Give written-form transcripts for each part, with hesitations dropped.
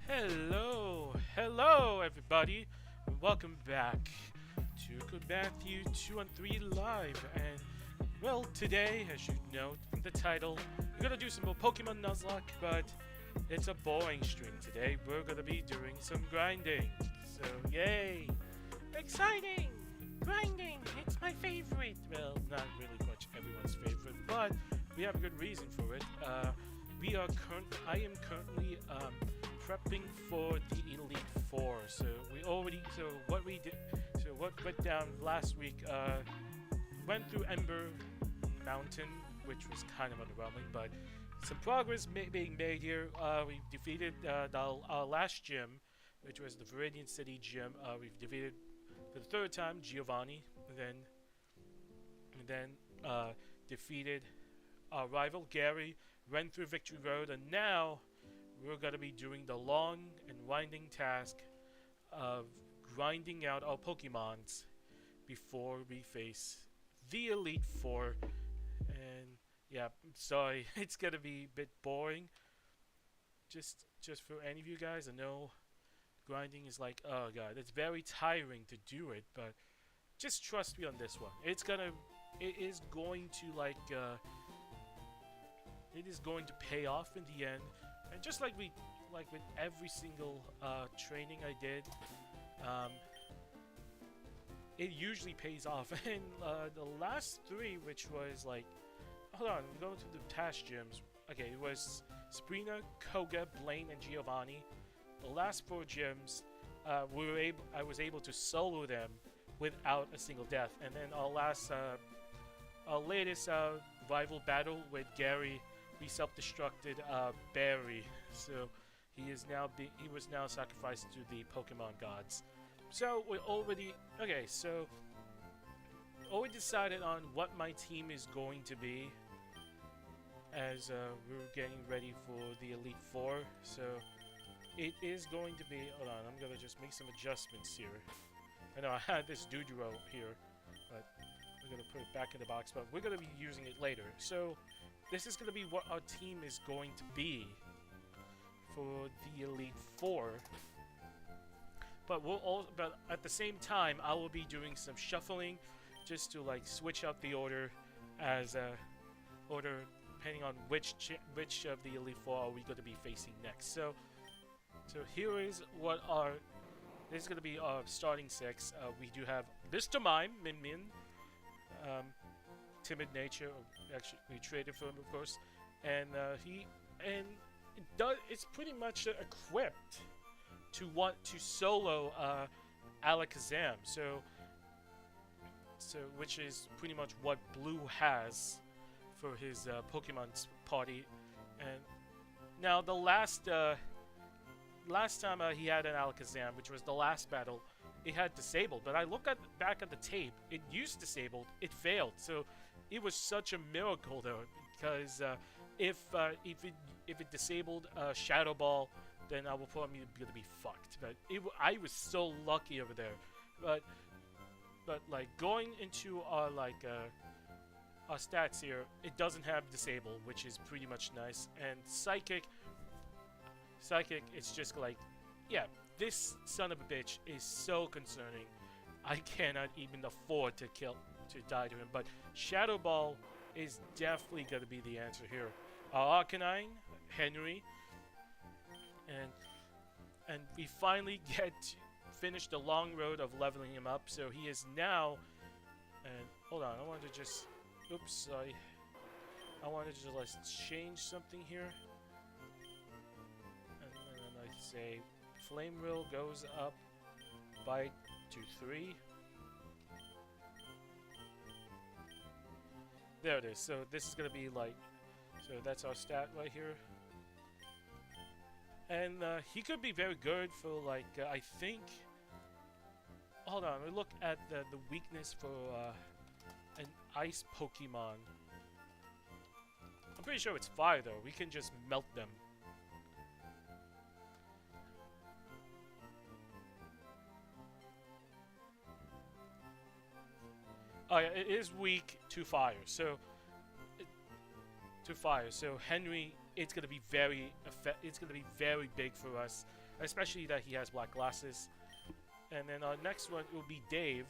Hello everybody, and welcome back to Matthew 2 and 3 Live. And well, today, as you know from the title, we're gonna do some more Pokemon Nuzlocke, but it's a boring stream today. We're gonna be doing some grinding. So yay! Exciting! Grinding! It's my favorite! Well, not really much everyone's favorite, but we have a good reason for it. I am currently prepping for the Elite Four. So what went down last week? Went through Ember Mountain, which was kind of underwhelming, but some progress being made here. We defeated our last gym, which was the Viridian City gym. We've defeated for the third time Giovanni, and then defeated our rival Gary, went through Victory Road, and now we're going to be doing the long and winding task of grinding out our Pokemons before we face the Elite Four. And yeah, I'm sorry, it's going to be a bit boring. Just for any of you guys, I know grinding is like, oh god, it's very tiring to do it, but just trust me on this one. It is going to it is going to pay off in the end. And just like with every single training I did, it usually pays off. And the last three, which was like, hold on, I'm going to the task gyms. Okay, it was Sabrina, Koga, Blaine, and Giovanni. The last four gyms, I was able to solo them without a single death. And then our latest rival battle with Gary, we self-destructed Barry, so he was now sacrificed to the Pokemon gods. So we already decided on what my team is going to be as we're getting ready for the Elite Four. So it is going to be. Hold on, I'm gonna just make some adjustments here. I know I had this Dooduro here, but we're gonna put it back in the box. But we're gonna be using it later. So this is going to be what our team is going to be for the Elite Four. But but at the same time, I will be doing some shuffling just to like switch up the order as order depending on which of the Elite Four are we going to be facing next. So here is this is going to be our starting six. We do have Mr. Mime, Min Min. Timid nature. Actually, we traded for him, of course, and it's pretty much equipped to want to solo Alakazam. So which is pretty much what Blue has for his Pokemon party. And now the last time he had an Alakazam, which was the last battle, it had disabled. But I look back at the tape, it used disabled, it failed. So it was such a miracle though, because if it disabled Shadow Ball, then I will probably gonna be fucked. But I was so lucky over there. But like going into our our stats here, it doesn't have disable, which is pretty much nice. And Psychic, it's just like, yeah, this son of a bitch is so concerning. I cannot even afford to die to him. But Shadow Ball is definitely going to be the answer here. Arcanine, Henry, and we finally finish the long road of leveling him up. So he is now, and hold on, I want to just, oops, sorry. I wanted to just change something here. And then I say Flame Rill goes up by 2-3. There it is. So this is gonna be like, so that's our stat right here. And he could be very good for like, I think. Hold on, we look at the weakness for an ice Pokemon. I'm pretty sure it's fire though. We can just melt them. Oh yeah, it is weak to fire. So Henry, it's gonna be very big for us. especially that he has black glasses. And then our next one will be Dave,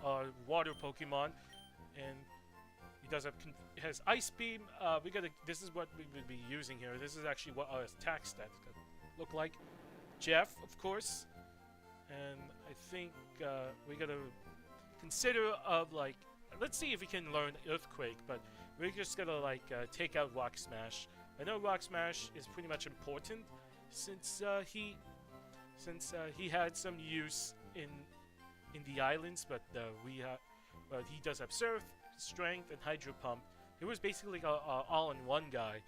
our water Pokemon, and he does have has Ice Beam. This is what we will be using here. This is actually what our attack stats look like. Jeff, of course, and I think we gotta consider of like. Let's see if we can learn Earthquake, but we're just gonna like take out Rock Smash. I know Rock Smash is pretty much important since he had some use in the islands, but he does have Surf, Strength, and Hydro Pump. He was basically a all-in-one guy.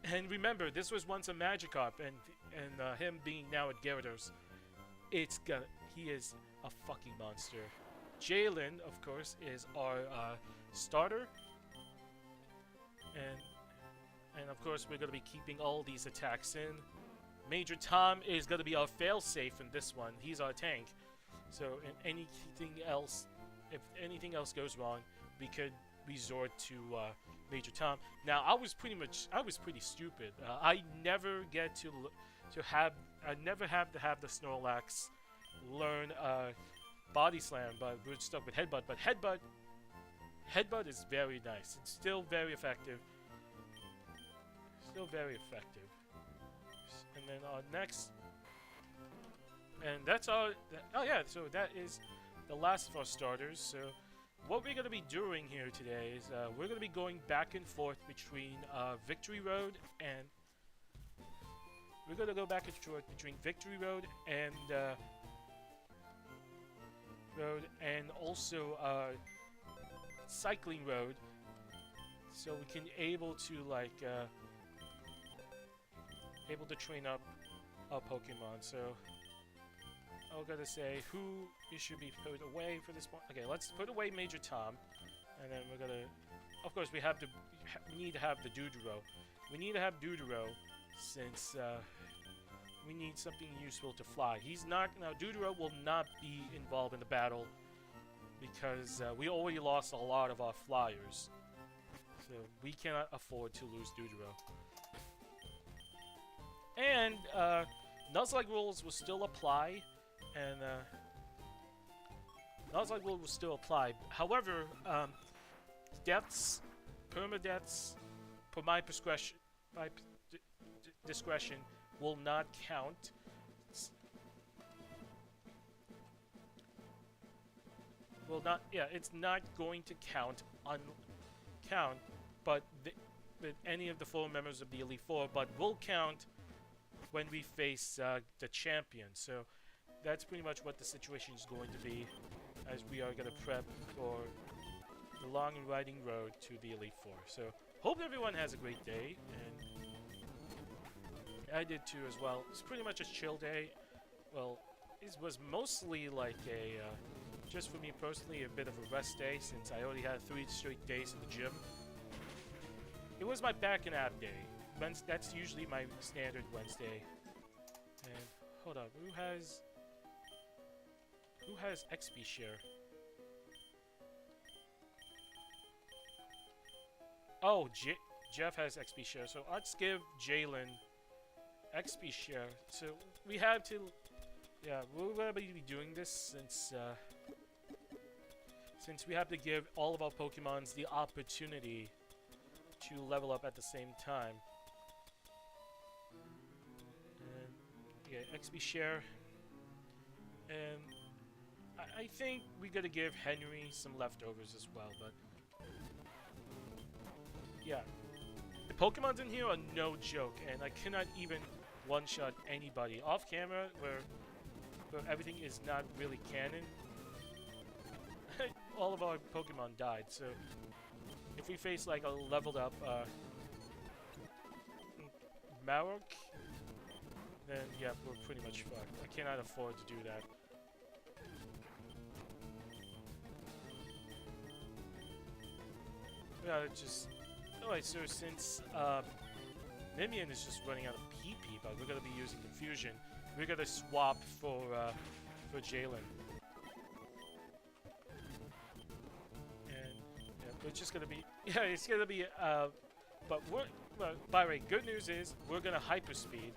And remember, this was once a Magikarp, and him being now at Gyarados, he is a fucking monster. Jalen, of course, is our starter, and of course we're gonna be keeping all these attacks in. Major Tom is gonna be our failsafe in this one. He's our tank. So if anything else goes wrong, we could resort to Major Tom. Now I was pretty stupid. I never have to have the Snorlax learn Body Slam, but we're stuck with Headbutt. But Headbutt is very nice. It's still very effective. And then our next, and that's all. Oh yeah, so that is the last of our starters. So what we're gonna be doing here today is we're gonna be going back and forth between Victory Road and also Cycling Road, so we can able to train up our Pokemon. So I gotta say who it should be put away for this point. Okay, let's put away Major Tom, and then we're gonna. Of course, we need to have the Doodoro. We need to have Doodoro since we need something useful to fly. Doodoro will not be involved in the battle because we already lost a lot of our flyers, so we cannot afford to lose Doodoro. And Nuzlocke rules will still apply, and However, deaths, permadeaths, per my discretion, will not count. It's not going to count but with any of the 4 members of the Elite Four, but will count when we face the champion. So that's pretty much what the situation is going to be, as we are going to prep for the long and winding road to the Elite Four. So hope everyone has a great day, and I did too as well. It's pretty much a chill day. Well, it was mostly like just for me personally, a bit of a rest day, since I already had 3 straight days in the gym. It was my back and ab day. That's usually my standard Wednesday. And hold up, who has XP share? Oh, Jeff has XP share. So let's give Jalen XP share. So we have to, we're gonna be doing this since we have to give all of our Pokemons the opportunity to level up at the same time. And XP share, and I think we gotta give Henry some leftovers as well. But yeah, the Pokemons in here are no joke, and I cannot even one-shot anybody off camera where everything is not really canon. All of our Pokemon died, so if we face like a leveled up Marok, then yeah, we're pretty much fucked. I cannot afford to do that. Yeah, it's just... Alright, so since Mimian is just running out of PP, but we're gonna be using Confusion, we're gonna swap for Jalen. And yeah, it's just gonna be... Yeah, it's gonna be... but by the way, good news is we're gonna Hyperspeed.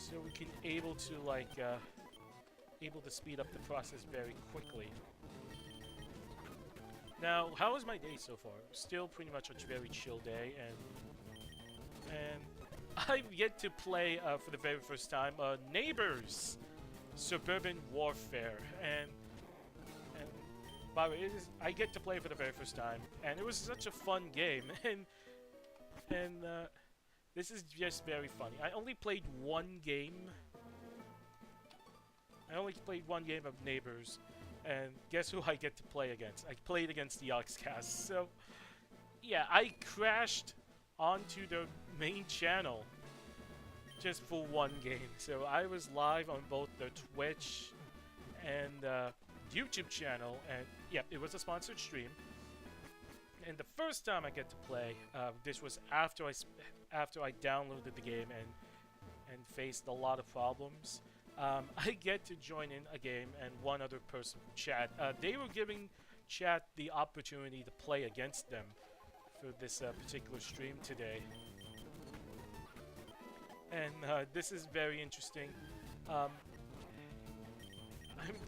so we can able to like able to speed up the process very quickly. Now, how was my day so far? Still pretty much a very chill day, and I've yet to play for the very first time Neighbors Suburban Warfare, and by the way, I get to play for the very first time, and it was such a fun game, and this is just very funny. I only played one game. I only played one game of Neighbors, and guess who I get to play against? I played against the Oxcast. So, yeah, I crashed onto the main channel just for one game. So I was live on both the Twitch and YouTube channel, and yeah, it was a sponsored stream. And the first time I get to play, this was after I downloaded the game and faced a lot of problems. I get to join in a game, and one other person from chat. They were giving chat the opportunity to play against them for this particular stream today. And this is very interesting. I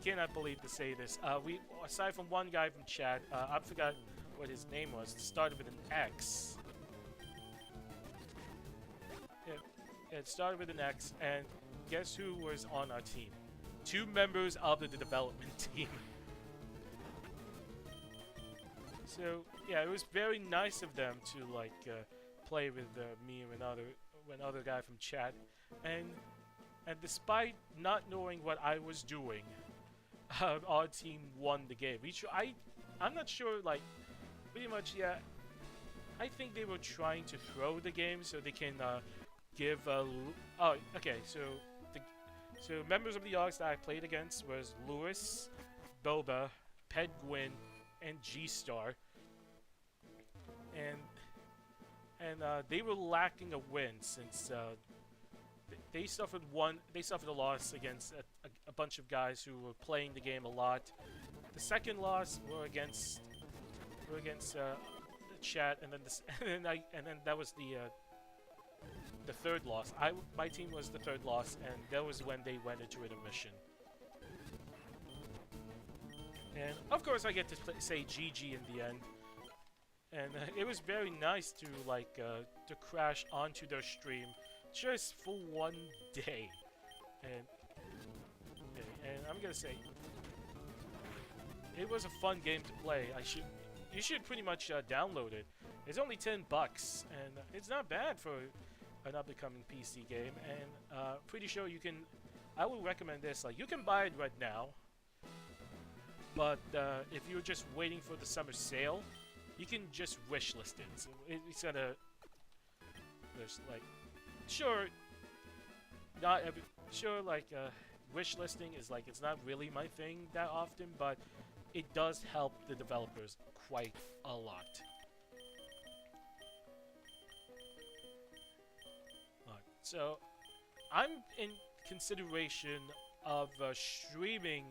cannot believe to say this. We, aside from one guy from chat, I forgot what his name was. It started with an X. It started with an X, and guess who was on our team? Two members of the development team. So yeah, it was very nice of them to like play with me and another guy from chat, and despite not knowing what I was doing, our team won the game. I'm not sure, like, pretty much, yeah. I think they were trying to throw the game so they can give oh, okay, so members of the Yogs that I played against was Lewis, Boba, Pedguin, and G-Star. And they were lacking a win since they suffered a loss against a bunch of guys who were playing the game a lot. The second loss were against the chat, and then that was the third loss. My team was the third loss, and that was when they went into intermission. And of course, I get to say GG in the end. And it was very nice to like to crash onto their stream just for one day. And I'm gonna say it was a fun game to play. You should pretty much download it. It's only $10, and it's not bad for an up-and-coming PC game. And pretty sure you can. I would recommend this. Like, you can buy it right now, but if you're just waiting for the summer sale, you can just wishlist it. So it's gonna. There's like, sure, not every. Sure, like wishlisting is like, it's not really my thing that often, but it does help the developers quite a lot. So, I'm in consideration of streaming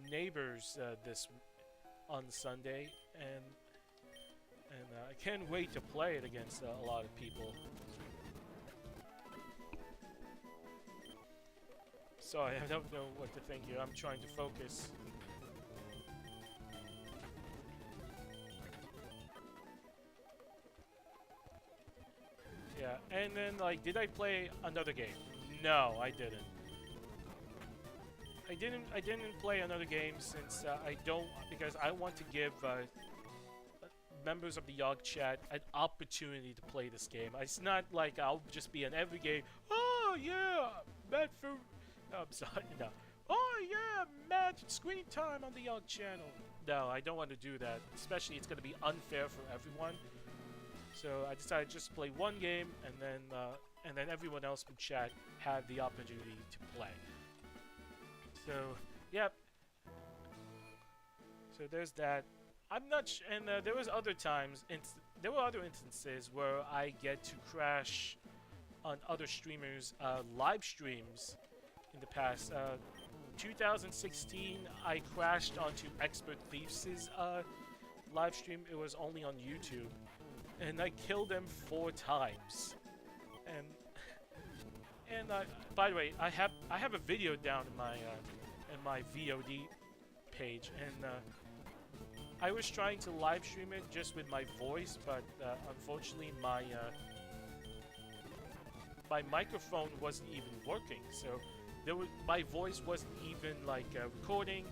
Neighbors this on Sunday, and I can't wait to play it against a lot of people. Sorry, I don't know what to think here. I'm trying to focus. Yeah, and then like, did I play another game? No, I didn't. I didn't play another game since because I want to give members of the Yog chat an opportunity to play this game. It's not like I'll just be in every game. Oh yeah, Matt for. I'm sorry, no. Oh yeah, Matt screen time on the Yog channel. No, I don't want to do that. Especially, it's going to be unfair for everyone. So I decided just to play one game, and then everyone else from chat had the opportunity to play. So, yep. So there's that. I'm not and there was other times, there were other instances where I get to crash on other streamers' live streams in the past. 2016, I crashed onto Expert Thieves' live stream. It was only on YouTube, and I killed them 4 times. And by the way, I have a video down in my VOD page, and I was trying to live stream it just with my voice, but unfortunately my microphone wasn't even working, so my voice wasn't even like recording,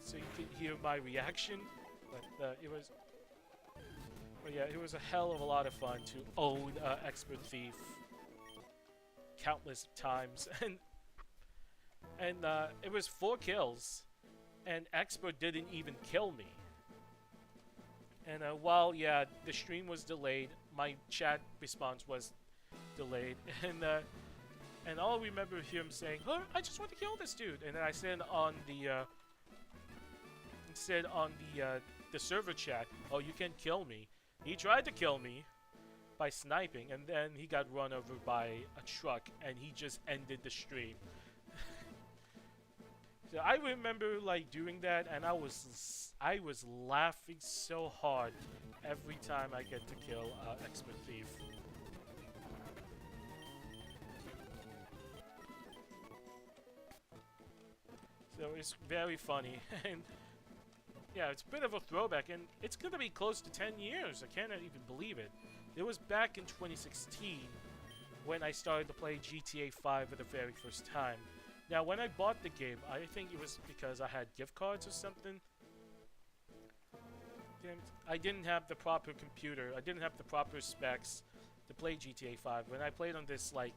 so you could hear my reaction. But it was a hell of a lot of fun to own Expert Thief countless times, and it was 4 kills, and Expert didn't even kill me. And while the stream was delayed, my chat response was delayed, and all I remember him saying, "Oh, I just want to kill this dude," and then I said on the server chat, "Oh, you can kill me." He tried to kill me by sniping, and then he got run over by a truck, and he just ended the stream. So I remember like doing that, and I was laughing so hard every time I get to kill Expert Thief. So it's very funny, and yeah, it's a bit of a throwback, and it's gonna be close to 10 years. I cannot even believe it. It was back in 2016 when I started to play GTA 5 for the very first time. Now, when I bought the game, I think it was because I had gift cards or something. I didn't have the proper computer. I didn't have the proper specs to play GTA 5. When I played on this like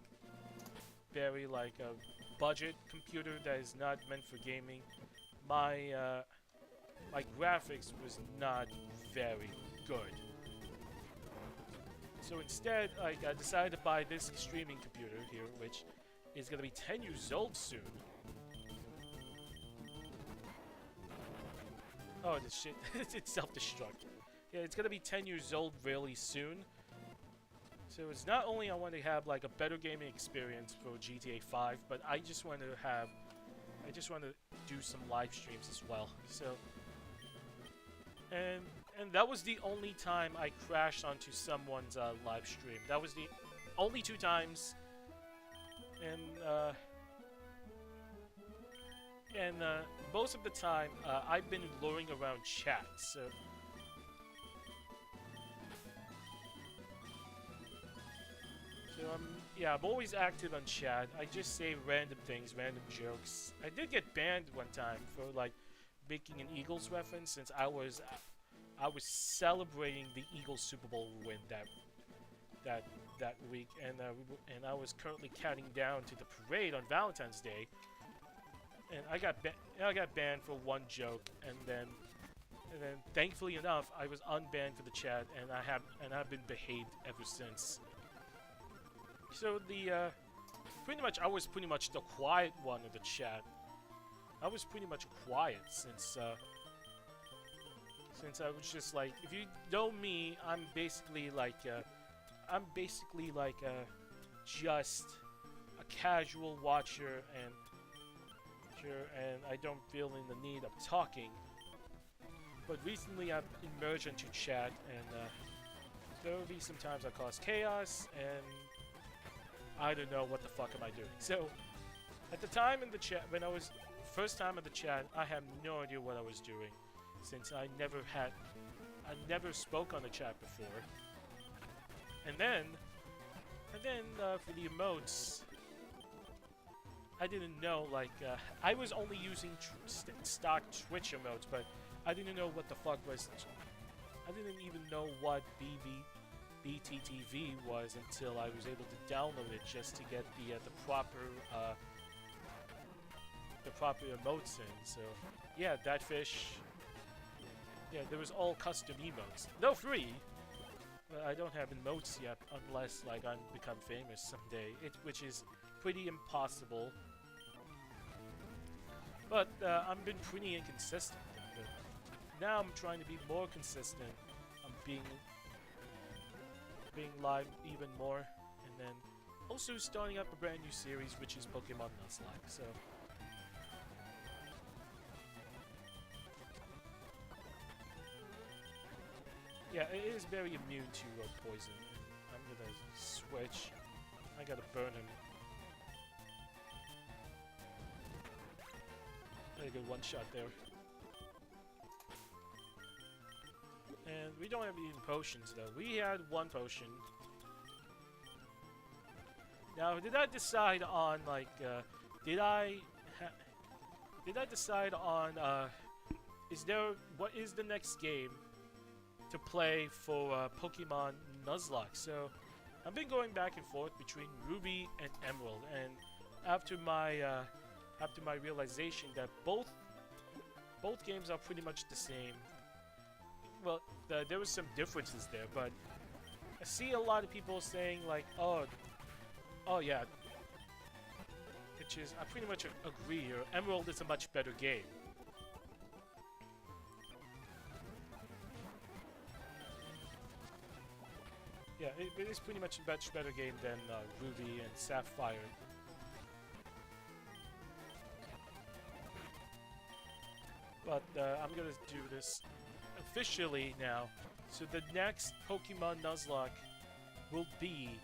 very like a budget computer that is not meant for gaming, my graphics was not very good. So instead, I decided to buy this streaming computer here, which is going to be 10 years old soon. Oh, this shit, it's self-destruct. Yeah, it's going to be 10 years old really soon. So it's not only I want to have like a better gaming experience for GTA 5, but I just want to do some live streams as well. So, and that was the only time I crashed onto someone's live stream. That was the only 2 times. And most of the time, I've been luring around chat. So yeah, I'm always active on chat. I just say random things, random jokes. I did get banned one time for like making an Eagles reference, since I was celebrating the Eagles Super Bowl win that week, and I was currently counting down to the parade on Valentine's Day, and I got banned for one joke, and then thankfully enough, I was unbanned for the chat, and I've been behaved ever since. So I was pretty much the quiet one in the chat. I was pretty much quiet since I was just like, if you know me, I'm basically like just a casual watcher, and I don't feel in the need of talking. But recently I've emerged into chat, and there will be some times I cause chaos, and I don't know what the fuck am I doing. So at the time in the chat, when I was first time in the chat, I had no idea what I was doing, since I never spoke on the chat before. And then for the emotes, I didn't know, like, I was only using stock Twitch emotes, but I didn't know what the fuck was. I didn't even know what BTTV was until I was able to download it just to get the proper emotes in. So yeah, that fish. Yeah, there was all custom emotes. No free. But I don't have emotes yet, unless like I become famous someday, which is pretty impossible. But I've been pretty inconsistent. But now I'm trying to be more consistent. I'm being live even more, and then also starting up a brand new series, which is Pokemon Nuzlocke. So yeah, it is very immune to poison. I'm gonna switch. I gotta burn him. good one shot there. And we don't have any potions though. We had one potion. Now, did I decide on like? Did I decide on? What is the next game to play for Pokemon Nuzlocke? So, I've been going back and forth between Ruby and Emerald, and after my realization that both games are pretty much the same. Well, there was some differences there, but I see a lot of people saying like, oh yeah, which is I pretty much agree here. Emerald is a much better game. Yeah, it is pretty much a much better game than Ruby and Sapphire. But I'm gonna do this officially now. So the next Pokemon Nuzlocke will be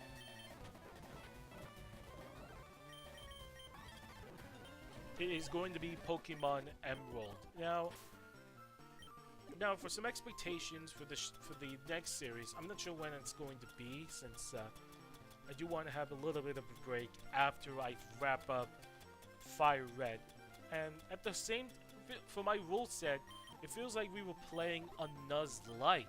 it is going to be Pokemon Emerald. Now for some expectations for the next series, I'm not sure when it's going to be, since I do want to have a little bit of a break after I wrap up Fire Red, and at the same for my rule set, it feels like we were playing a Nuzlocke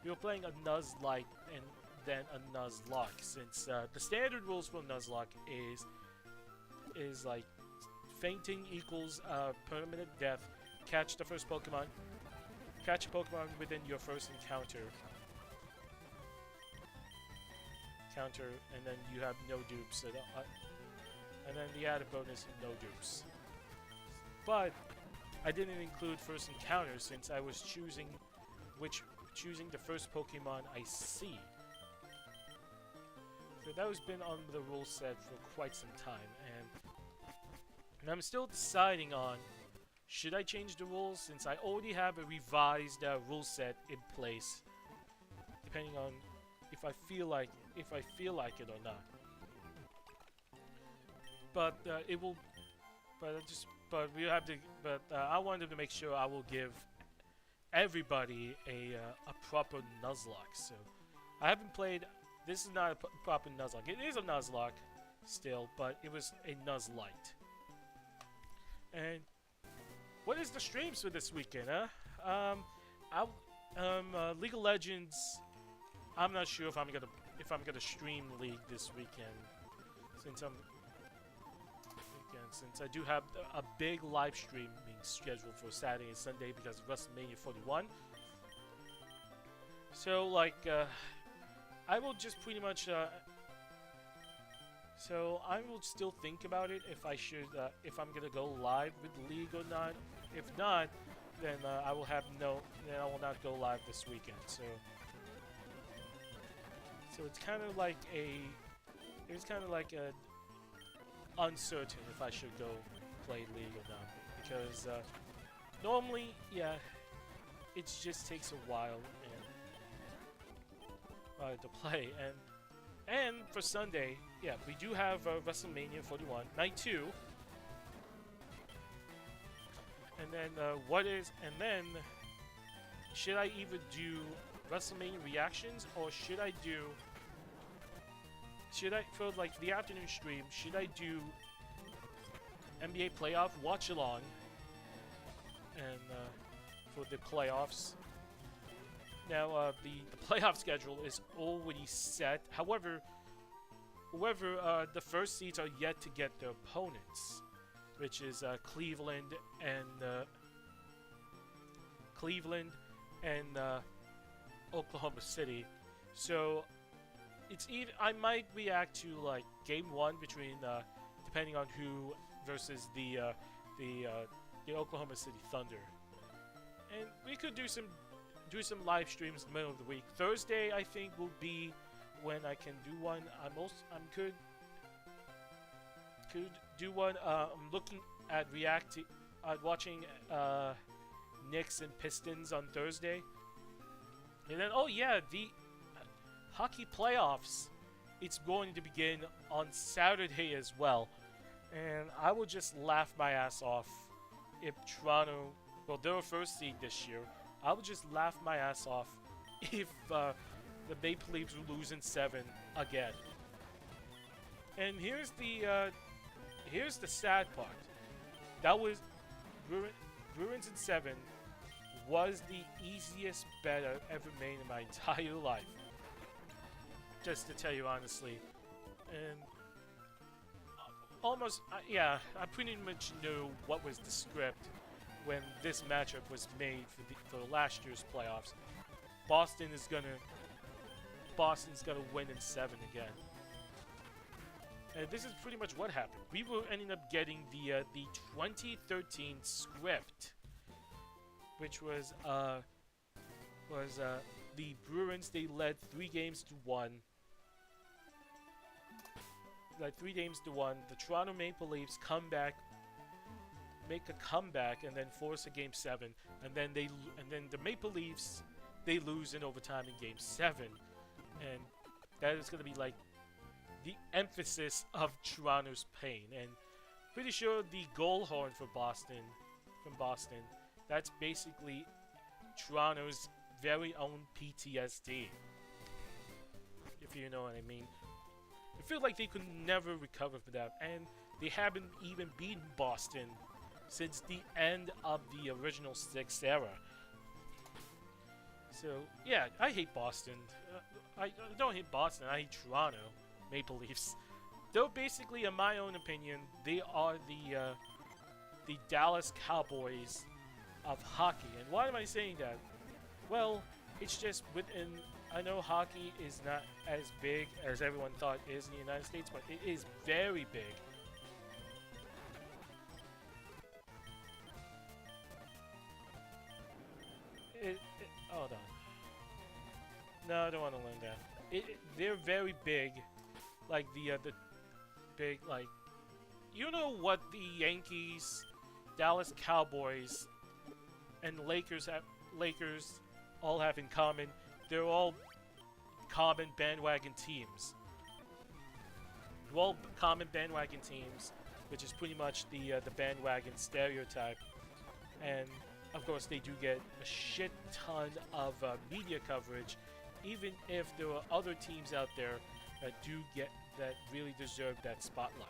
we were playing a Nuzlocke and then a Nuzlocke, since the standard rules for Nuzlocke is like fainting equals permanent death. Catch the first Pokemon. Catch a Pokemon within your first encounter. And then you have no dupes. And then the added bonus, no dupes. But I didn't include first encounter since I was choosing the first Pokemon I see. So that has been on the rule set for quite some time, and I'm still deciding on should I change the rules, since I already have a revised rule set in place, depending on if I feel like it or not. But it will. But we have to. But I wanted to make sure I will give everybody a proper Nuzlocke. So I haven't played. This is not a proper Nuzlocke. It is a Nuzlocke still, but it was a Nuzlite. And what is the streams for this weekend, huh? League of Legends. I'm not sure if I'm gonna stream League this weekend, since I do have a big live stream being scheduled for Saturday and Sunday because of WrestleMania 41. So like, I will just pretty much. So I will still think about it if I'm gonna go live with League or not. If not, then I will not go live this weekend. So it's kind of like uncertain if I should go play League or not, because normally, yeah, it just takes a while to play, and for Sunday, yeah, we do have WrestleMania 41 Night 2, and then should I either do WrestleMania reactions, or should I for like the afternoon stream, should I do NBA playoff watch along and for the playoffs? Now the playoff schedule is already set. However, the first seeds are yet to get their opponents, which is Cleveland and Oklahoma City. So it's either I might react to like game one between depending on who versus the Oklahoma City Thunder, and we could do some live streams in the middle of the week. Thursday I think will be when I can do one. Could do one. I'm looking at watching Knicks and Pistons on Thursday, and then the hockey playoffs. It's going to begin on Saturday as well. And I will just laugh my ass off if Toronto, well, they're a first seed this year. I would just laugh my ass off if the Maple Leafs will lose in 7 again. And here's the sad part. That was Bruins in 7 was the easiest bet I've ever made in my entire life. Just to tell you honestly, and almost yeah, I pretty much knew what was the script when this matchup was made for last year's playoffs. Boston's gonna win in 7 again. And this is pretty much what happened. We were ending up getting the 2013 script, which was the Bruins. They led 3-1. Like 3-1. The Toronto Maple Leafs make a comeback, and then force a Game 7, and then the Maple Leafs, they lose in overtime in Game 7, and that is going to be like the emphasis of Toronto's pain. And pretty sure the goal horn from Boston, that's basically Toronto's very own PTSD, if you know what I mean. I feel like they could never recover from that, and they haven't even beaten Boston since the end of the original 6 era. So yeah, I hate Boston. I don't hate Boston, I hate Toronto Maple Leafs. Though basically, in my own opinion, they are the Dallas Cowboys of hockey. And why am I saying that? Well, it's just within. I know hockey is not as big as everyone thought it is in the United States, but it is very big. Hold on. No, I don't want to learn that. They're very big, like the big, like, you know what the Yankees, Dallas Cowboys, and Lakers all have in common? They're all common bandwagon teams. They're all common bandwagon teams, which is pretty much the bandwagon stereotype. And of course, they do get a shit ton of media coverage, even if there are other teams out there that really deserve that spotlight.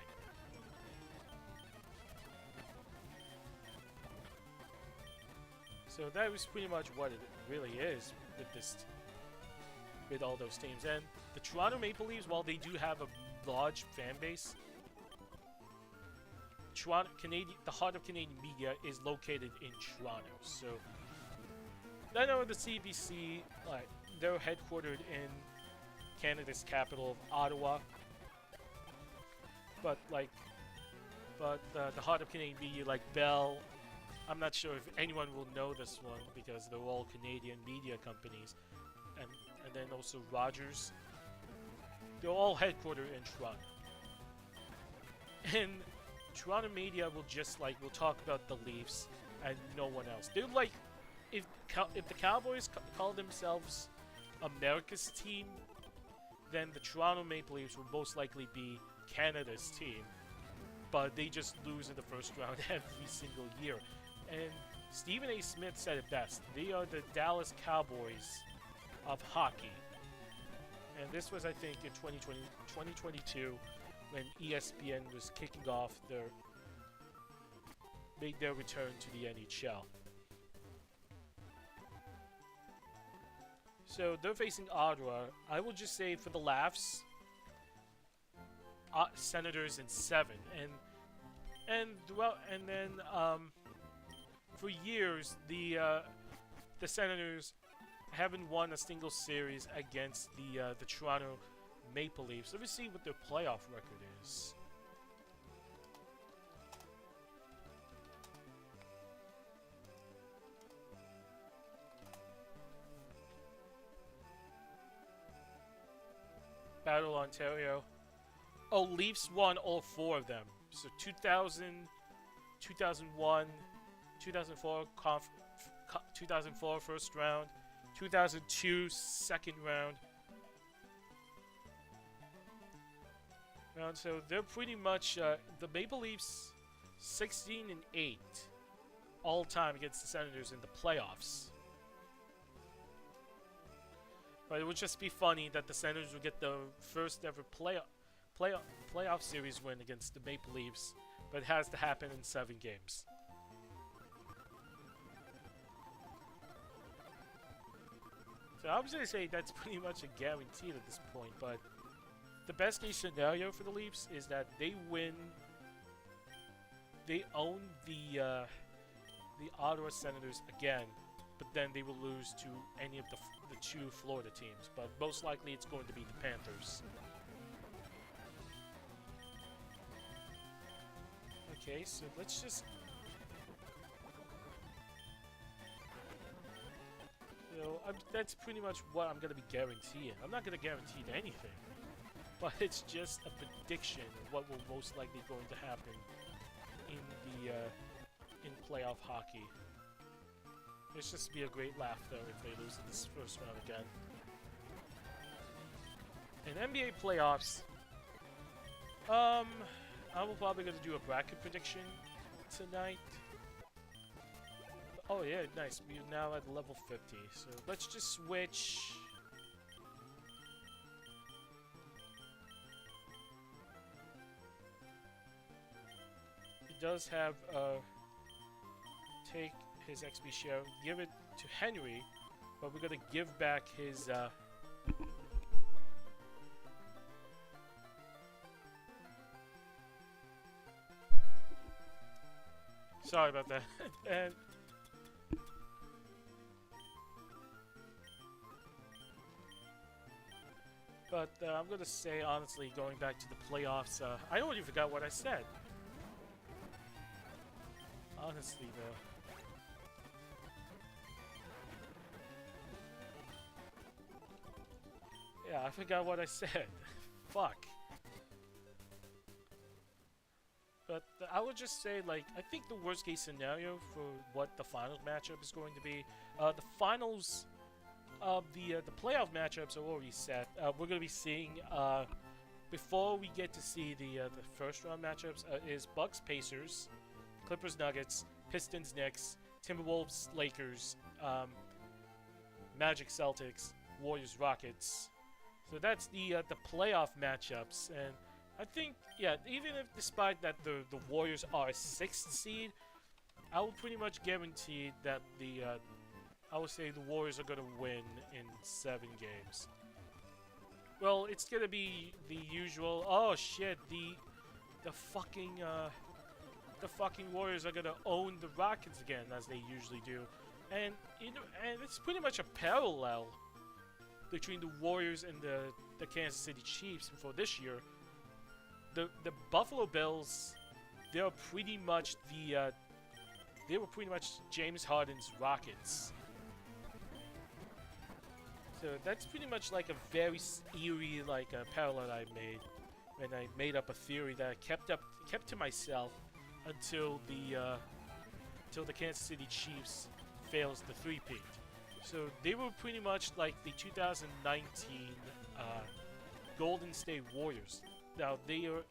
So that was pretty much what it really is with all those teams. And the Toronto Maple Leafs, while they do have a large fan base, the heart of Canadian media is located in Toronto. So I know the CBC, like, they're headquartered in Canada's capital of Ottawa, but the heart of Canadian media, like Bell, I'm not sure if anyone will know this one because they're all Canadian media companies, and then also Rogers. They're all headquartered in Toronto, and Toronto media will talk about the Leafs and no one else. They're like, if the Cowboys call themselves America's team, then the Toronto Maple Leafs will most likely be Canada's team, but they just lose in the first round every single year. And Stephen A. Smith said it best. They are the Dallas Cowboys of hockey. And this was, I think, in 2022, when ESPN was kicking off made their return to the NHL. So they're facing Ottawa. I will just say, for the laughs, Senators in 7, and then for years the Senators haven't won a single series against the Toronto Maple Leafs. Let me see what their playoff record is. Battle Ontario. Oh, Leafs won all 4 of them. So 2000, 2001, 2004, 2004 first round, 2002 second round, And so they're pretty much the Maple Leafs 16-8 all time against the Senators in the playoffs. But it would just be funny that the Senators would get the first ever playoff series win against the Maple Leafs, but it has to happen in 7 games. So I was going to say that's pretty much a guarantee at this point, but the best case scenario for the Leafs is that they win, they own the Ottawa Senators again, but then they will lose to any of the 2 Florida teams, but most likely it's going to be the Panthers. Okay, so let's just... You know, that's pretty much what I'm going to be guaranteeing. I'm not going to guarantee anything, but it's just a prediction of what will most likely going to happen in the in playoff hockey. It's just be a great laugh though if they lose in this first round again. In NBA playoffs, I will probably going to do a bracket prediction tonight. Oh yeah, nice. We're now at level 50, so let's just switch. He does have take his XP share, give it to Henry, but we're gonna give back his sorry about that. And but I'm gonna say honestly, going back to the playoffs, I already forgot what I said. Honestly though. Yeah, I forgot what I said. Fuck. But I would just say, like, I think the worst case scenario for what the finals matchup is going to be, the finals of the playoff matchups are already set. We're going to be seeing, before we get to see the first round matchups, is Bucks Pacers, Clippers Nuggets, Pistons Knicks, Timberwolves Lakers, Magic Celtics, Warriors Rockets. So that's the playoff matchups, and I think, yeah, even if despite that the Warriors are a 6th seed, I will pretty much guarantee that I would say the Warriors are gonna win in 7 games. Well, it's gonna be the usual. Oh shit! The fucking Warriors are gonna own the Rockets again, as they usually do, and and it's pretty much a parallel between the Warriors and the Kansas City Chiefs for this year. The Buffalo Bills, they were pretty much James Harden's Rockets. So that's pretty much like a very eerie parallel I made when I made up a theory that I kept to myself until the Kansas City Chiefs fails the three-peat. So they were pretty much like the 2019 Golden State Warriors. Now they are,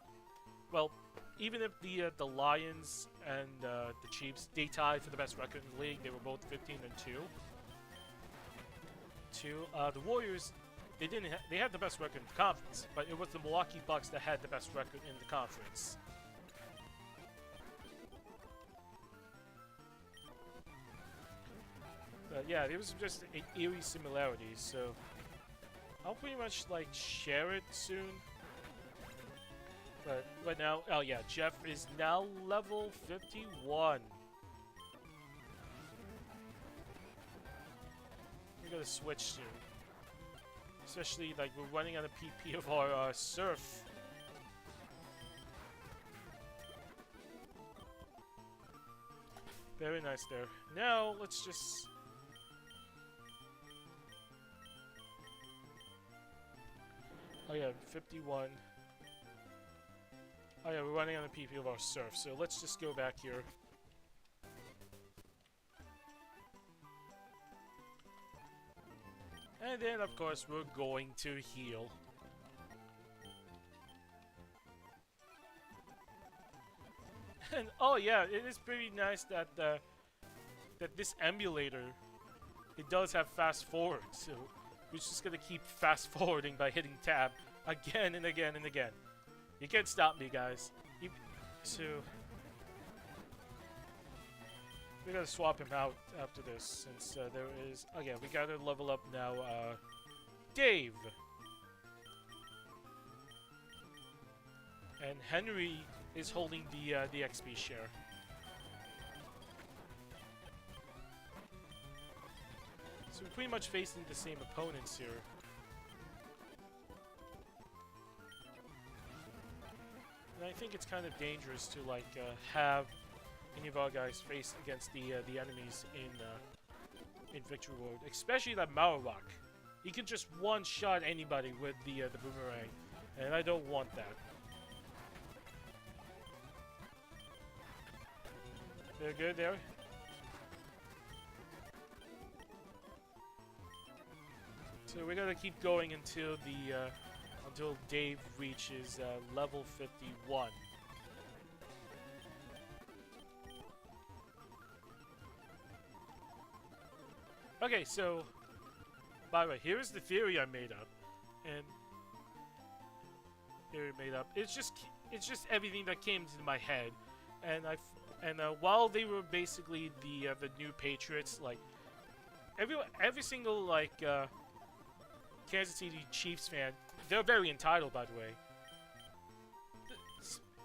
well, even if the Lions and the Chiefs, they tied for the best record in the league. They were both 15-2. The Warriors, they had the best record in the conference, but it was the Milwaukee Bucks that had the best record in the conference. Yeah, there was just an eerie similarities, so I'll pretty much share it soon. But now, oh yeah, Jeff is now level 51. We're gonna switch soon. Especially we're running out of PP of our Surf. Very nice there. Now let's just. Oh yeah, 51. Oh yeah, we're running on the PP of our Surf, so let's just go back here. And then, of course, we're going to heal. And oh yeah, it is pretty nice that that this emulator, it does have fast forward, so we're just gonna keep fast forwarding by hitting tab again and again and again. You can't stop me, guys. So we gotta swap him out after this, since there is. Again, we gotta level up now. Dave and Henry is holding the XP share. So we're pretty much facing the same opponents here. And I think it's kind of dangerous to like have any of our guys face against the enemies in Victory Road, especially that Marowak. He can just one-shot anybody with the boomerang, and I don't want that. They're good there. So we're gonna keep going until until Dave reaches level 51. Okay, so by the way, here's the theory I made up, and it's just everything that came into my head, and while they were basically the new Patriots, like every single like Kansas City Chiefs fan, they're very entitled, by the way.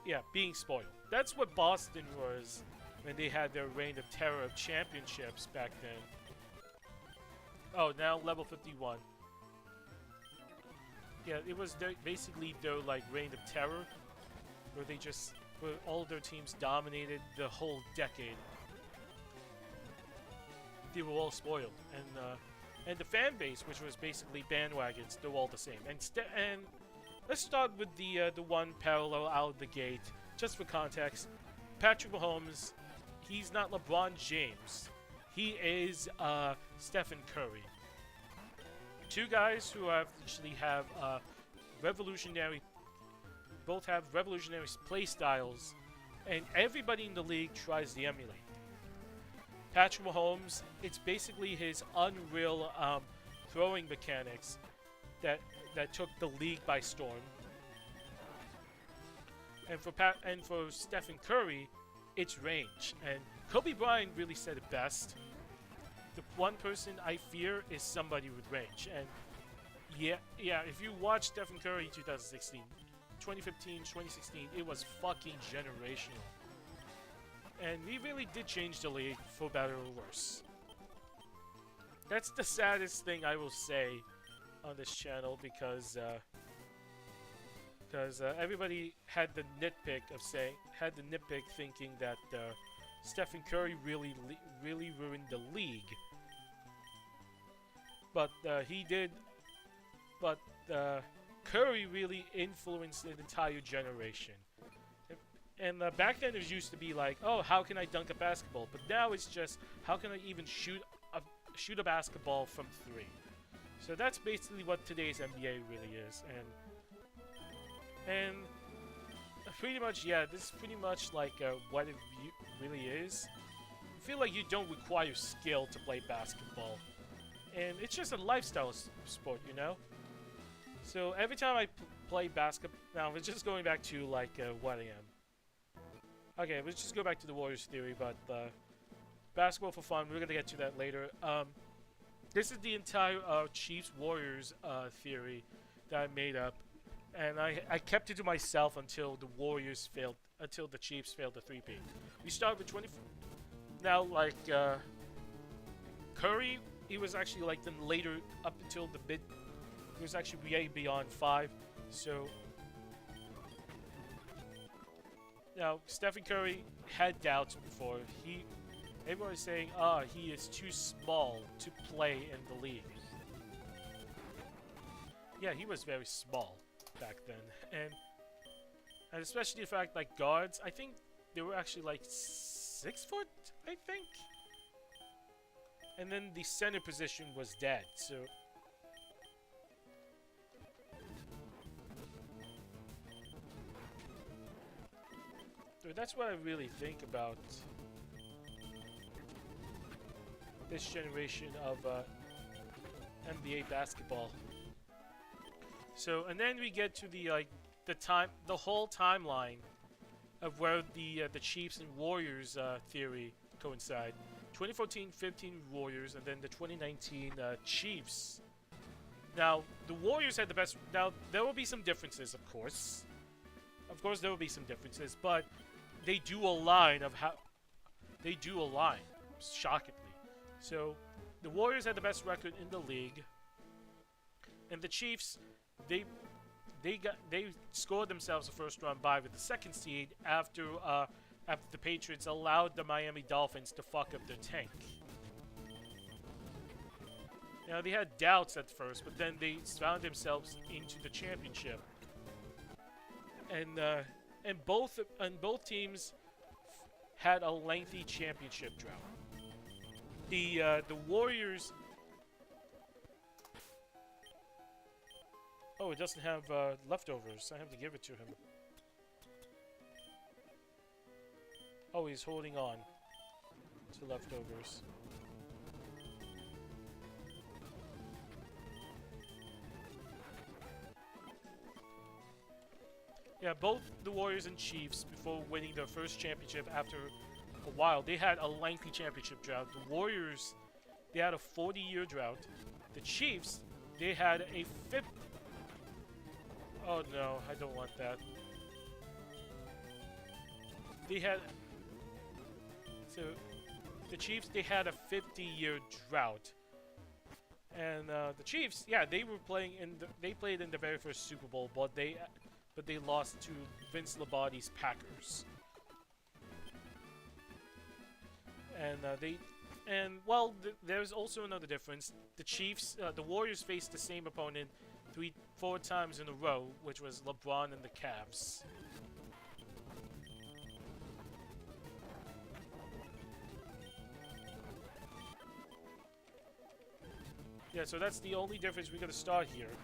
Yeah, being spoiled. That's what Boston was when they had their reign of terror of championships back then. Oh, now level 51. Yeah, it was basically their like reign of terror, where all their teams dominated the whole decade. They were all spoiled, and the fan base, which was basically bandwagons, they're all the same. And let's start with the one parallel out of the gate, just for context. Patrick Mahomes, he's not LeBron James. He is Stephen Curry. Two guys who actually have both have revolutionary play styles, and everybody in the league tries to emulate. Patrick Mahomes, it's basically his unreal throwing mechanics that took the league by storm. And for Stephen Curry, it's range. And Kobe Bryant really said it best. The one person I fear is somebody with range. And yeah, if you watch Stephen Curry 2016, 2015, 2016, it was fucking generational. And he really did change the league for better or worse. That's the saddest thing I will say on this channel, because everybody had the nitpick thinking that Stephen Curry really ruined the league. But he did. But Curry really influenced an entire generation. And back then it used to be like, oh, how can I dunk a basketball? But now it's just, how can I even shoot a basketball from 3? So that's basically what today's NBA really is. And pretty much, yeah, this is pretty much like what it really is. I feel like you don't require skill to play basketball. And it's just a lifestyle sport, you know? So every time I play basketball, now it's just going back to like what I am. Okay, let's just go back to the Warriors theory, but basketball for fun, we're gonna get to that later. This is the entire Chiefs-Warriors theory that I made up, and I kept it to myself until the Chiefs failed the 3-peat. We start with 20. Now, like Curry, he was actually like then later up until the mid. He was actually way beyond 5. So now Stephen Curry had doubts before. Everyone was saying, he is too small to play in the league. Yeah, he was very small back then, and especially the fact like guards, I think they were actually like 6 foot, I think. And then the center position was dead, so So that's what I really think about this generation of NBA basketball. So, and then we get to the the whole timeline of where the Chiefs and Warriors theory coincide. 2014-15 Warriors, and then the 2019 Chiefs. Now, the Warriors had the best. Now, there will be some differences, of course. Of course, there will be some differences, but they do align of how they do align, shockingly. So, the Warriors had the best record in the league, and the Chiefs, they scored themselves a first-round bye with the second seed after the Patriots allowed the Miami Dolphins to fuck up their tank. Now, they had doubts at first, but then they found themselves into the championship. And both teams had a lengthy championship drought. The Warriors. Oh, it doesn't have leftovers. I have to give it to him. Oh, he's holding on to leftovers. Yeah, both the Warriors and Chiefs, before winning their first championship after a while, they had a lengthy championship drought. The Warriors, they had a 40-year drought. The Chiefs, they had a 50... Oh no, I don't want that. They had... So, the Chiefs, they had a 50-year drought. And the Chiefs, yeah, they were playing in they played in the very first Super Bowl, but they lost to Vince Lombardi's Packers. And there's also another difference. The Chiefs, the Warriors faced the same opponent 4 times in a row, which was LeBron and the Cavs. Yeah, so that's the only difference. We're gonna start here.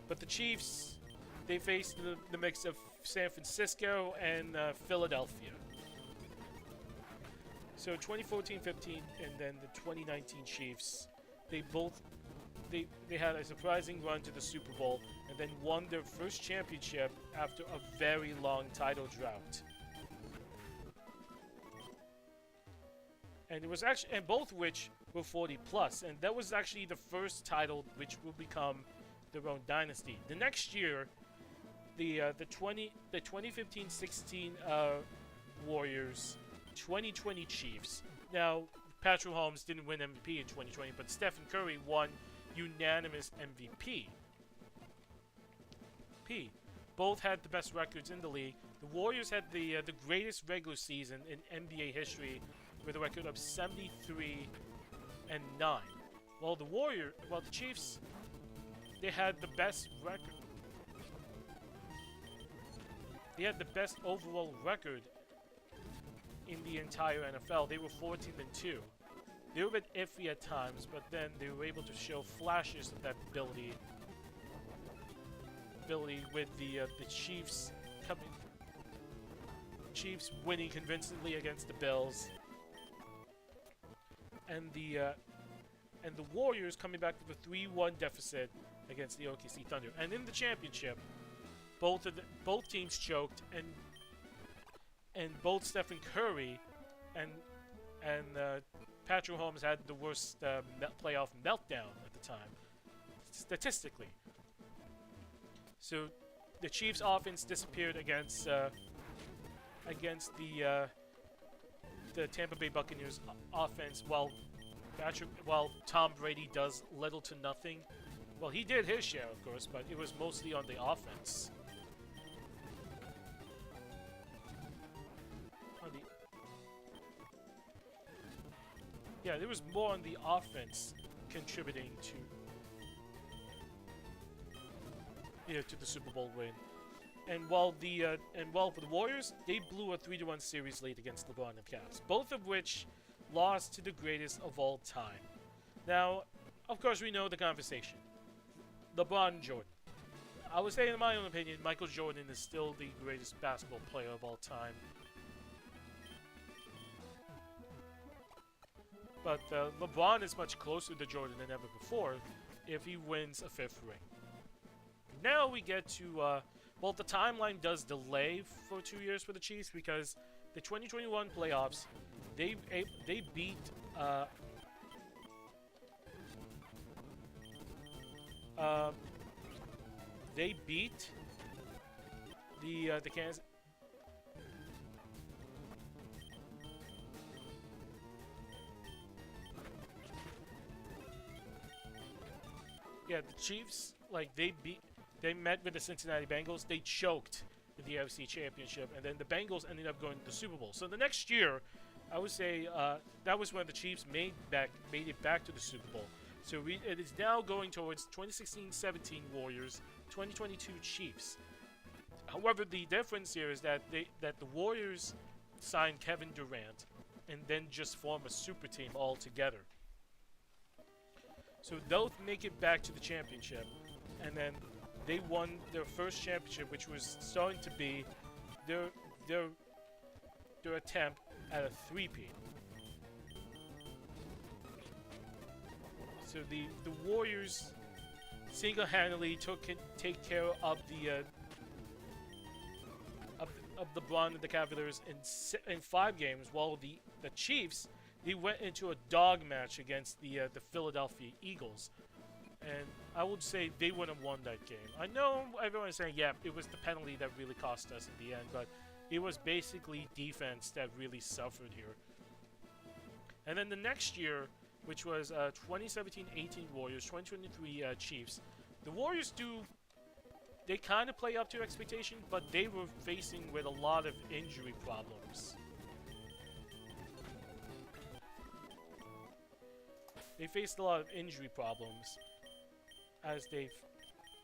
But the Chiefs, they faced the mix of San Francisco and Philadelphia. So 2014-15 and then the 2019 Chiefs, they had a surprising run to the Super Bowl and then won their first championship after a very long title drought. And it was actually, and both which were 40 plus, and that was actually the first title which will become their own dynasty. The next year, the 2015-16 Warriors, 2020 Chiefs. Now, Patrick Mahomes didn't win MVP in 2020, but Stephen Curry won unanimous MVP. Both had the best records in the league. The Warriors had the greatest regular season in NBA history with a record of 73-9. While the Chiefs, they had the best record. They had the best overall record in the entire NFL. They were 14-2. They were a bit iffy at times, but then they were able to show flashes of that ability with the Chiefs winning convincingly against the Bills, and the Warriors coming back with a 3-1 deficit against the OKC Thunder. And in the championship, both teams choked, and both Stephen Curry and Patrick Mahomes had the worst playoff meltdown at the time, statistically. So the Chiefs' offense disappeared against the Tampa Bay Buccaneers offense, while Tom Brady does little to nothing. Well, he did his share, of course, but it was mostly on the offense. Yeah, there was more on the offense contributing to the Super Bowl win. And while for the Warriors, they blew a 3-1 series lead against LeBron and Cavs, both of which lost to the greatest of all time. Now, of course, we know the conversation. LeBron and Jordan. I would say, in my own opinion, Michael Jordan is still the greatest basketball player of all time. But LeBron is much closer to Jordan than ever before if he wins a 5th ring. Now we get to, well, the timeline does delay for 2 years for the Chiefs because the 2021 playoffs, they beat the Kansas. Yeah, the Chiefs, like, they met with the Cincinnati Bengals. They choked in the AFC Championship, and then the Bengals ended up going to the Super Bowl. So the next year, I would say that was when the Chiefs made it back to the Super Bowl. So it is now going towards 2016-17 Warriors, 2022 Chiefs. However, the difference here is that the Warriors signed Kevin Durant and then just form a super team all together. So they'll make it back to the championship, and then they won their first championship, which was starting to be their attempt at a three-peat. So the Warriors single-handedly take care of the LeBron and the Cavaliers in 5 games, while the Chiefs, they went into a dog match against the Philadelphia Eagles, and I would say they would have won that game. I know everyone is saying, yeah, it was the penalty that really cost us in the end, but it was basically defense that really suffered here. And then the next year, which was 2017-18 Warriors, 2023 Chiefs, the Warriors they kind of play up to expectation, but they were facing with a lot of injury problems. They faced a lot of injury problems as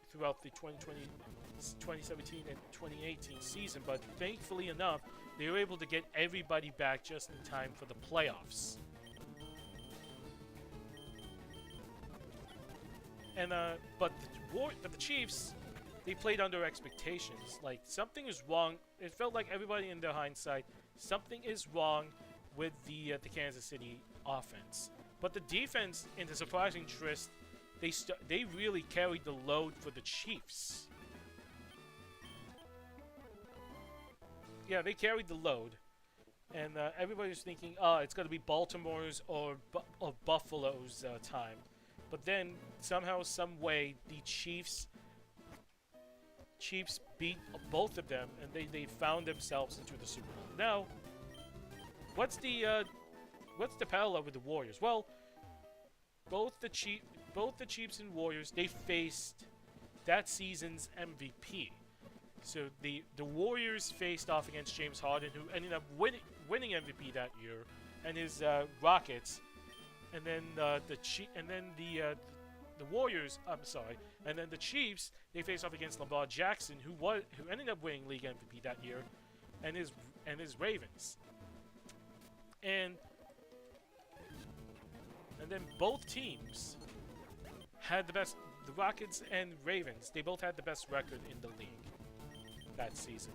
throughout the 2017 and 2018 season, but thankfully enough, they were able to get everybody back just in time for the playoffs. And but the Chiefs, they played under expectations. Like, something is wrong. It felt like everybody in their hindsight, something is wrong with the Kansas City offense. But the defense, in the surprising twist, they really carried the load for the Chiefs. Yeah, they carried the load, and everybody was thinking, it's going to be Baltimore's or Buffalo's time. But then somehow, some way, the Chiefs beat both of them, and they found themselves into the Super Bowl. Now, what's the parallel with the Warriors? Well, both the Chiefs and Warriors, they faced that season's MVP. So the Warriors faced off against James Harden, who ended up winning MVP that year, and his Rockets. And then the Warriors, and then the Chiefs, they faced off against Lamar Jackson, who ended up winning league MVP that year, and his Ravens. And then both teams had the best. The Rockets and Ravens, they both had the best record in the league that season.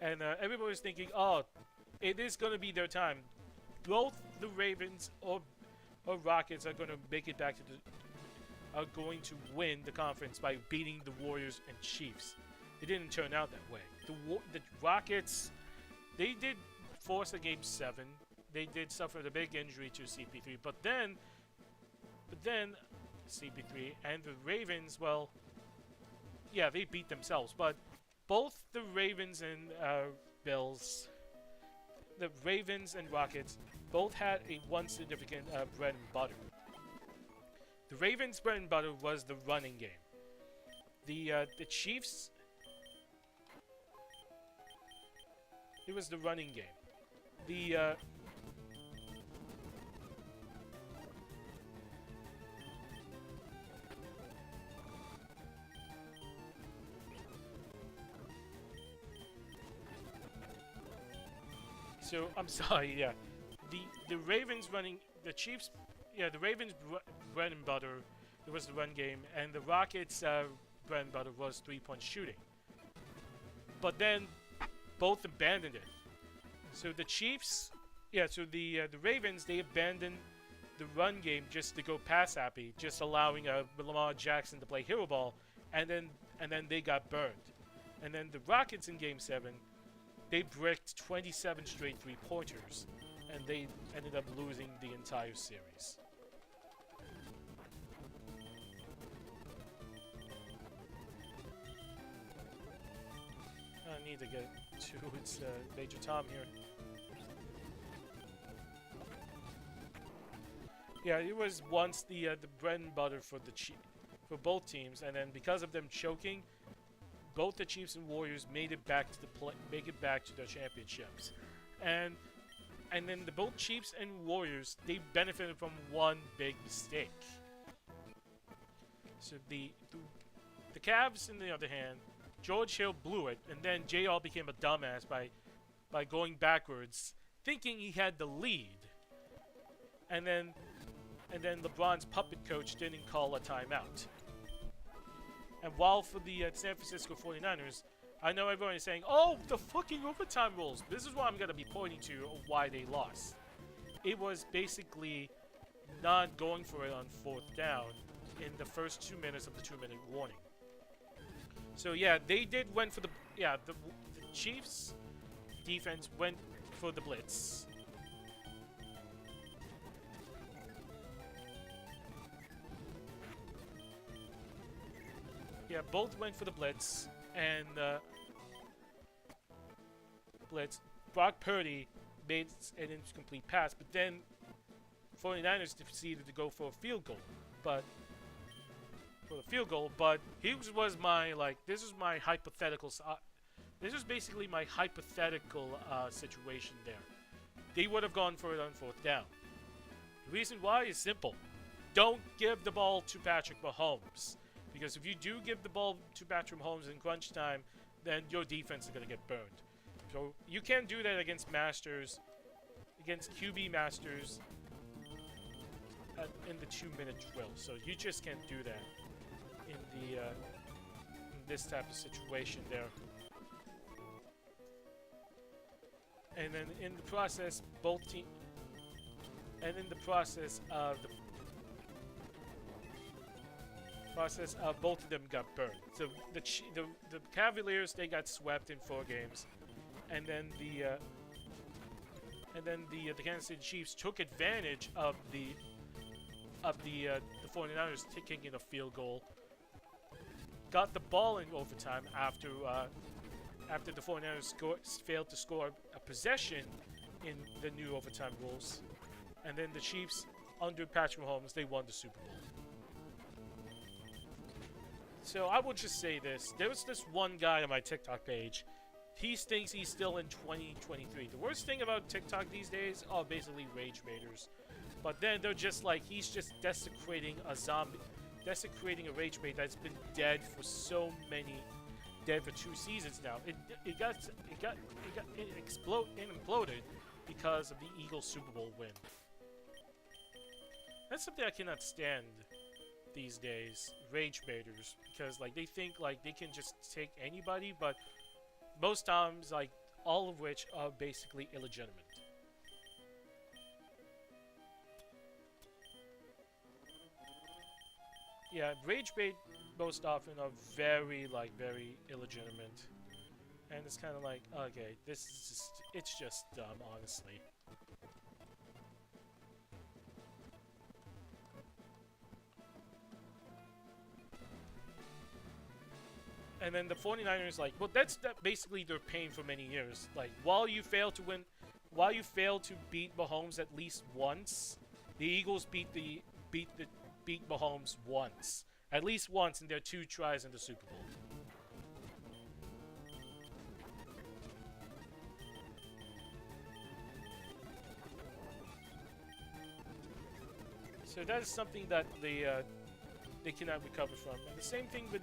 And everybody was thinking, it is going to be their time. Both the Ravens or Rockets are going to make it back are going to win the conference by beating the Warriors and Chiefs. It didn't turn out that way. The Rockets, they did force a Game 7. They did suffer the big injury to CP3, but then CP3 and the Ravens, well, yeah, they beat themselves. But both the Ravens and the Ravens and Rockets both had one significant bread and butter. The Ravens' bread and butter was the running game. The Chiefs, it was the running game. So I'm sorry, yeah. The Ravens running the Chiefs, yeah, the Ravens bread and butter It was the run game, and the Rockets' bread and butter was three-point shooting. But then both abandoned it. So the Chiefs, yeah, so the Ravens, they abandoned the run game just to go pass happy, just allowing Lamar Jackson to play hero ball, and then they got burned. And then the Rockets in Game 7, they bricked 27 straight three-pointers, and they ended up losing the entire series. I need to get to its Major Tom here. Yeah, it was once the bread and butter for for both teams, and then because of them choking, both the Chiefs and Warriors made it back to the championships, and then both Chiefs and Warriors, they benefited from one big mistake. So the Cavs, on the other hand, George Hill blew it, and then JR became a dumbass by going backwards, thinking he had the lead, and then LeBron's puppet coach didn't call a timeout. And while for the San Francisco 49ers, I know everyone is saying, oh, the fucking overtime rules. This is what I'm going to be pointing to of why they lost. It was basically not going for it on 4th down in the first 2 minutes of the 2-minute warning. So yeah, they went for the Chiefs defense went for the blitz. Yeah, both went for the blitz, and Brock Purdy made an incomplete pass, but then 49ers decided to go for a field goal. But was my this is my hypothetical. This is basically my hypothetical situation there. They would have gone for it on 4th down. The reason why is simple: don't give the ball to Patrick Mahomes. Because if you do give the ball to Patrick Mahomes in crunch time, then your defense is going to get burned. So you can't do that against QB masters in the 2-minute drill. So you just can't do that in this type of situation there. And then in the process, both of them got burned. So the Cavaliers, they got swept in 4 games, and then the Kansas City Chiefs took advantage of the 49ers kicking in a field goal, got the ball in overtime after the 49ers failed to score a possession in the new overtime rules, and then the Chiefs, under Patrick Mahomes, they won the Super Bowl. So I will just say this. There was this one guy on my TikTok page. He thinks he's still in 2023. The worst thing about TikTok these days are basically rage baiters. But then they're just like, he's just desecrating a rage bait that's been dead for dead for 2 seasons now. It imploded because of the Eagles Super Bowl win. That's something I cannot stand these days, rage baiters, because they think they can just take anybody, but most times all of which are basically illegitimate. Yeah, rage bait most often are very illegitimate, and it's kind of okay, it's just dumb, honestly. And then the 49ers, well, that's basically their pain for many years. While you fail to beat Mahomes at least once, the Eagles beat Mahomes once, at least once in their 2 tries in the Super Bowl. So that is something that they cannot recover from. And the same thing with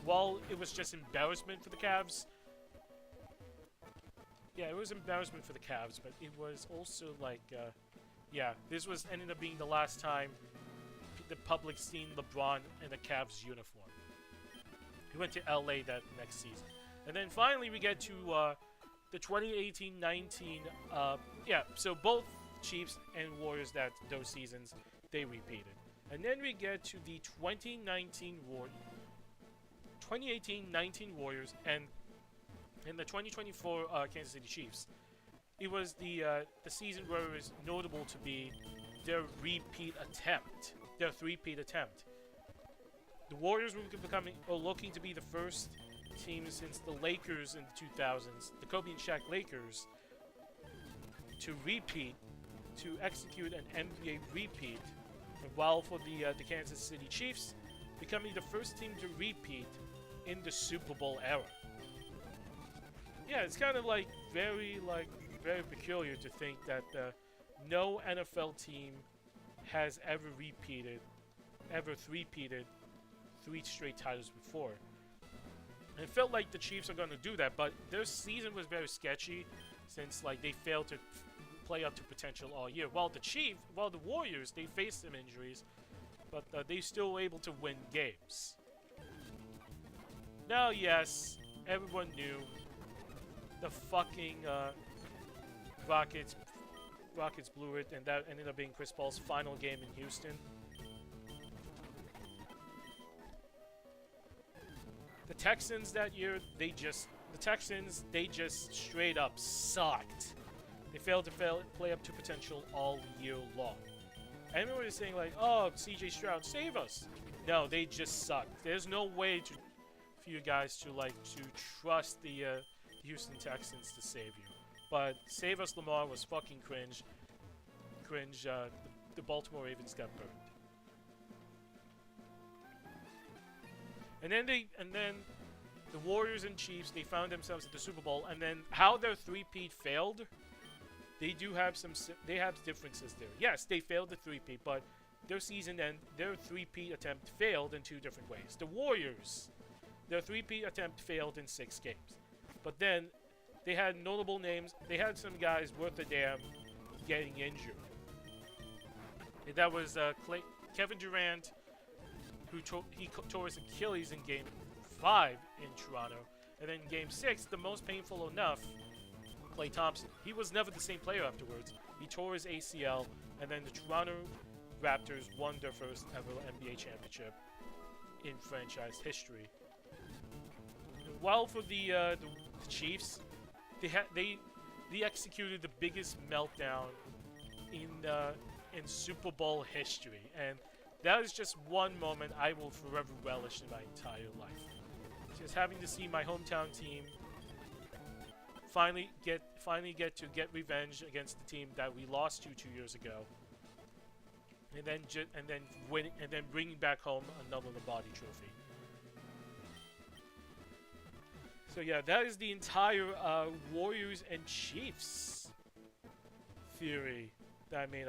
while it was just embarrassment for the Cavs. Yeah, it was embarrassment for the Cavs, but it was also yeah, this was ended up being the last time the public seen LeBron in a Cavs uniform. He went to LA that next season. And then finally we get to the 2018-19. Yeah, so both Chiefs and Warriors those seasons, they repeated. And then we get to the 2018-19 Warriors and in the 2024 Kansas City Chiefs. It was the season where it was notable to be their three-peat attempt. The Warriors were looking to be the first team since the Lakers in the 2000s, the Kobe and Shaq Lakers, to execute an NBA repeat, while for the Kansas City Chiefs, becoming the first team to repeat in the Super Bowl era. Yeah, it's kind of very peculiar to think that no NFL team has ever three-peated 3 straight titles before. And it felt like the Chiefs are going to do that, but their season was very sketchy since they failed to play up to potential all year. While the Warriors, they faced some injuries, but they still were able to win games. Now, yes, everyone knew the fucking Rockets blew it, and that ended up being Chris Paul's final game in Houston. The Texans that year, they just straight up sucked. They failed to play up to potential all year long. Everyone was saying "Oh, CJ Stroud, save us." No, they just sucked. There's no way for you guys to trust the Houston Texans to save you. But Save Us Lamar was fucking cringe. The Baltimore Ravens got burned. And then the Warriors and Chiefs, they found themselves at the Super Bowl, and then how their three-peat failed, they have differences there. Yes, they failed the three-peat, but their three-peat attempt failed in 2 different ways. The Warriors, their three-peat attempt failed in 6 games. But then they had notable names. They had some guys worth a damn getting injured. And that was Kevin Durant, who tore his Achilles in Game 5 in Toronto. And then in Game 6, the most painful enough, Klay Thompson. He was never the same player afterwards. He tore his ACL, and then the Toronto Raptors won their first ever NBA championship in franchise history. While for the Chiefs, they executed the biggest meltdown in Super Bowl history, and that is just one moment I will forever relish in my entire life. Just having to see my hometown team finally get revenge against the team that we lost to 2 years ago, and then bringing back home another Lombardi trophy. So yeah, that is the entire Warriors and Chiefs theory that I made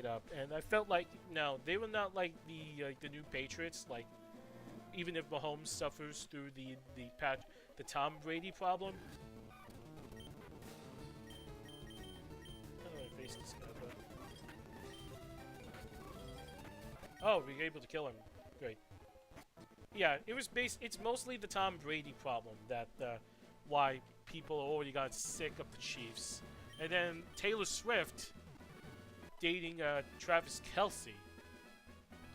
up, and I felt like they were not like the new Patriots. Even if Mahomes suffers through the Tom Brady problem. How do I face this guy? Oh, we were able to kill him. Great. Yeah, it's mostly the Tom Brady problem that why people already got sick of the Chiefs. And then Taylor Swift dating Travis Kelce.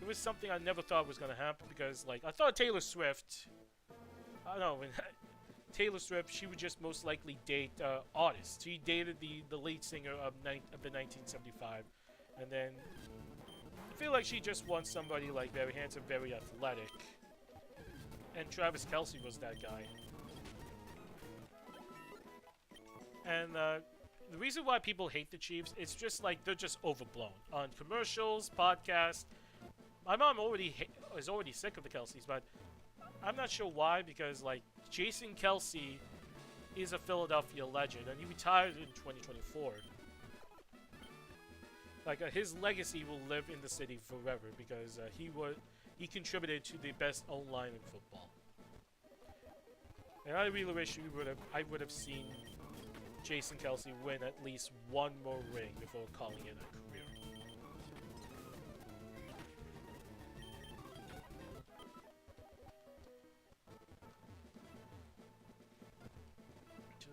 It was something I never thought was going to happen because, I thought Taylor Swift, I don't know, Taylor Swift, she would just most likely date artists. She dated the lead singer of the 1975, and then I feel like she just wants somebody very handsome, very athletic, and Travis Kelce was that guy. And the reason why people hate the Chiefs, it's just they're just overblown on commercials, podcasts. My mom is already sick of the Kelces, but I'm not sure why, because Jason Kelce is a Philadelphia legend, and he retired in 2024. His legacy will live in the city forever because he contributed to the best O-line in football. And I really wish I would have seen Jason Kelce win at least one more ring before calling it a career.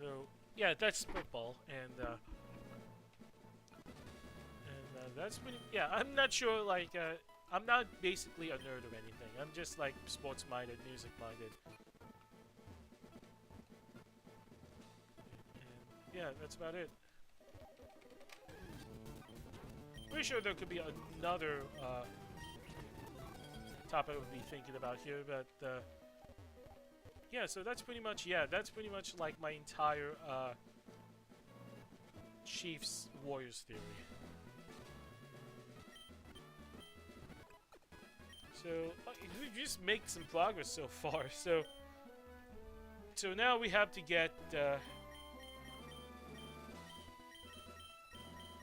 So yeah, that's football, and that's pretty. Yeah, I'm not sure. Like, I'm not basically a nerd or anything. I'm just like sports-minded, music-minded. And yeah, that's about it. Pretty sure there could be another topic I would be thinking about here, but yeah. So that's pretty much like my entire Chiefs Warriors theory. So we just make some progress so far. So now we have to get.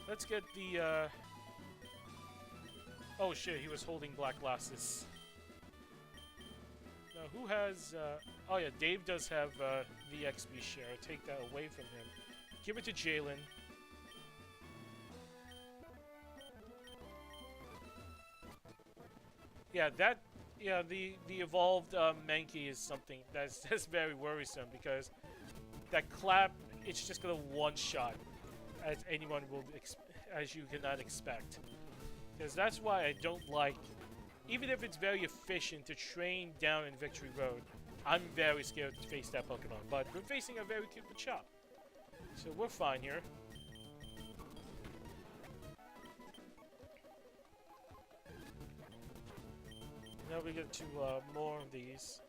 Let's get the. Oh shit! He was holding black glasses. Now who has? Oh yeah, Dave does have the XP share. Take that away from him. Give it to Jalen. Yeah, the evolved Mankey is something that's very worrisome because that clap, it's just gonna one-shot, as anyone will as you cannot expect. Because that's why I don't like, even if it's very efficient to train down in Victory Road, I'm very scared to face that Pokemon. But we're facing a very cute Machop, so we're fine here. Now we get to more of these.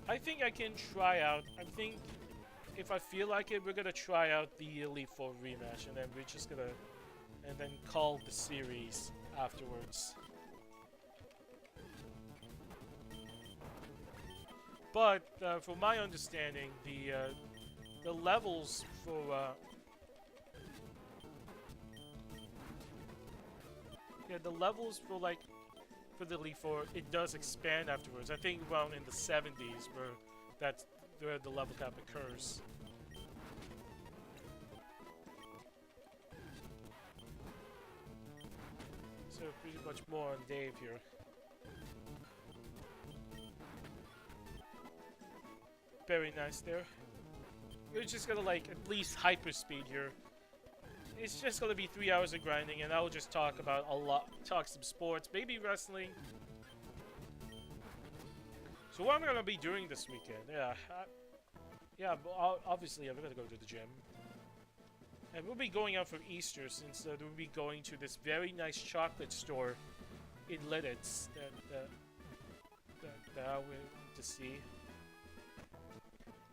I think I can try out. I think if I feel like it, we're gonna try out the Elite Four rematch, and then we're just gonna, and then call the series afterwards. But from my understanding, the levels for yeah, the levels for like for the Elite Four, it does expand afterwards. I think around in the 70s where the level cap occurs. So pretty much more on Dave here. Very nice there. We're just gonna like at least hyperspeed here. It's just gonna be 3 hours of grinding, and I'll just talk about talk some sports, maybe wrestling. So what I'm gonna be doing this weekend? Yeah, obviously I'm gonna go to the gym, and we'll be going out for Easter since we'll be going to this very nice chocolate store in Lidditz that I will to see.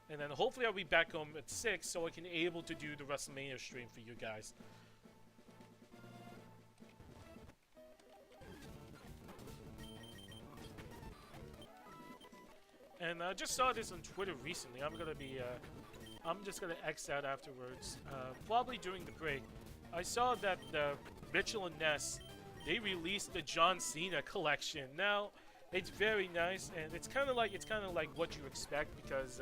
And then hopefully I'll be back home at 6 so I can able to do the WrestleMania stream for you guys. And I just saw this on Twitter recently. I'm just gonna X out afterwards, probably during the break. I saw that Mitchell and Ness, they released the John Cena collection. Now, it's very nice, and it's kind of like what you expect because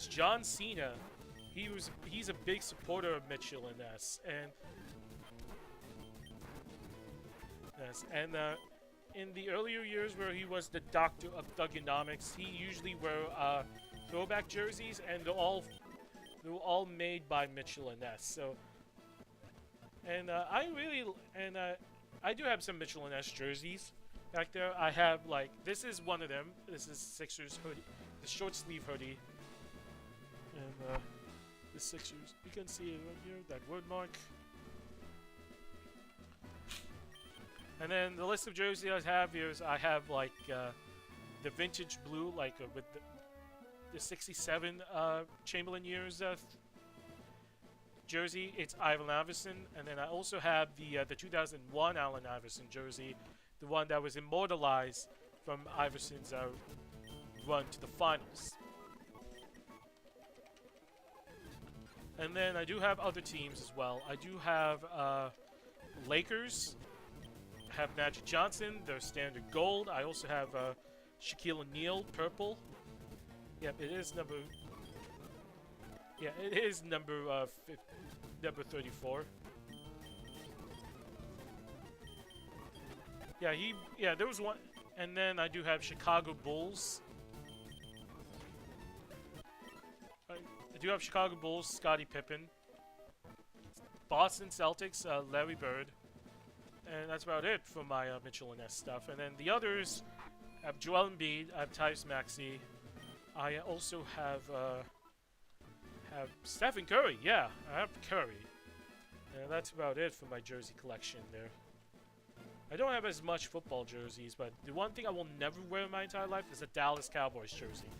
John Cena, he's a big supporter of Mitchell and Ness, and in the earlier years where he was the doctor of Thugonomics, he usually wore throwback jerseys, and they were all made by Mitchell and Ness. So, and I do have some Mitchell and Ness jerseys back there. I have this is one of them. This is Sixers hoodie, the short sleeve hoodie. And the Sixers, you can see it right here, that word mark. And then the list of jerseys I have here is I have the vintage blue, with the 67 Chamberlain years jersey. It's Ivan Iverson, and then I also have the 2001 Allen Iverson jersey, the one that was immortalized from Iverson's run to the finals. And then I do have other teams as well. I do have Lakers. I have Magic Johnson, their standard gold. I also have Shaquille O'Neal, purple. Yep, it is number. Yeah, it is number 34. Yeah, there was one, And then I do have Chicago Bulls. I do have Chicago Bulls, Scottie Pippen. Boston Celtics, Larry Bird. And that's about it for my Mitchell and Ness stuff. And then the others, I have Joel Embiid, I have Tyrese Maxey. I also have Stephen Curry. Yeah, I have Curry. And that's about it for my jersey collection there. I don't have as much football jerseys, but the one thing I will never wear in my entire life is a Dallas Cowboys jersey.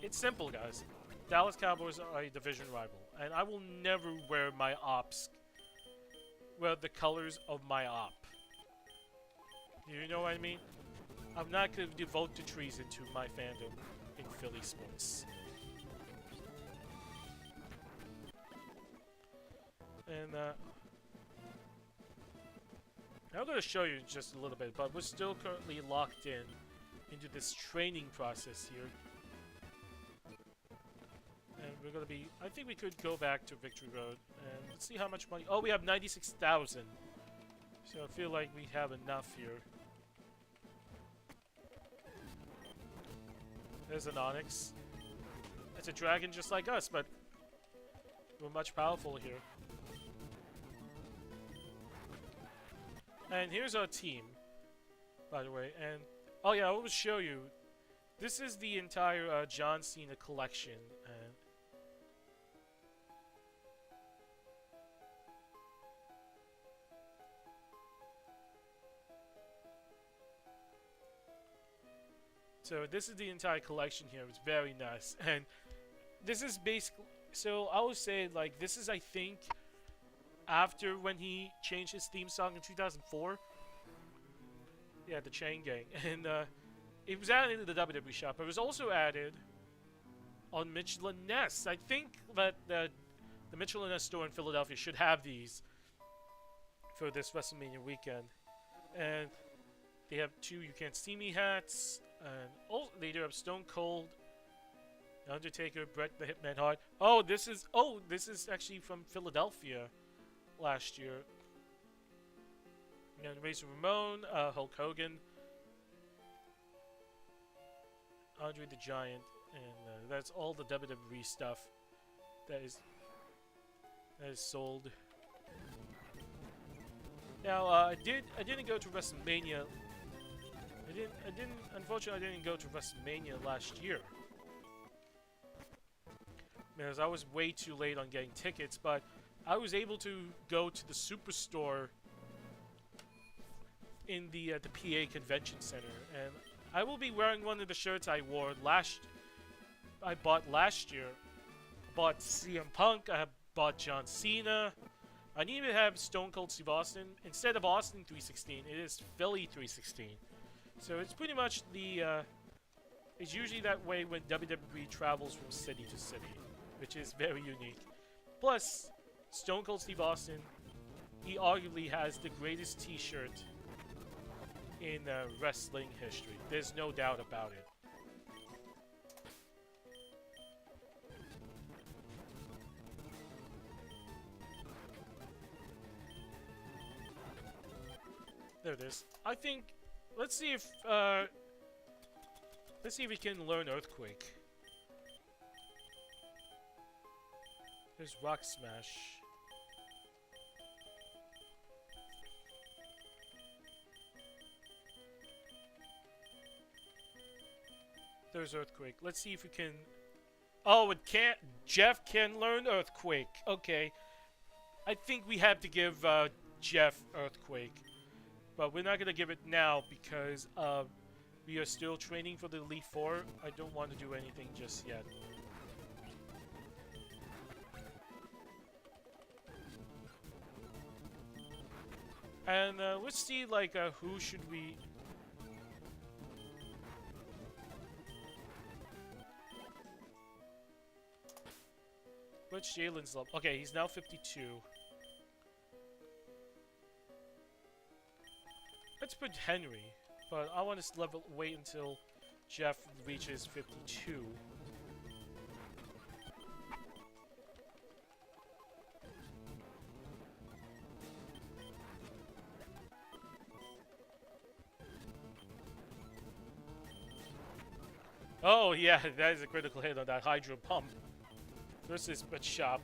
It's simple, guys. Dallas Cowboys are a division rival, and I will never wear my ops. Well, the colors of my op. You know what I mean? I'm not going to devote the treason to my fandom in Philly sports. And I'm going to show you just a little bit, but we're still currently locked in into this training process here. And we're going to be, I think we could go back to Victory Road and let's see how much money. Oh, we have 96,000. So I feel like we have enough here. There's an Onyx. It's a dragon just like us, but we're much powerful here. And here's our team, by the way. And oh yeah, I will show you. This is the entire John Cena collection. And so this is the entire collection here. It's very nice. And this is basically, so I would say like this is, I think, after when he changed his theme song in 2004. Yeah, the Chain Gang. And it was added into the WWE shop. It was also added on Mitchell & Ness. I think that the Mitchell & Ness store in Philadelphia should have these for this WrestleMania weekend. And they have 2 You Can't See Me hats. And also, they do have Stone Cold, Undertaker, Bret the Hitman Hart. Oh, this is actually from Philadelphia last year. And Razor Ramon, Hulk Hogan, Andre the Giant, and that's all the WWE stuff that is sold. Now, I didn't go to WrestleMania. Unfortunately, I didn't go to WrestleMania last year because I was way too late on getting tickets. But I was able to go to the Superstore in the PA Convention Center, and I will be wearing one of the shirts I bought last year. I bought CM Punk. I bought John Cena. I even have Stone Cold Steve Austin. Instead of Austin 316, it is Philly 316. So it's pretty much the. It's usually that way when WWE travels from city to city, which is very unique. Plus, Stone Cold Steve Austin, he arguably has the greatest T-shirt in wrestling history. There's no doubt about it. There it is. I think. Let's see if we can learn Earthquake. There's Rock Smash. There's Earthquake. Let's see if we can. Oh, it can't. Jeff can learn Earthquake. Okay. I think we have to give Jeff Earthquake. But we're not going to give it now because we are still training for the Elite Four. I don't want to do anything just yet. And let's see, like, who should we... What's Jalen's level? Okay, he's now 52. Let's put Henry, but I want to wait until Jeff reaches 52. Oh yeah, that is a critical hit on that Hydro Pump versus Shop.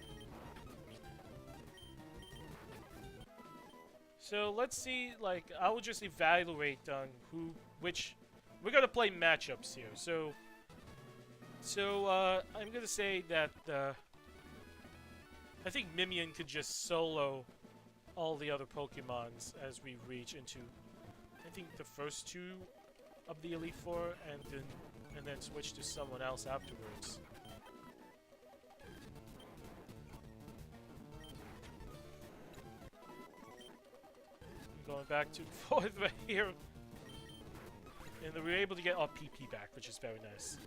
So let's see, like, I will just evaluate on which, we're gonna play matchups here. I'm gonna say that, I think Mimian could just solo all the other Pokemons as we reach into, I think, the first two of the Elite Four, and then switch to someone else afterwards. Going back to fourth right here. And we were able to get our PP back, which is very nice.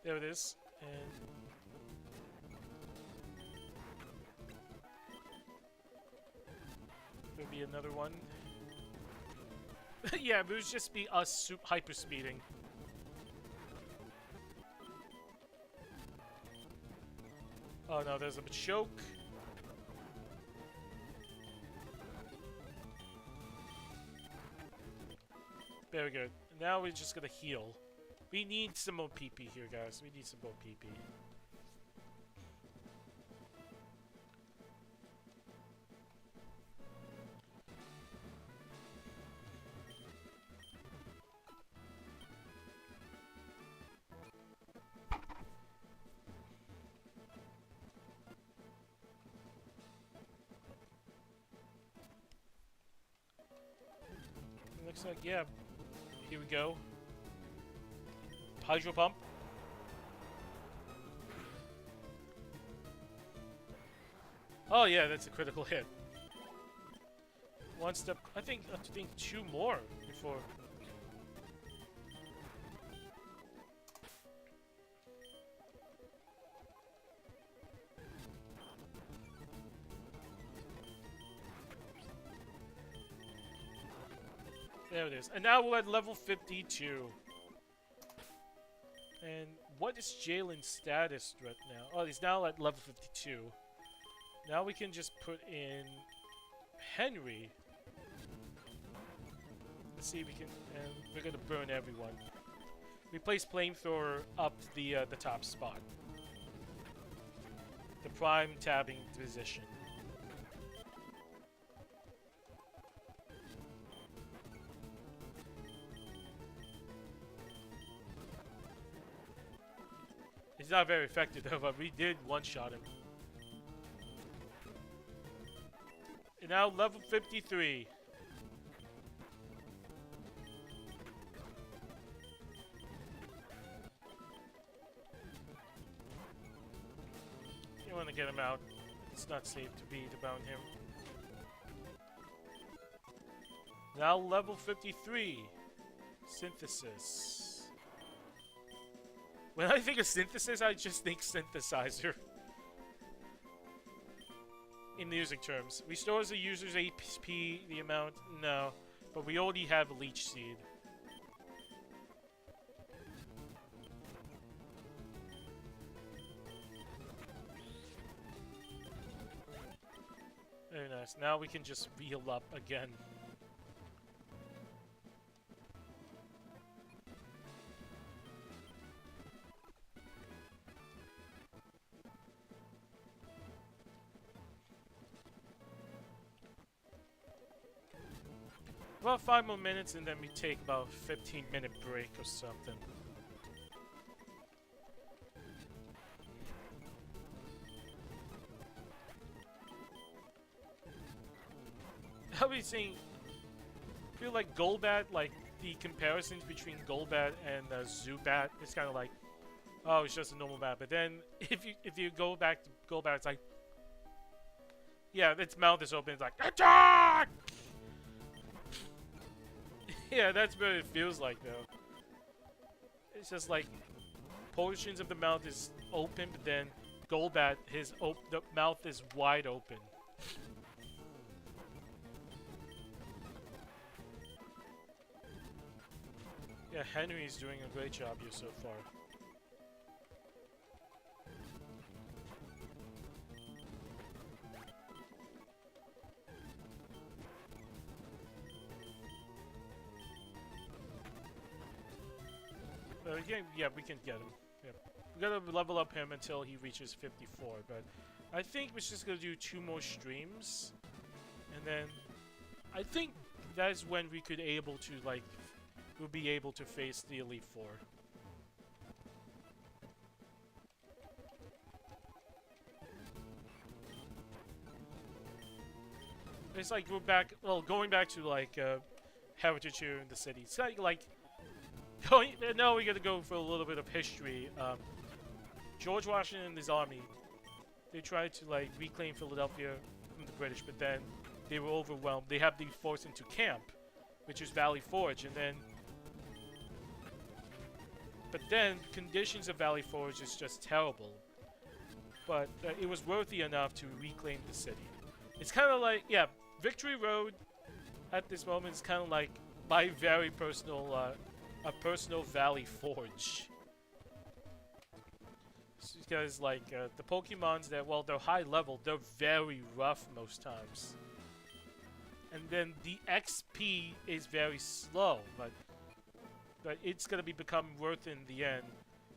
There it is. And there'll be another one. Yeah, it would just be us hyper speeding. Oh no, there's a choke. Very good. Now we're just gonna heal. We need some more PP here, guys. We need some more PP. Looks like, yeah. Here we go. Hydro Pump. Oh yeah, that's a critical hit. One step, I think two more before. There it is. And now we're at level 52. And what is Jalen's status right now? Oh, he's now at level 52. Now we can just put in Henry. Let's see if we can, and we're gonna burn everyone. We place Flamethrower up the top spot. The prime tabbing position. He's not very effective though, but we did one-shot him. And now level 53. You want to get him out. It's not safe to bound him. Now level 53. Synthesis. When I think of synthesis, I just think synthesizer. In music terms. Restores the user's HP, the amount, no. But we already have a Leech Seed. Very nice. Now we can just heal up again. About 5 more minutes and then we take about a 15-minute break or something. I'll be saying, I feel like Golbat, like the comparisons between Golbat and Zubat, it's kind of like, oh, it's just a normal bat. But then if you go back to Golbat, it's like, yeah, its mouth is open. It's like, attack! Yeah, that's what it feels like, though. It's just like portions of the mouth is open, but then Golbat, the mouth is wide open. Yeah, Henry's doing a great job here so far. Yeah, we can get him. Yeah. We gotta level up him until he reaches 54, but I think we're just gonna do 2 more streams, and then I think that's when we could able to like we'll be able to face the Elite Four. It's like we're back. Well, going back to like heritage here in the city. It's like going. Now we got to go for a little bit of history. George Washington and his army, they tried to like reclaim Philadelphia from the British, but then they were overwhelmed. They had to be forced into camp, which is Valley Forge, and then. But then conditions of Valley Forge is just terrible. But it was worthy enough to reclaim the city. It's kind of like, yeah, Victory Road at this moment is kind of like my very personal, a personal Valley Forge. Because like the Pokemons that, well, they're high level, they're very rough most times. And then the XP is very slow, but it's gonna become worth it in the end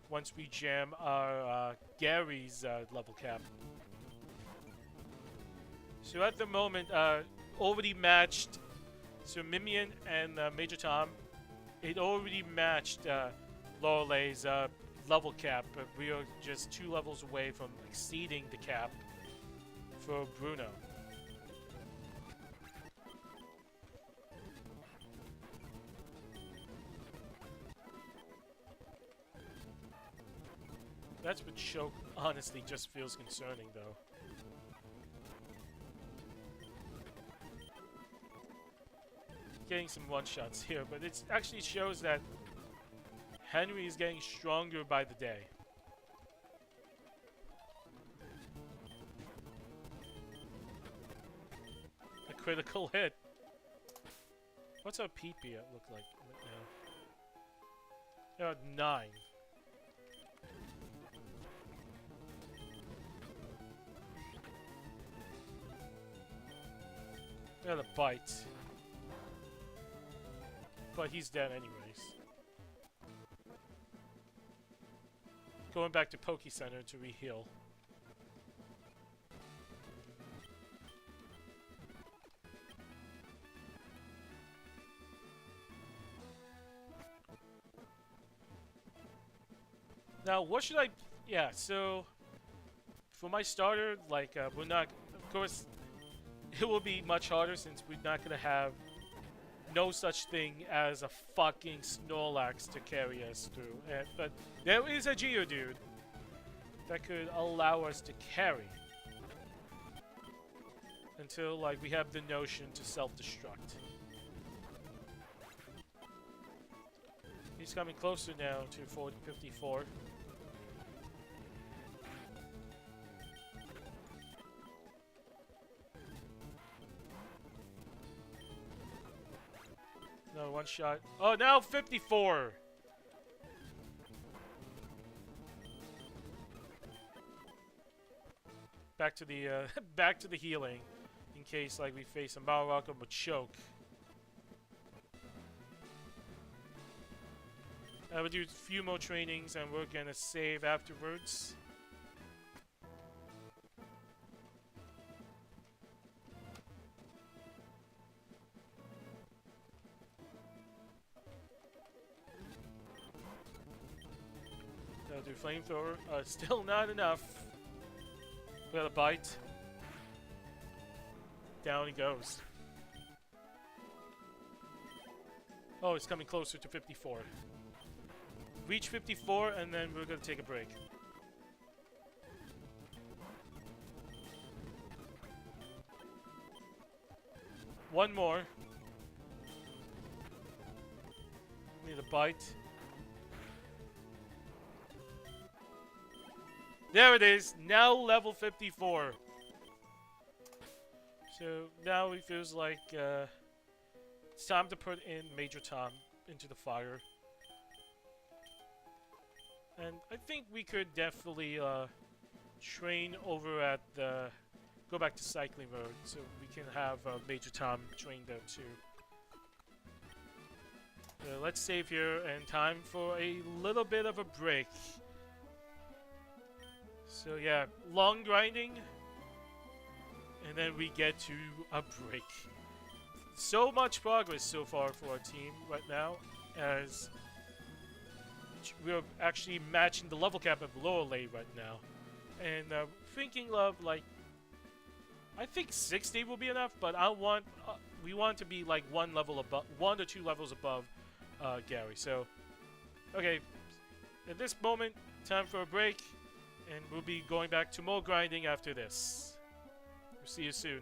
once we jam our Gary's level cap. So at the moment, already matched. So Mimian and Major Tom, it already matched Lorelei's level cap, but we are just 2 levels away from exceeding the cap for Bruno. That's what Choke honestly just feels concerning, though. Getting some one-shots here, but it actually shows that Henry is getting stronger by the day. A critical hit. What's our PP look like right now? 9. Got a bite. But he's dead anyways. Going back to Poke Center to re-heal. Now, what should I... Yeah, so... For my starter, like, we're not... Of course, it will be much harder since we're not going to have no such thing as a fucking Snorlax to carry us through. But there is a Geodude that could allow us to carry. Until, like, we have the notion to self-destruct. He's coming closer now to 54. No, 1 shot. Oh, now 54! Back to the, back to the healing. In case, like, we face a Balrog or Choke. We'll do a few more trainings and we're gonna save afterwards. Do flamethrower. Still not enough. We got a bite. Down he goes. Oh, it's coming closer to 54. Reach 54 and then we're gonna take a break. One more. Need a bite. There it is, now level 54. So now it feels like it's time to put in Major Tom into the fire. And I think we could definitely train over at the... Go back to Cycling Road so we can have Major Tom train there too. Let's save here and time for a little bit of a break. So yeah, long grinding, and then we get to a break. So much progress so far for our team right now, as we're actually matching the level cap of lower lane right now. And thinking of like, I think 60 will be enough, but we want to be like one or two levels above Gary. So, okay, at this moment, time for a break, and we'll be going back to more grinding after this. We'll see you soon.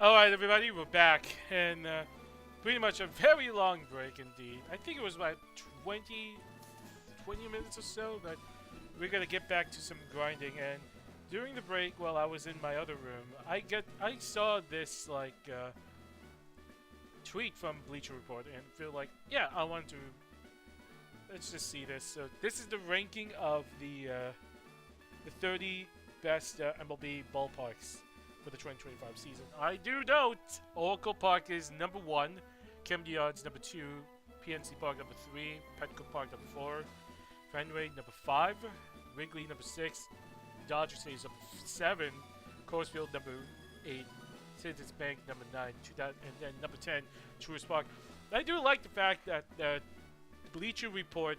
Alright, everybody, we're back. And pretty much a very long break indeed. I think it was about 20 minutes or so, but we're gonna get back to some grinding. And during the break, while I was in my other room, I saw this tweet from Bleacher Report and feel like, yeah, I want to. Let's just see this. So this is the ranking of the 30 best MLB ballparks for the 2025 season. I do note Oracle Park is number 1, Camden Yards number 2, PNC Park number 3, Petco Park number 4, Fenway number 5, Wrigley number 6, Dodger Stadium number 7, Coors Field number 8, Citizens Bank number 9, and then number 10, Truist Park. I do like the fact that the Bleacher Report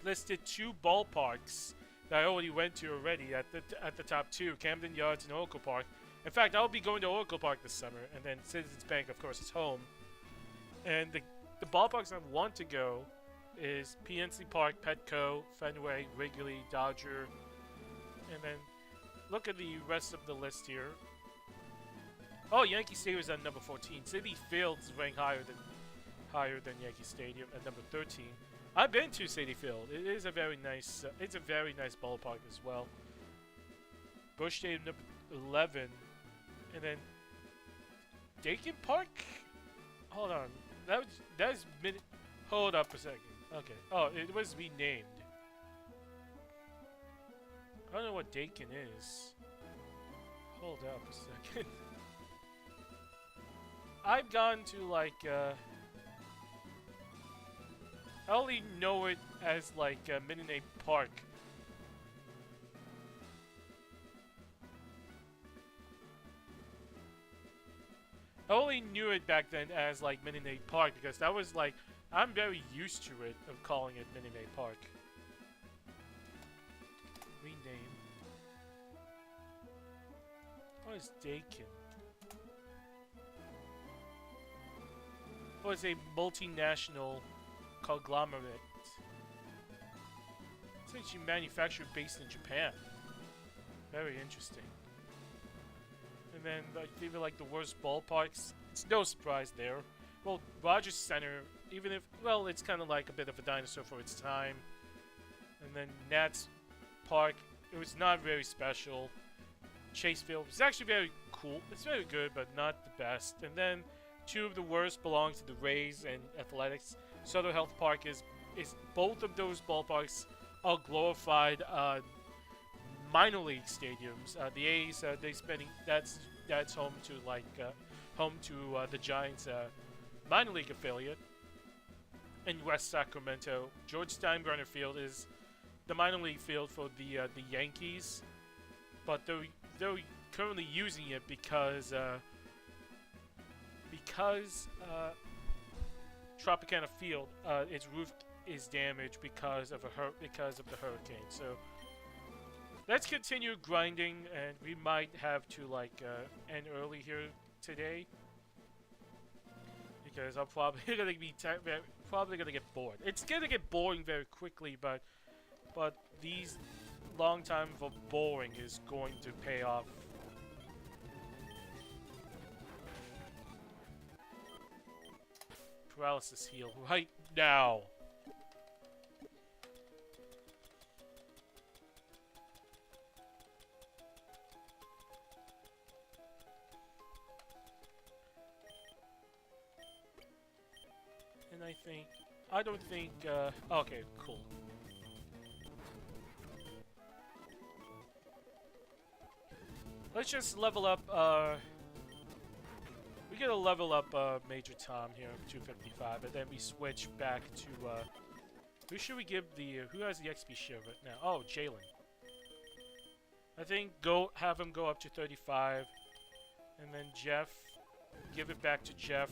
listed 2 ballparks that I already went to at the top 2, Camden Yards and Oracle Park. In fact, I'll be going to Oracle Park this summer, and then Citizens Bank, of course, is home. And the ballparks I want to go is PNC Park, Petco, Fenway, Wrigley, Dodger, and then look at the rest of the list here. Oh, Yankee Stadium is at number 14. Citi Field is ranked higher than Yankee Stadium at number 13. I've been to Citi Field. It is a very nice. It's a very nice ballpark as well. Busch Stadium number 11, and then Dakin Park. Hold on, that's mid. Hold up a second. Okay. Oh, it was renamed. I don't know what Dakin is. Hold up a second. I've gone to like. I only know it as like Minute Park. I only knew it back then as like Minute Park because that was like I'm very used to it of calling it Minute Park. Rename. What is Dakin? What is a multinational conglomerate? It's actually manufactured based in Japan. Very interesting. And then like even like the worst ballparks, it's no surprise there. Well, Rogers Center, even if well, it's kind of like a bit of a dinosaur for its time. And then Nats Park, it was not very special. Chase Field was actually very cool. It's very good, but not the best. And then 2 of the worst belong to the Rays and Athletics. Southern Health Park is both of those ballparks are glorified minor league stadiums. The A's that's home to like the Giants minor league affiliate in West Sacramento. George Steinbrenner Field is the minor league field for the Yankees, but they're currently using it because Tropicana Field, its roof is damaged because of the hurricane. So let's continue grinding, and we might have to like end early here today because I'm probably gonna be get bored. It's gonna get boring very quickly, but these long time of boring is going to pay off. Paralysis heal right now. And I don't think, okay, cool. Let's just level up, we get a level up Major Tom here, 255, and then we switch back to who should we give the who has the XP share right now? Oh, Jalen. I think have him go up to 35, and then Jeff, give it back to Jeff.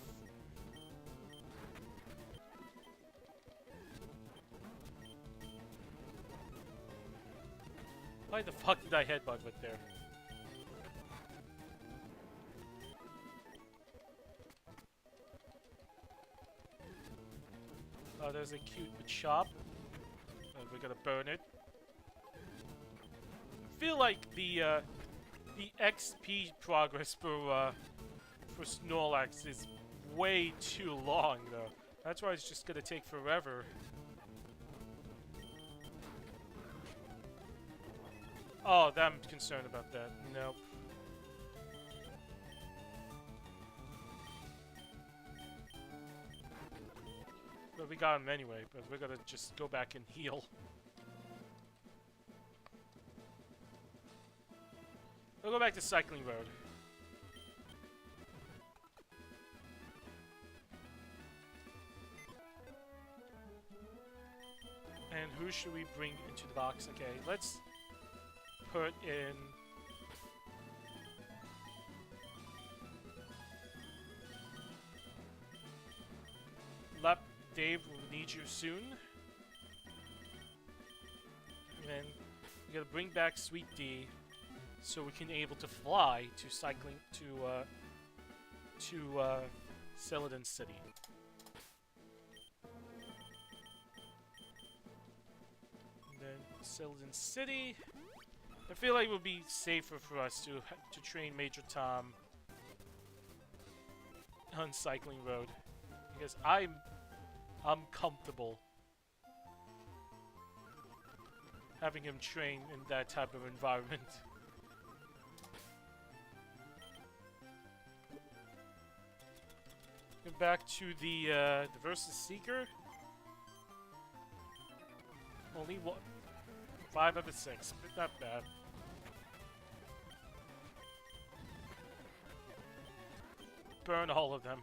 Why the fuck did I headbutt with there? Oh, there's a cute shop. We're gonna burn it. I feel like the XP progress for for Snorlax is way too long, though. That's why it's just gonna take forever. Oh, I'm concerned about that. Nope. But we got him anyway, but we're gonna just go back and heal. We'll go back to Cycling Road. And who should we bring into the box? Okay, let's put in... Dave, will need you soon. And then we gotta bring back Sweet D so we can able to fly to cycling to Celadon City. And then Celadon City. I feel like it would be safer for us to train Major Tom on Cycling Road because I'm comfortable having him train in that type of environment. Go back to the Versus Seeker. Only 5 of 6, but not bad. Burn all of them.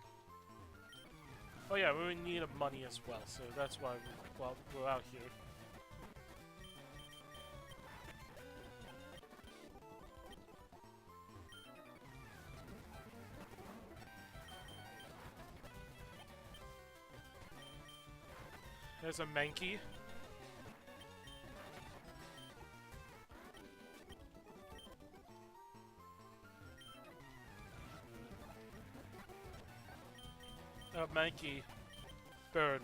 Oh yeah, we're in need of money as well, so that's why we're out here. There's a Mankey. Mankey burn.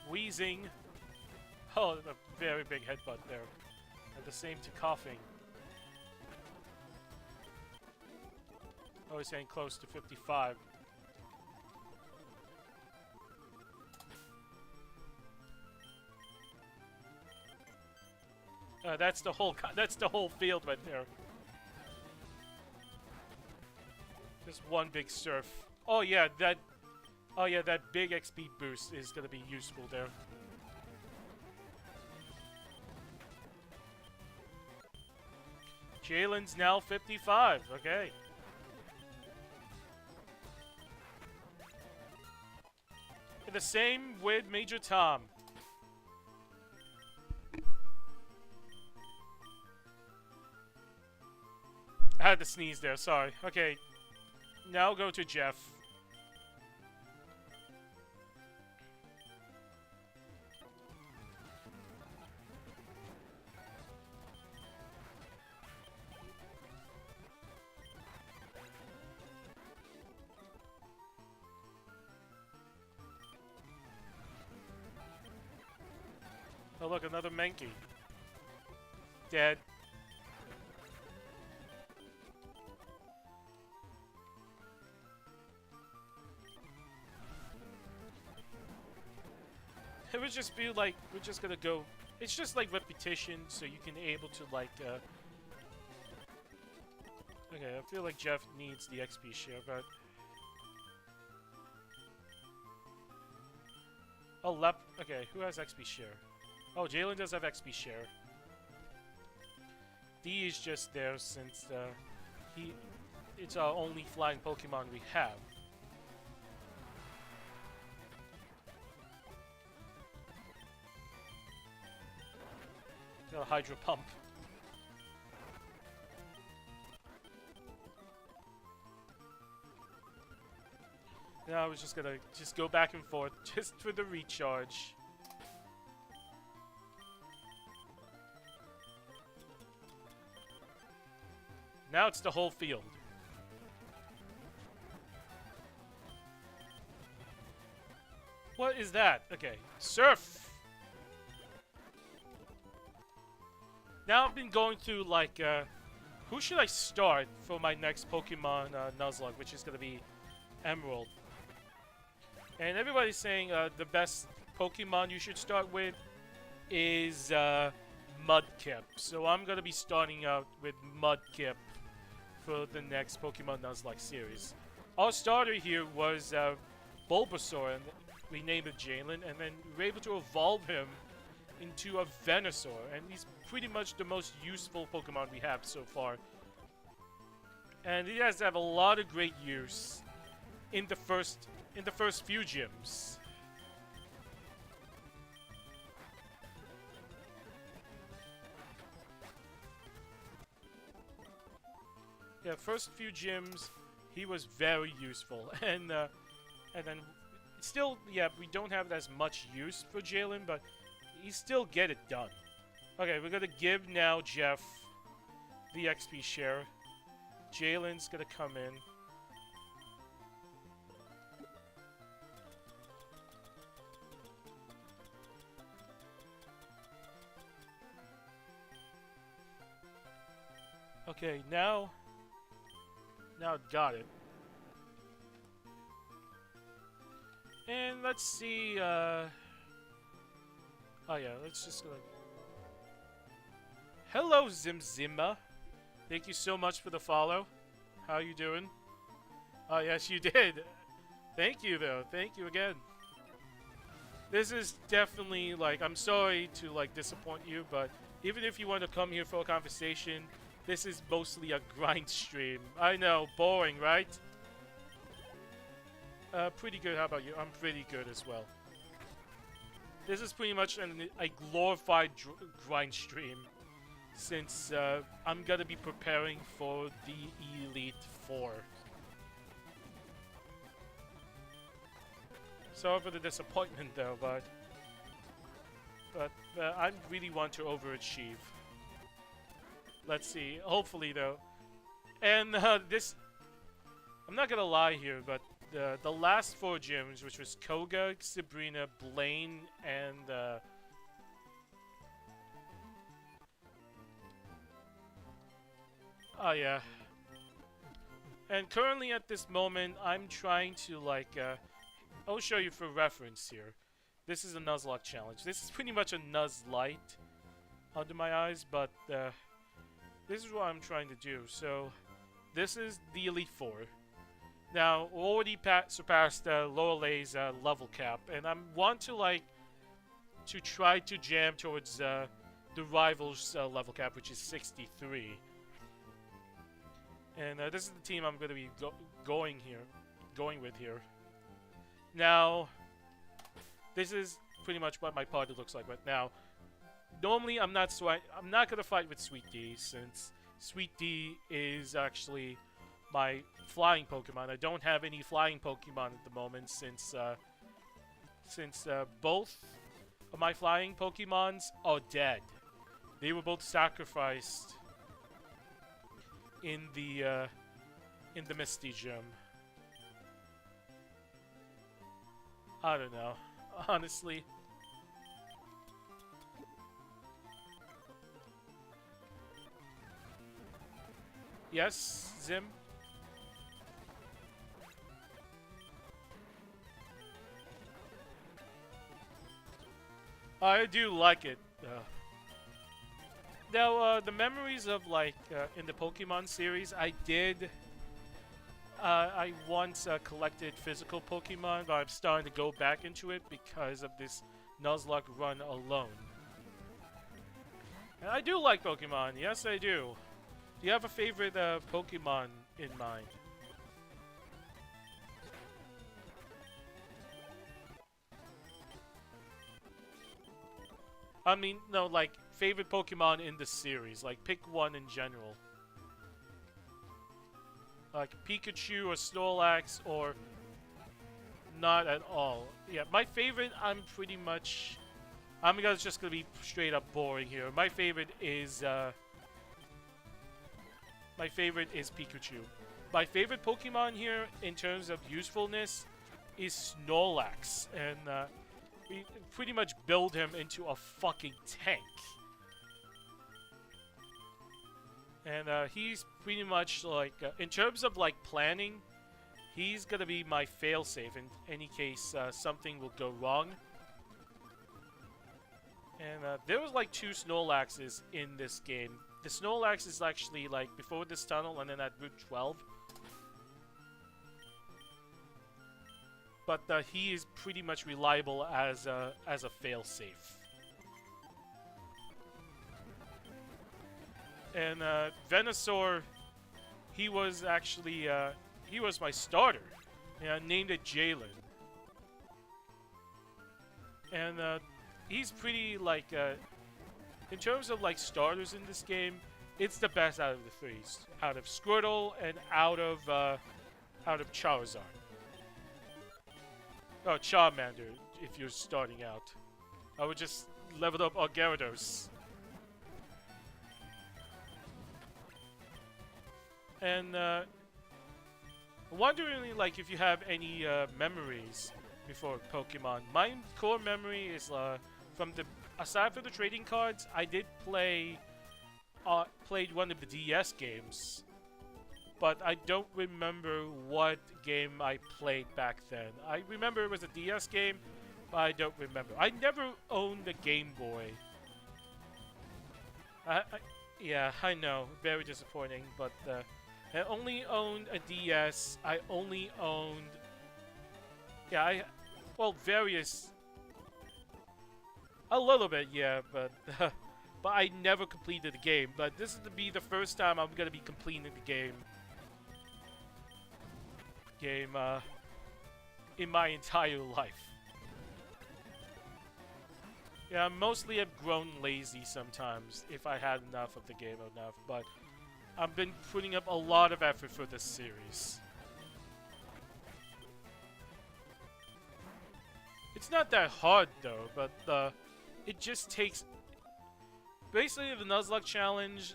Wheezing. Oh, a very big headbutt there. And the same to coughing. Oh, he's getting close to 55. That's the whole field right there. Just one big surf. Oh yeah, that big XP boost is gonna be useful there. Jalen's now 55. Okay. The same with Major Tom. I had to sneeze there, sorry. Okay, now go to Jeff. Oh look, another Mankey. Dead. It would just be like, we're just gonna go, it's just like repetition, so you can able to like, okay, I feel like Jeff needs the XP share, but... Oh, okay, who has XP share? Oh, Jalen does have XP share. D is just there since, it's our only flying Pokemon we have. Got a Hydro Pump. Now I was just gonna go back and forth just for the recharge. Now it's the whole field. What is that? Okay, Surf! Now I've been going through like, who should I start for my next Pokemon Nuzlocke, which is gonna be Emerald. And everybody's saying the best Pokemon you should start with is Mudkip. So I'm gonna be starting out with Mudkip for the next Pokemon Nuzlocke series. Our starter here was Bulbasaur, and we named it Jalen, and then we were able to evolve him into a Venusaur, and he's pretty much the most useful Pokemon we have so far. And he has to have a lot of great use in the first few gyms. Yeah, first few gyms, he was very useful, and then still, yeah, we don't have as much use for Jalen, but he still get it done. Okay, we're gonna give now Jeff the XP share. Jalen's gonna come in. Okay, now got it. And let's see, oh yeah, let's just go. Hello, Zimzima. Thank you so much for the follow. How you doing? Oh, yes, you did. Thank you, though. Thank you again. This is definitely, like, I'm sorry to, like, disappoint you, but even if you want to come here for a conversation, this is mostly a grind stream. I know, boring, right? Pretty good. How about you? I'm pretty good as well. This is pretty much a glorified grind stream, since I'm gonna be preparing for the Elite Four. Sorry for the disappointment, though, but I really want to overachieve. Let's see. Hopefully, though. And this, I'm not gonna lie here, but the last 4 gyms, which was Koga, Sabrina, Blaine, and oh yeah. And currently at this moment, I'm trying to like I'll show you for reference here. This is a Nuzlocke challenge. This is pretty much a Nuzlite under my eyes, but this is what I'm trying to do. So this is the Elite Four. Now, already surpassed Lorelei's level cap, and I want to like to try to jam towards the rival's level cap, which is 63. And this is the team I'm going to be going with here. Now, this is pretty much what my party looks like right now. Normally, I'm not going to fight with Sweet D, since Sweet D is actually my flying Pokemon. I don't have any flying Pokemon at the moment, since both of my flying Pokemons are dead. They were both sacrificed in the Misty Gym. I don't know, honestly. Yes, Zim? I do like it. Now, the memories of, like, in the Pokemon series, I once collected physical Pokemon, but I'm starting to go back into it because of this Nuzlocke run alone. And I do like Pokemon, yes I do. Do you have a favorite Pokemon in mind? I mean, no, like, favorite Pokemon in the series. Like, pick one in general. Like, Pikachu or Snorlax, or not at all. Yeah, my favorite, I'm just gonna be straight up boring here. My favorite is Pikachu. My favorite Pokemon here, in terms of usefulness, is Snorlax. And, we pretty much build him into a fucking tank. And he's pretty much like, in terms of like planning, he's gonna be my failsafe in any case something will go wrong. And there was like 2 Snorlaxes in this game. The Snorlax is actually like before this tunnel and then at Route 12. But he is pretty much reliable as a failsafe. And Venusaur, he was actually he was my starter. And I named it Jalen. And he's pretty like in terms of like starters in this game, it's the best out of the 3. Out of Squirtle and out of Charizard. Oh, Charmander, if you're starting out. I would just level up our Gyarados. And I'm wondering like if you have any memories before Pokemon. My core memory is from the aside from the trading cards, I did played one of the DS games, but I don't remember what game I played back then. I remember it was a DS game, but I don't remember. I never owned a Game Boy. Yeah, I know, very disappointing, but I only owned a DS. I only owned, yeah, various, a little bit, yeah, but but I never completed the game. But this is to be the first time I'm gonna be completing the game in my entire life. Yeah, mostly I've grown lazy sometimes if I had enough of the game enough, but I've been putting up a lot of effort for this series. It's not that hard though, but it just takes basically the Nuzlocke challenge.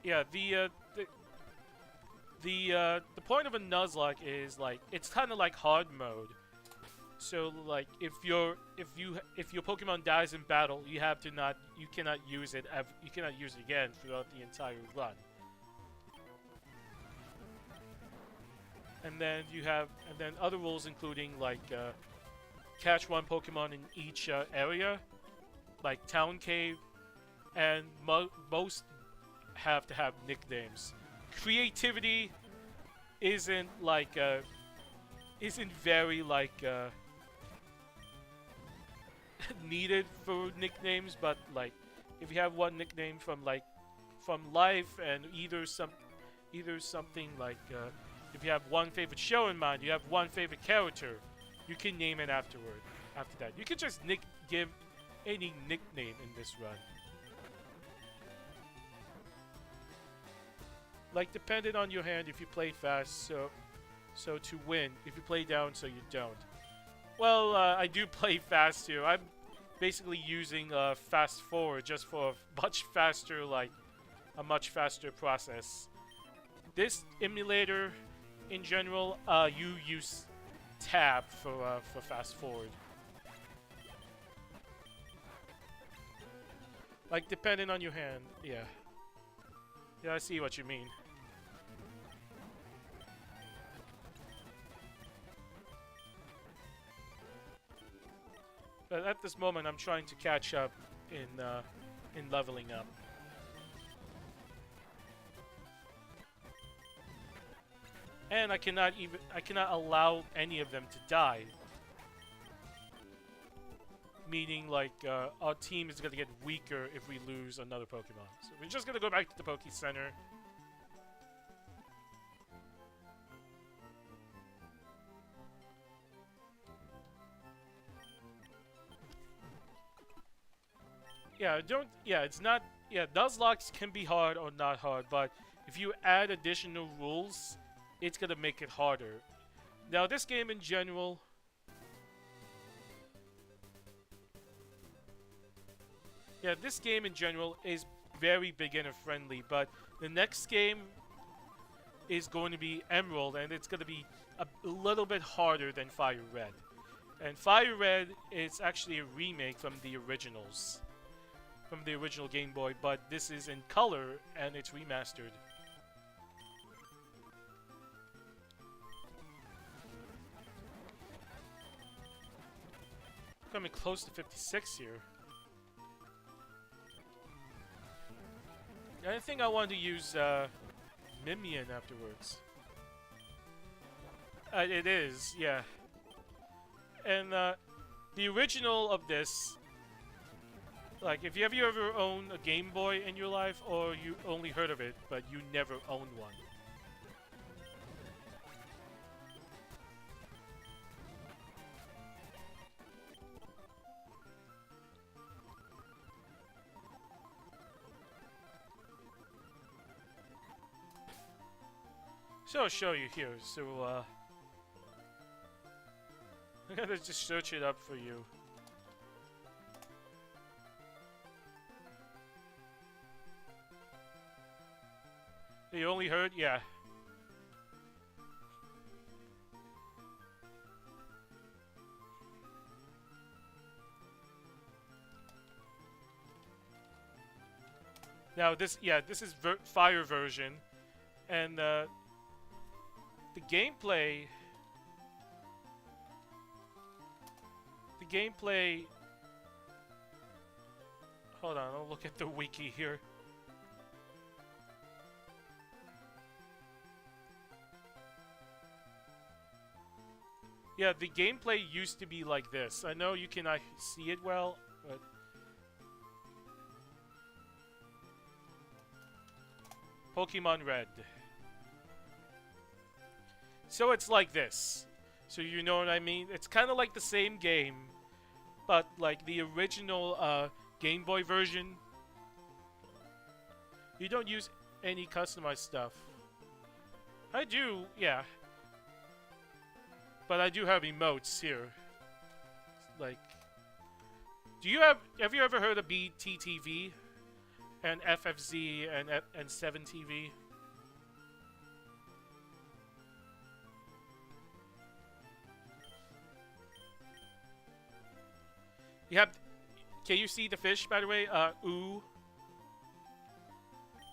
Yeah, the point of a Nuzlocke is like it's kind of like hard mode. So like if your Pokemon dies in battle, you cannot use it again throughout the entire run. And then other rules including like catch 1 Pokemon in each area, like Town Cave, and most have to have nicknames. Creativity isn't very like needed for nicknames, but like if you have one nickname from life and either something like if you have one favorite show in mind, you have one favorite character, you can name it afterward. After that, you can just give any nickname in this run. Like, depending on your hand, if you play fast, so to win. If you play down, so you don't. Well, I do play fast too. I'm basically using fast forward just for a much faster process. This emulator, in general, you use tab for fast forward. Like, depending on your hand, yeah. Yeah, I see what you mean. But at this moment, I'm trying to catch up in leveling up. And I cannot allow any of them to die. Meaning, like, our team is gonna get weaker if we lose another Pokemon. So we're just gonna go back to the Poke Center. It's not, Nuzlocke can be hard or not hard, but if you add additional rules, it's gonna make it harder. Now, this game in general, this game in general is very beginner friendly, but the next game is going to be Emerald, and it's going to be a little bit harder than Fire Red. And Fire Red is actually a remake from the originals, from the original Game Boy, but this is in color and it's remastered. Coming close to 56 here. I think I want to use Mimian afterwards. It is, yeah. And the original of this, like, if you ever owned a Game Boy in your life, or you only heard of it, but you never owned one. So I'll show you here. So I'm gonna just search it up for you. You only heard? Yeah. Now this is Fire version, and the gameplay. Hold on, I'll look at the wiki here. Yeah, the gameplay used to be like this. I know you cannot see it well, but Pokemon Red. So it's like this. So you know what I mean? It's kind of like the same game, but like the original Game Boy version. You don't use any customized stuff. I do, yeah. But I do have emotes here. Like, have you ever heard of BTTV and FFZ and 7TV? You have. Can you see the fish, by the way? Ooh.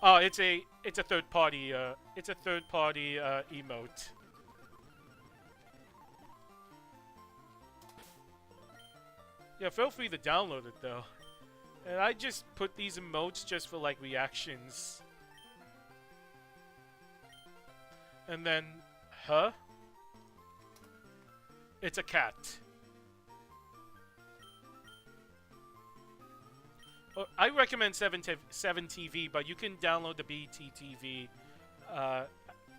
Oh, it's a third party. It's a third party emote. Yeah, feel free to download it though. And I just put these emotes just for like reactions. And then, huh? It's a cat. I recommend 7TV, but you can download the BTTV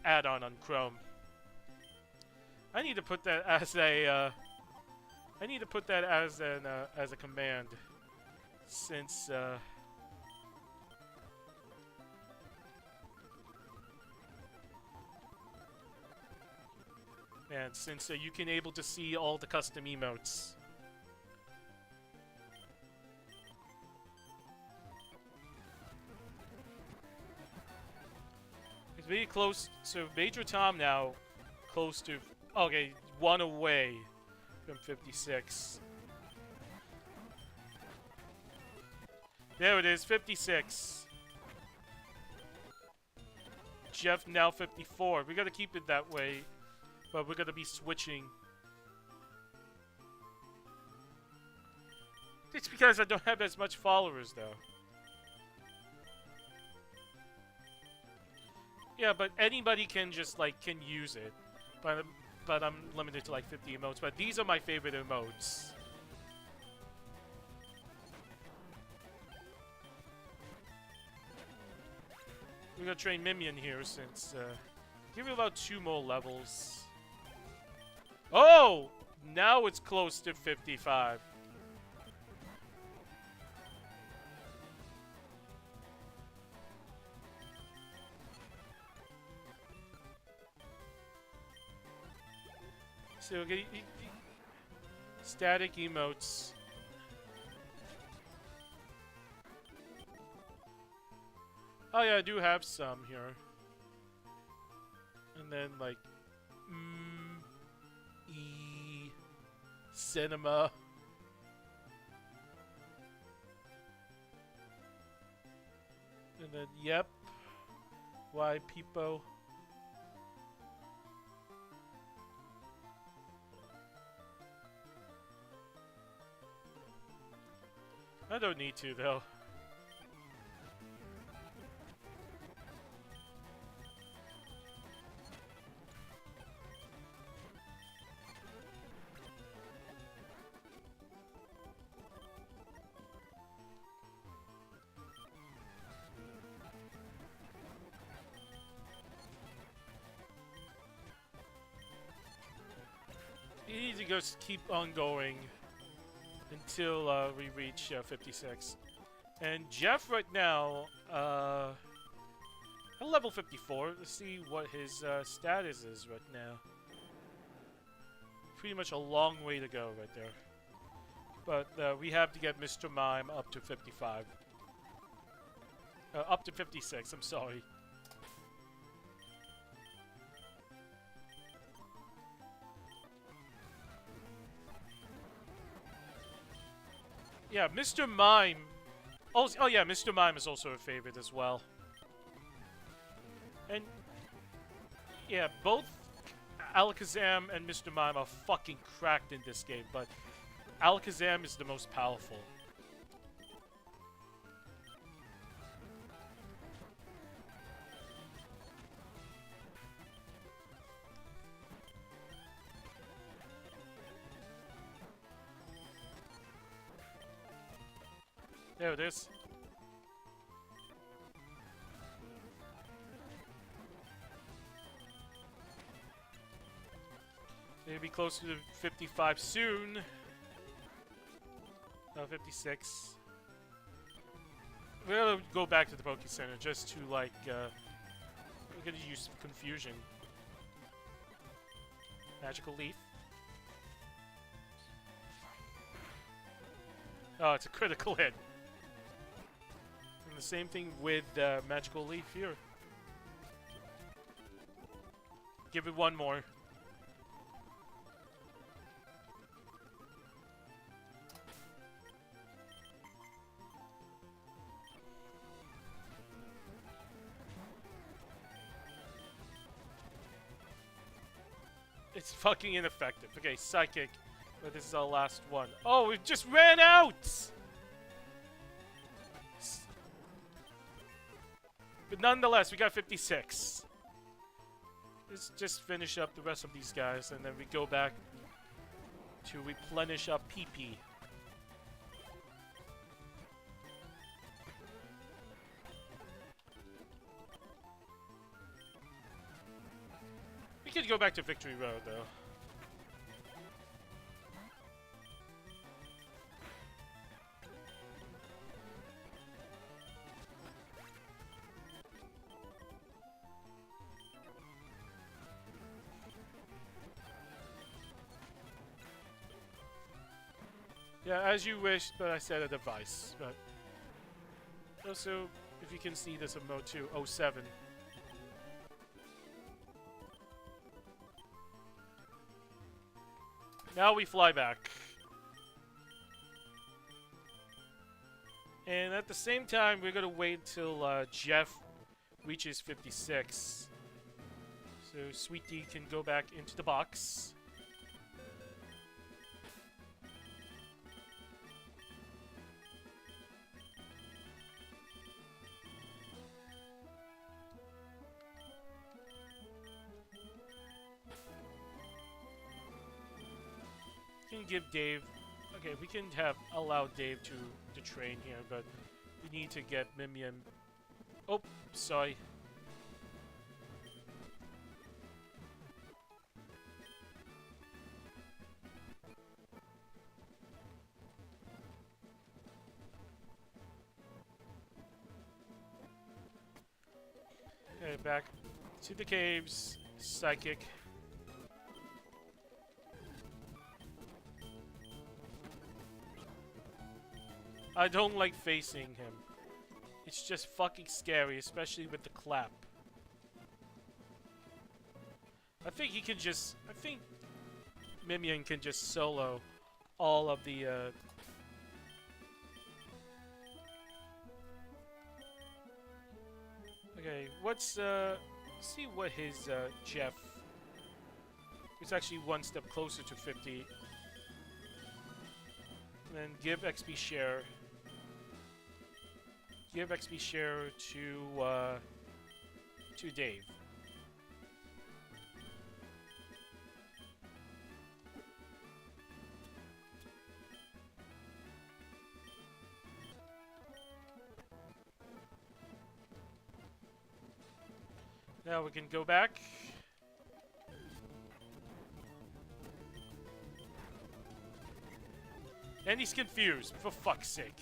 add-on on Chrome. I need to put that as a as a command, since you can able to see all the custom emotes. It's very close. So Major Tom now close to, okay, one away from 56. There it is, 56. Jeff now 54. We gotta keep it that way, but we're gonna be switching. It's because I don't have as much followers though. Yeah, but anybody can just can use it. But I'm limited to like 50 emotes. But these are my favorite emotes. We're gonna train Mimian here since give it about 2 more levels. Oh! Now it's close to 55. So okay, static emotes. Oh yeah, I do have some here. And then like E cinema. And then yep. Y peepo. I don't need to though. You need to just keep on going until we reach 56. And Jeff right now, at level 54. Let's see what his status is right now. Pretty much a long way to go right there. But we have to get Mr. Mime up to 55. Up to 56, I'm sorry. Yeah, Mr. Mime. Oh yeah, Mr. Mime is also a favorite as well. And yeah, both Alakazam and Mr. Mime are fucking cracked in this game, but Alakazam is the most powerful. There it is. Maybe closer to 55 soon. No, 56. We're gonna go back to the Poke Center just to like, we're gonna use confusion. Magical Leaf. Oh, it's a critical hit. And the same thing with Magical Leaf here. Give it one more. It's fucking ineffective. Okay, Psychic. But this is our last one. Oh, we just ran out! But nonetheless, we got 56. Let's just finish up the rest of these guys, and then we go back to replenish our PP. We could go back to Victory Road, though. Yeah, as you wish, but I said a device. But also, if you can see this in mode 2, 07. Now we fly back. And at the same time, we're gonna wait till Jeff reaches 56. So Sweetie can go back into the box. Can give Dave. Okay, we can allow Dave to train here, but we need to get Mimian. Oh, sorry. Okay, back to the caves. Psychic. I don't like facing him. It's just fucking scary, especially with the clap. I think he can just. I think Mimian can just solo all of the. Okay, let's see what his Jeff. It's actually one step closer to 50. And then give XP share. Give XP share to Dave. Now we can go back. And he's confused, for fuck's sake.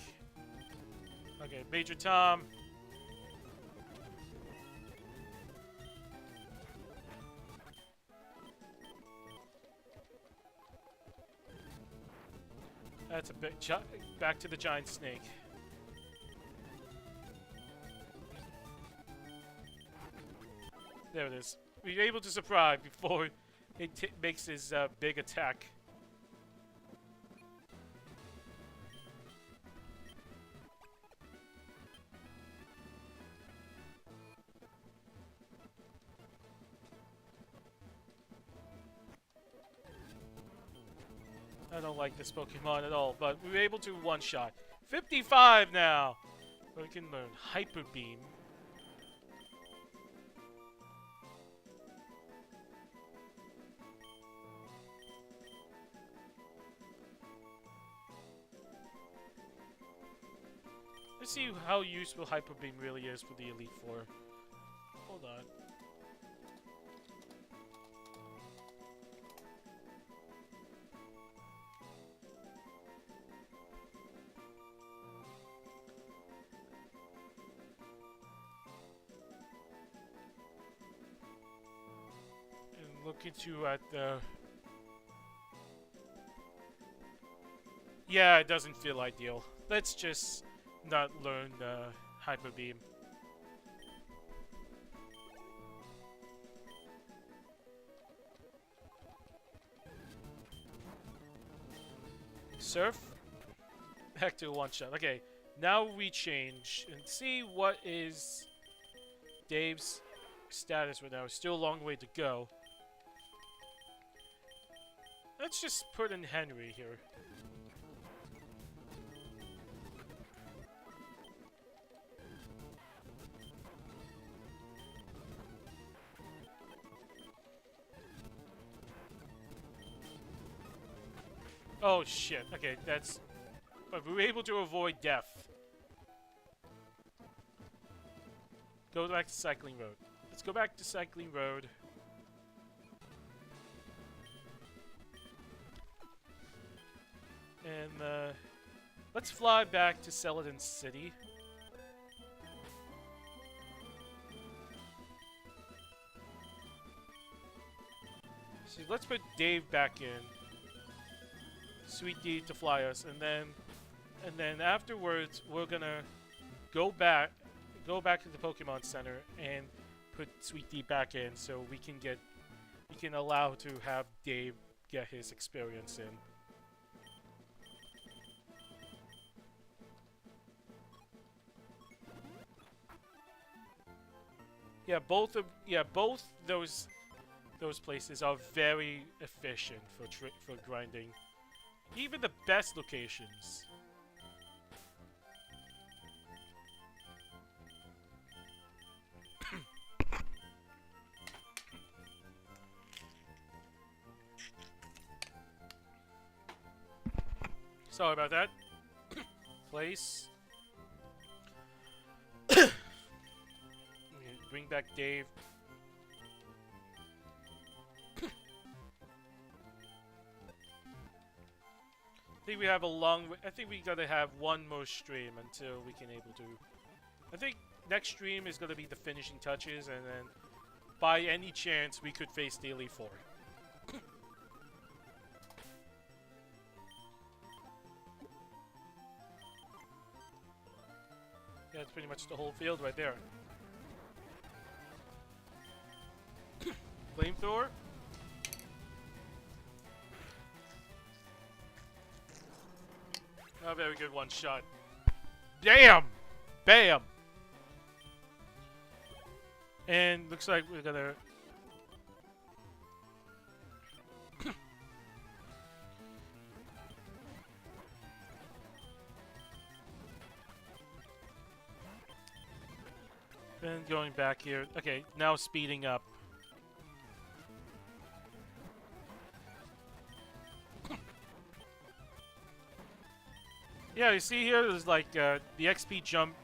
Okay, Major Tom. That's a bit. Back to the giant snake. There it is. We were able to surprise before it makes his big attack. I don't like this Pokemon at all, but we were able to one-shot. 55 now! We can learn Hyper Beam. Let's see how useful Hyper Beam really is for the Elite Four. Hold on. And look into at the... Yeah, it doesn't feel ideal. Let's just not learn Hyper Beam. Surf? Back to a one-shot. Okay, now we change and see what is Dave's status right now. Still a long way to go. Let's just put in Henry here. Oh shit, okay, that's... But we were able to avoid death. Go back to Cycling Road. Let's go back to Cycling Road. And, let's fly back to Celadon City. So let's put Dave back in. Sweet D to fly us, and then afterwards we're gonna go back to the Pokemon Center and put Sweet D back in, so we can allow to have Dave get his experience in. Yeah, both those places are very efficient for grinding. Even the best locations. Sorry about that. Place. Bring back Dave. I think we have a long... I think we gotta have one more stream until we can able to... I think next stream is gonna be the finishing touches, and then by any chance we could face the Elite Four. Yeah, that's pretty much the whole field right there. Flamethrower? A very good one shot. Damn! Bam! And looks like we're gonna... and going back here. Okay, now speeding up. Yeah, you see here, there's like the XP jump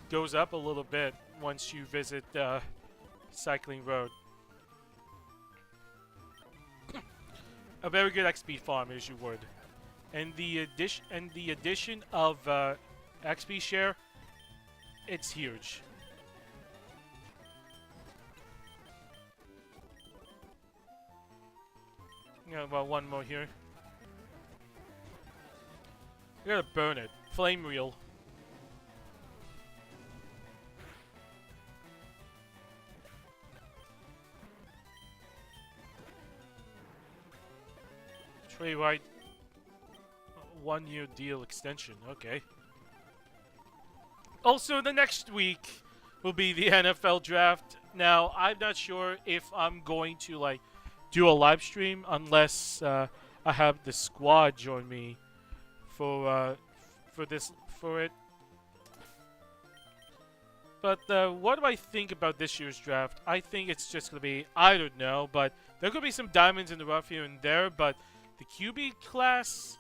goes up a little bit once you visit Cycling Road. A very good XP farm, as you would, and the addition of XP share, it's huge. Yeah, well, one more here. We gotta burn it. Flame reel. Trey White. 1-year deal extension. Okay. Also, the next week will be the NFL draft. Now, I'm not sure if I'm going to like do a live stream unless I have the squad join me for it. But what do I think about this year's draft? I think it's just gonna be, I don't know, but there could be some diamonds in the rough here and there. But the QB class,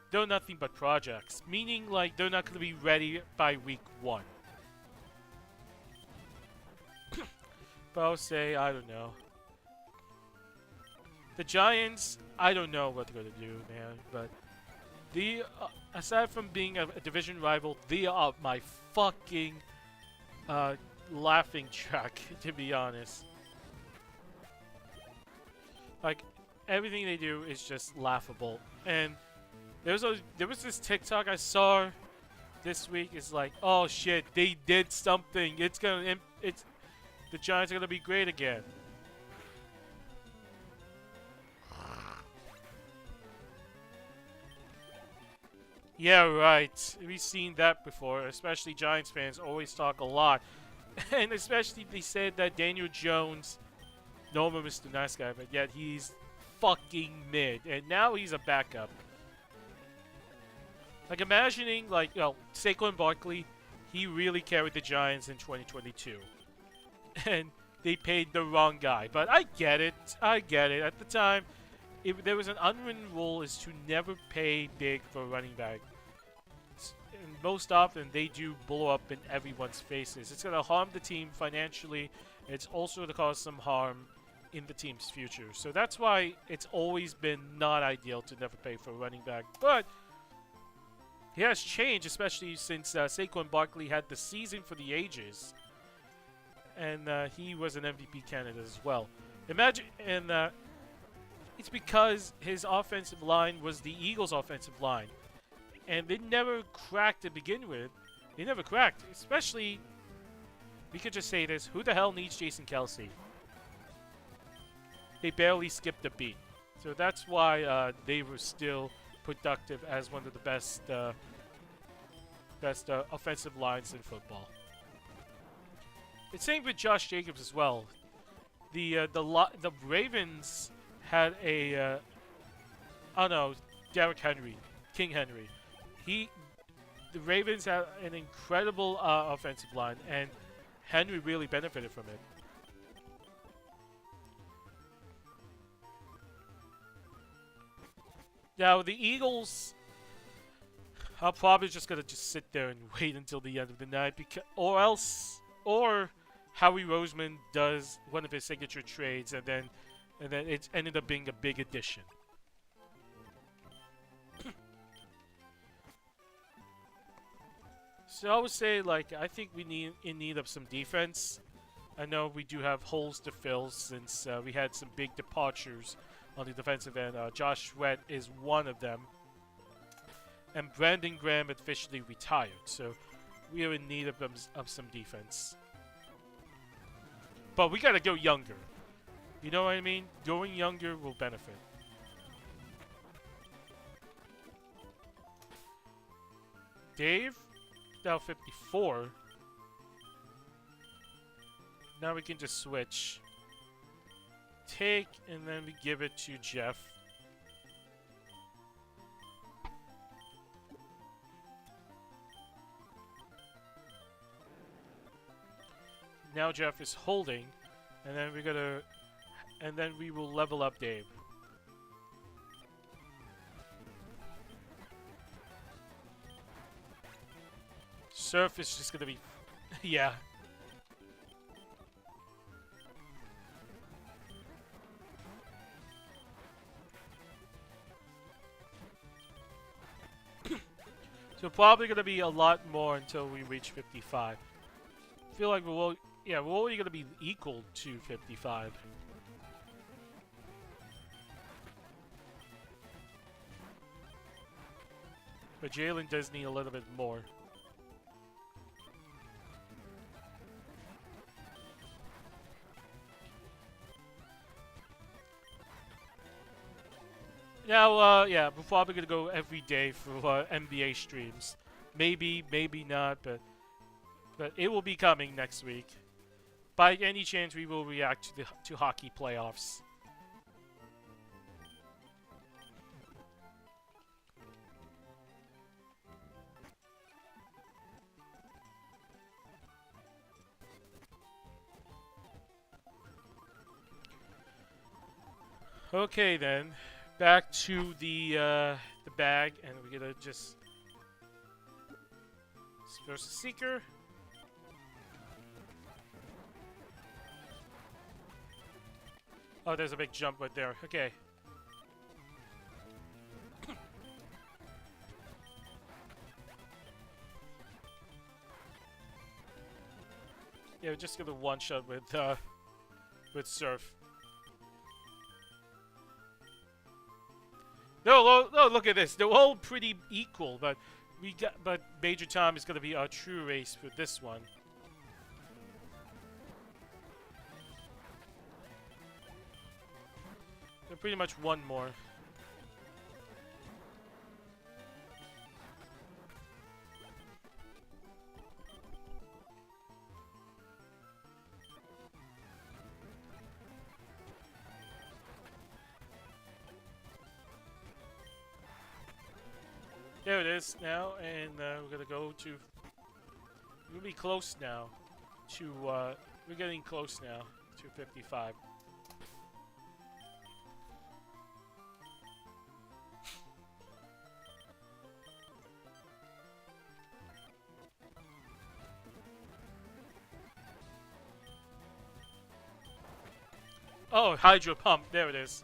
they're nothing but projects, meaning like they're not gonna be ready by week 1. But I'll say, I don't know. The Giants, I don't know what they're gonna do, man. But the aside from being a division rival, they are my fucking laughing track, to be honest. Like, everything they do is just laughable. And there was this TikTok I saw this week. It's like, oh shit, they did something. The Giants are gonna be great again. Yeah, right. We've seen that before, especially Giants fans always talk a lot. And especially they said that Daniel Jones, no one was the nice guy, but yet he's fucking mid. And now he's a backup. Like, imagining, like, Saquon Barkley, he really carried the Giants in 2022. And they paid the wrong guy. But I get it. I get it. At the time, there was an unwritten rule is to never pay big for a running back. And most often, they do blow up in everyone's faces. It's going to harm the team financially. It's also going to cause some harm in the team's future. So that's why it's always been not ideal to never pay for a running back. But it has changed, especially since Saquon Barkley had the season for the ages. And he was an MVP candidate as well. Imagine, and it's because his offensive line was the Eagles' offensive line. And they never cracked to begin with. They never cracked. Especially, we could just say this, who the hell needs Jason Kelsey? They barely skipped a beat. So that's why they were still productive as one of the best offensive lines in football. It's same with Josh Jacobs as well. The Ravens had a Derrick Henry, King Henry. The Ravens had an incredible offensive line, and Henry really benefited from it. Now the Eagles are probably just gonna sit there and wait until the end of the night, or Howie Roseman does one of his signature trades, and then it ended up being a big addition. So I would say, like, I think we need in need of some defense. I know we do have holes to fill since we had some big departures on the defensive end. Josh Sweat is one of them, and Brandon Graham officially retired. So we are in need of some defense. But we gotta go younger. You know what I mean? Going younger will benefit. Dave, now 54. Now we can just switch. Take, and then we give it to Jeff. Now Jeff is holding, and then we're gonna, and then we will level up Dave. Surf is just gonna be, yeah. So probably gonna be a lot more until we reach 55. I feel like we're only gonna be equal to 55. But Jalen does need a little bit more. Now, yeah, we're probably gonna go every day for NBA streams. Maybe, maybe not, but it will be coming next week. By any chance, we will react to hockey playoffs. Okay then. Back to the bag, and we're gonna just versus Seeker. Oh, there's a big jump right there. Okay. Yeah, we're just gonna one shot with Surf. No, look at this. They're all pretty equal, but Major Tom is gonna be our true race for this one. They're pretty much one more. There it is now, and we're gonna go to. We'll be close now to. We're getting close now to 55. Oh, hydro pump. There it is.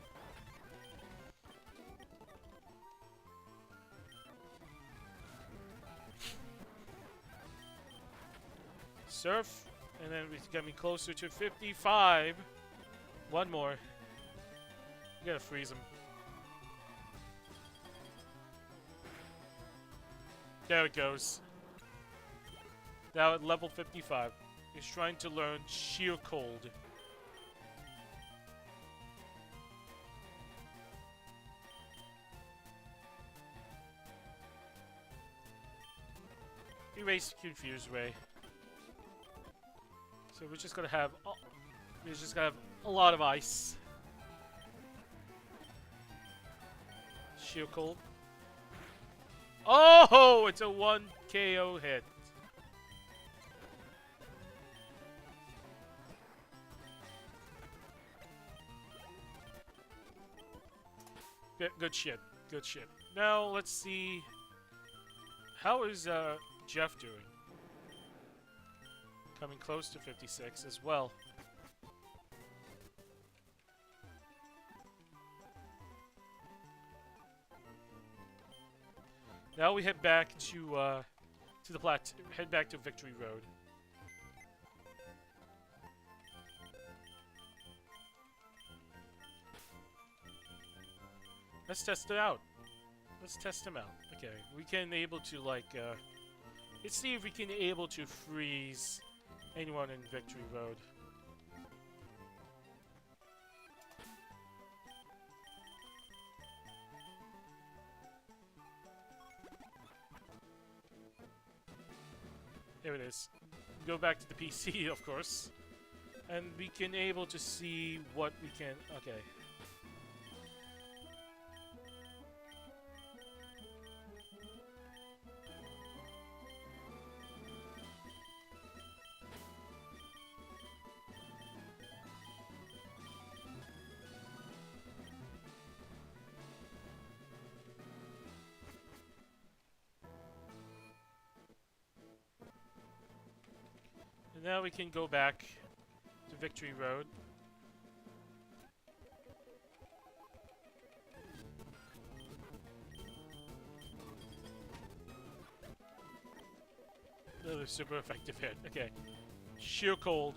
Surf, and then we're getting closer to 55. One more. We gotta freeze him. There it goes. Now at level 55. He's trying to learn Sheer Cold. Erase Confused Ray. So we're just gonna have a lot of ice. Sheer Cold. Oh, it's a 1 KO hit. Good shit. Good shit. Now let's see. How is Jeff doing? Coming close to 56 as well. Now we head back to the head back to Victory Road. Let's test it out. Let's test him out. Okay, we can able to like let's see if we can able to freeze anyone in Victory Road. There it is. Go back to the PC, of course. And we can able to see what we can... Okay. And now we can go back to Victory Road. Another super effective hit. Okay. Sheer Cold.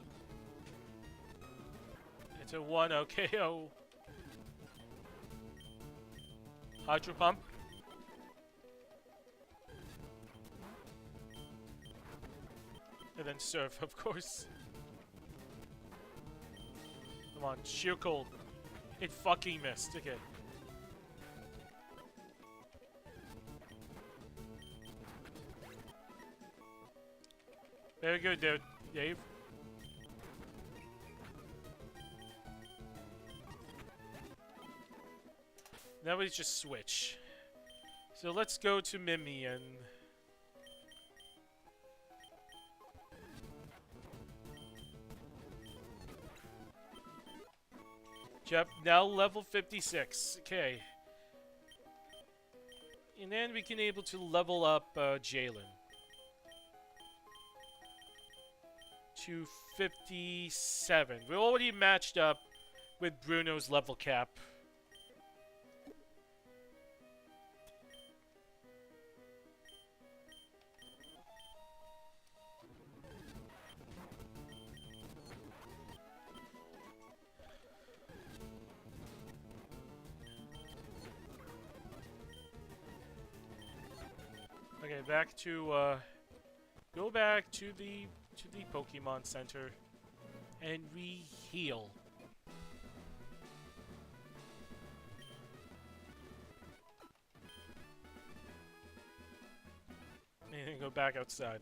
It's a 1 KO. Hydro Pump. And then Surf, of course. Come on, Sheer Cold. It fucking missed. Okay. Very good, dude. Dave. Now we just switch. So let's go to Mimi and... Yep, now level 56. Okay. And then we can able to level up Jalen. To 57. We're already matched up with Bruno's level cap. Okay, back to go back to the Pokemon Center and re-heal. And then go back outside.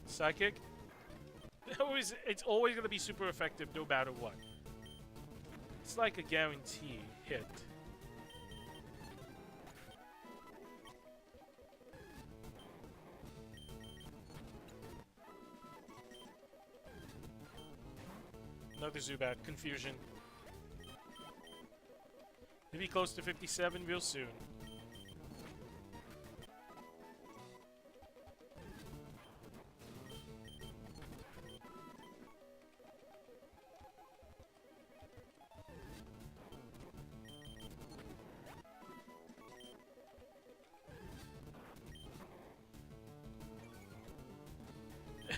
Psychic? It's always going to be super effective no matter what. It's like a guarantee hit. Another Zubat. Confusion. Maybe close to 57 real soon.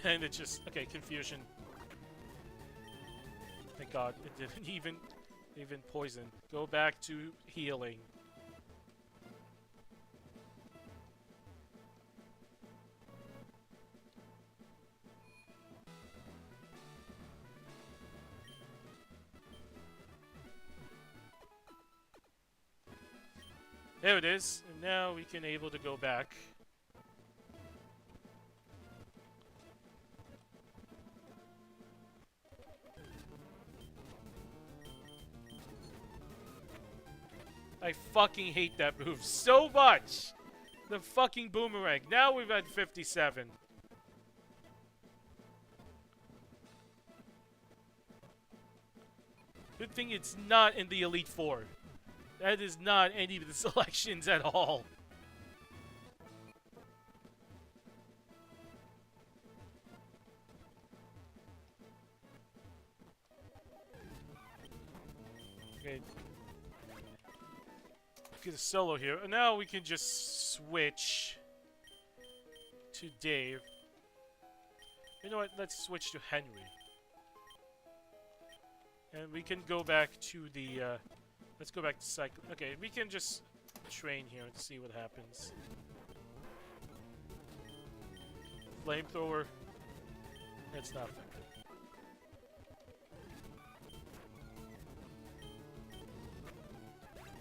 And it just... Okay, confusion. Thank God, it didn't even poison. Go back to healing. There it is. And now we can able to go back. I fucking hate that move so much! The fucking boomerang. Now we've had 57. Good thing it's not in the Elite Four. That is not any of the selections at all. Okay. Get a solo here. And now we can just switch to Dave. You know what? Let's switch to Henry. And we can go back to the... let's go back to cycle. Okay, we can just train here and see what happens. Flamethrower. It's not effective.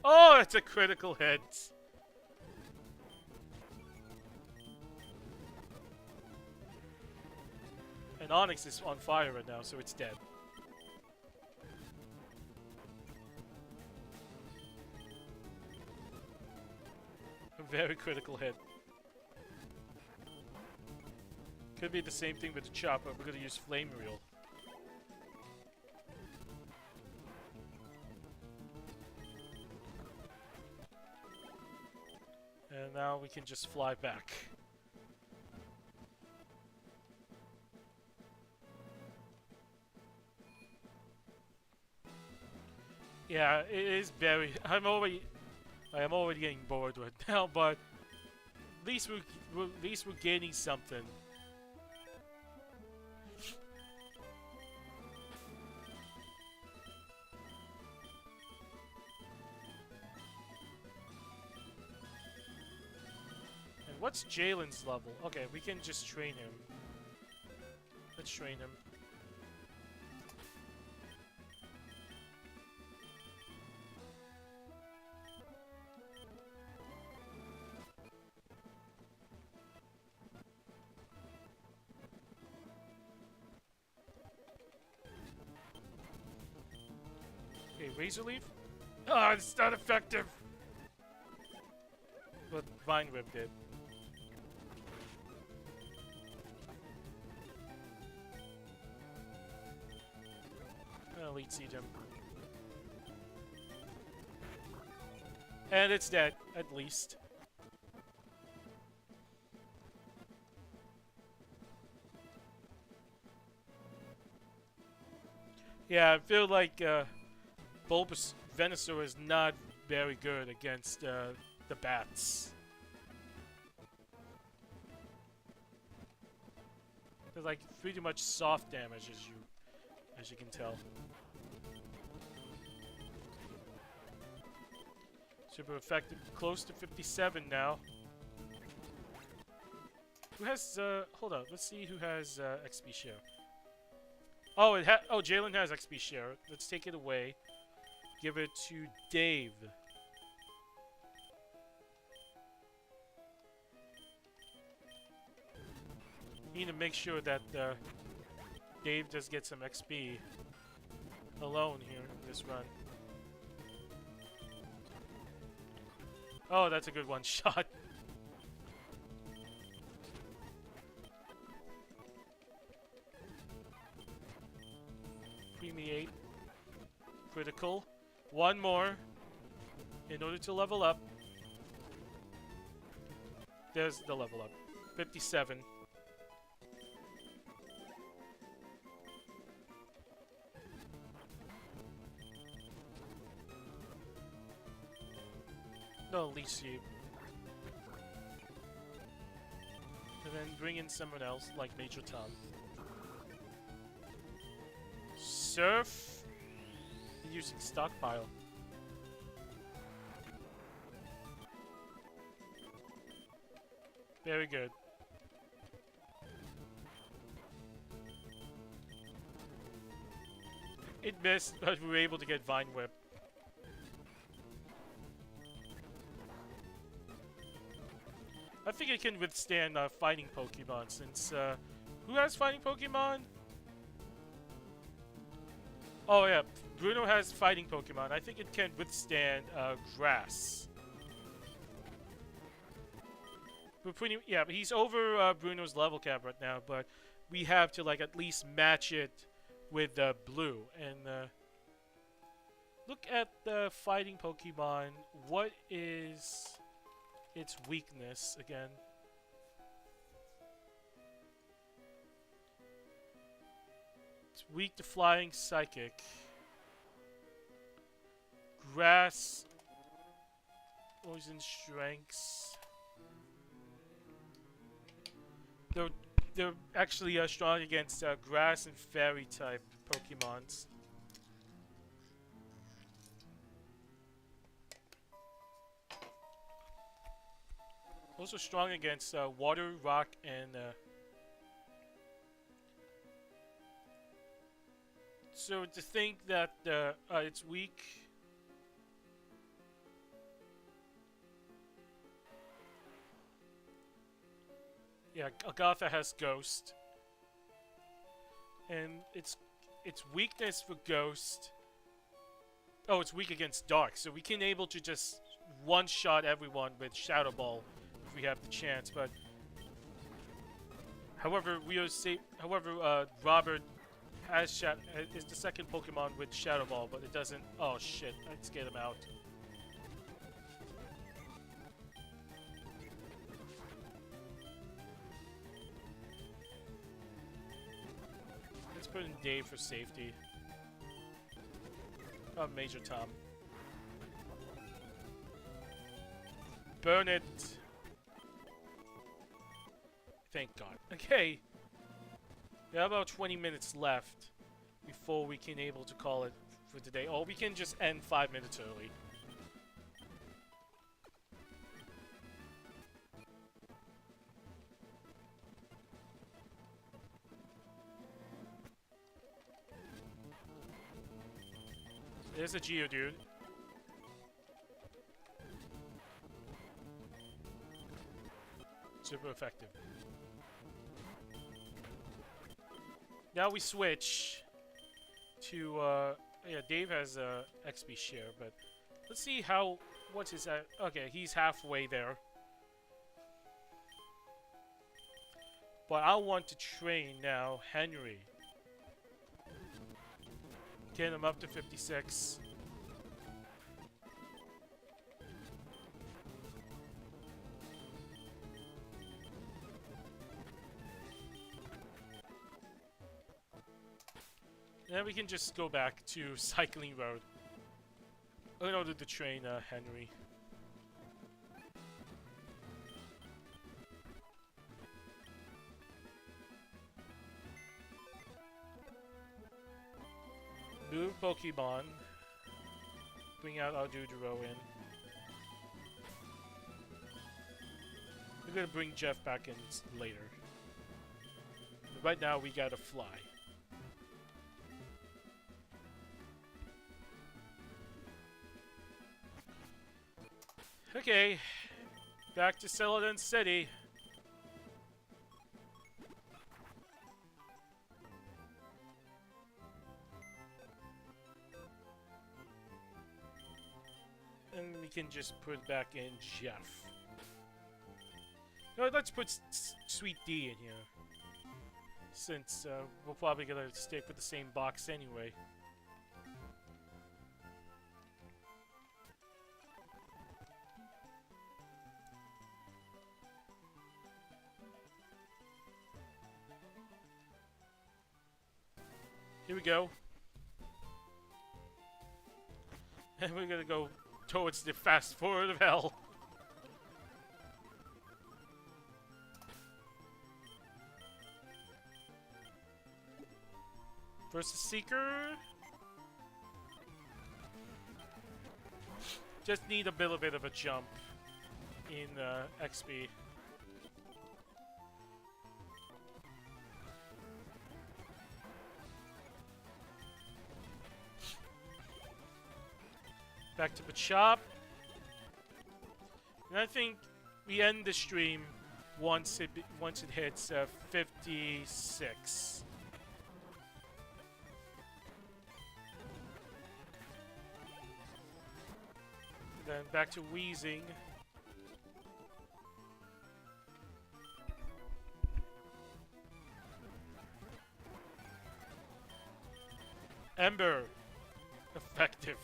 Oh, it's a critical hit. And Onyx is on fire right now, so it's dead. A very critical hit. Could be the same thing with the chopper. We're gonna use Flame Reel. And now we can just fly back. Yeah, it is very. I am already getting bored right now, but at least we're gaining something. And what's Jalen's level? Okay, we can just train him. Let's train him. Okay, Razor Leaf? Ah, it's not effective! But Vine Whip did. Elite Siege him. And it's dead, at least. Yeah, I feel like Bulbous Venusaur is not very good against the bats. They're like pretty much soft damage, as you can tell. Super effective, close to 57 now. Who has hold on, let's see who has XP share. Oh, Jalen has XP share. Let's take it away. Give it to Dave. Need to make sure that Dave does get some XP alone here in this run. Oh, that's a good one shot. Premiate. Critical. One more in order to level up. There's the level up. 57. No, at least you. And then bring in someone else, like Major Tom. Surf. Using Stockpile. Very good. It missed, but we were able to get Vine Whip. I think it can withstand fighting Pokemon since, who has fighting Pokemon? Oh yeah, Bruno has fighting Pokemon. I think it can withstand grass. But yeah, but he's over Bruno's level cap right now, but we have to like at least match it with blue. And look at the fighting Pokemon. What is its weakness again? It's weak to flying psychic. Grass. Poison strengths. They're actually strong against grass and fairy type Pokemons. Also strong against water, rock, and so to think that it's weak Yeah, Agatha has Ghost, and its weakness for Ghost. Oh, it's weak against Dark, so we can able to just one-shot everyone with Shadow Ball if we have the chance. But however, we are safe. However, Robert is the second Pokemon with Shadow Ball, but it doesn't. Oh shit! Let's get him out. Let's put in Dave for safety. Oh, Major Tom. Burn it. Thank God. Okay. We have about 20 minutes left before we can able to call it for today. Or we can just end 5 minutes early. There's a Geodude. Super effective. Now we switch to, yeah, Dave has a XP share, but let's see what's his, okay, he's halfway there. But I want to train now Henry. Get him up to 56. Then we can just go back to Cycling Road in order to train Henry. Move Pokemon. Bring out our Dudero in. We're gonna bring Jeff back in later. But right now we gotta fly. Okay, back to Celadon City. And we can just put back in Jeff. No, let's put Sweet D in here. Since we're probably gonna stick with the same box anyway. Here we go. And we're gonna go towards the fast forward of hell. Versus Seeker. Just need a little bit of a jump in XP. Back to the shop. And I think we end the stream once it hits 56. And then back to Wheezing. Ember. Effective.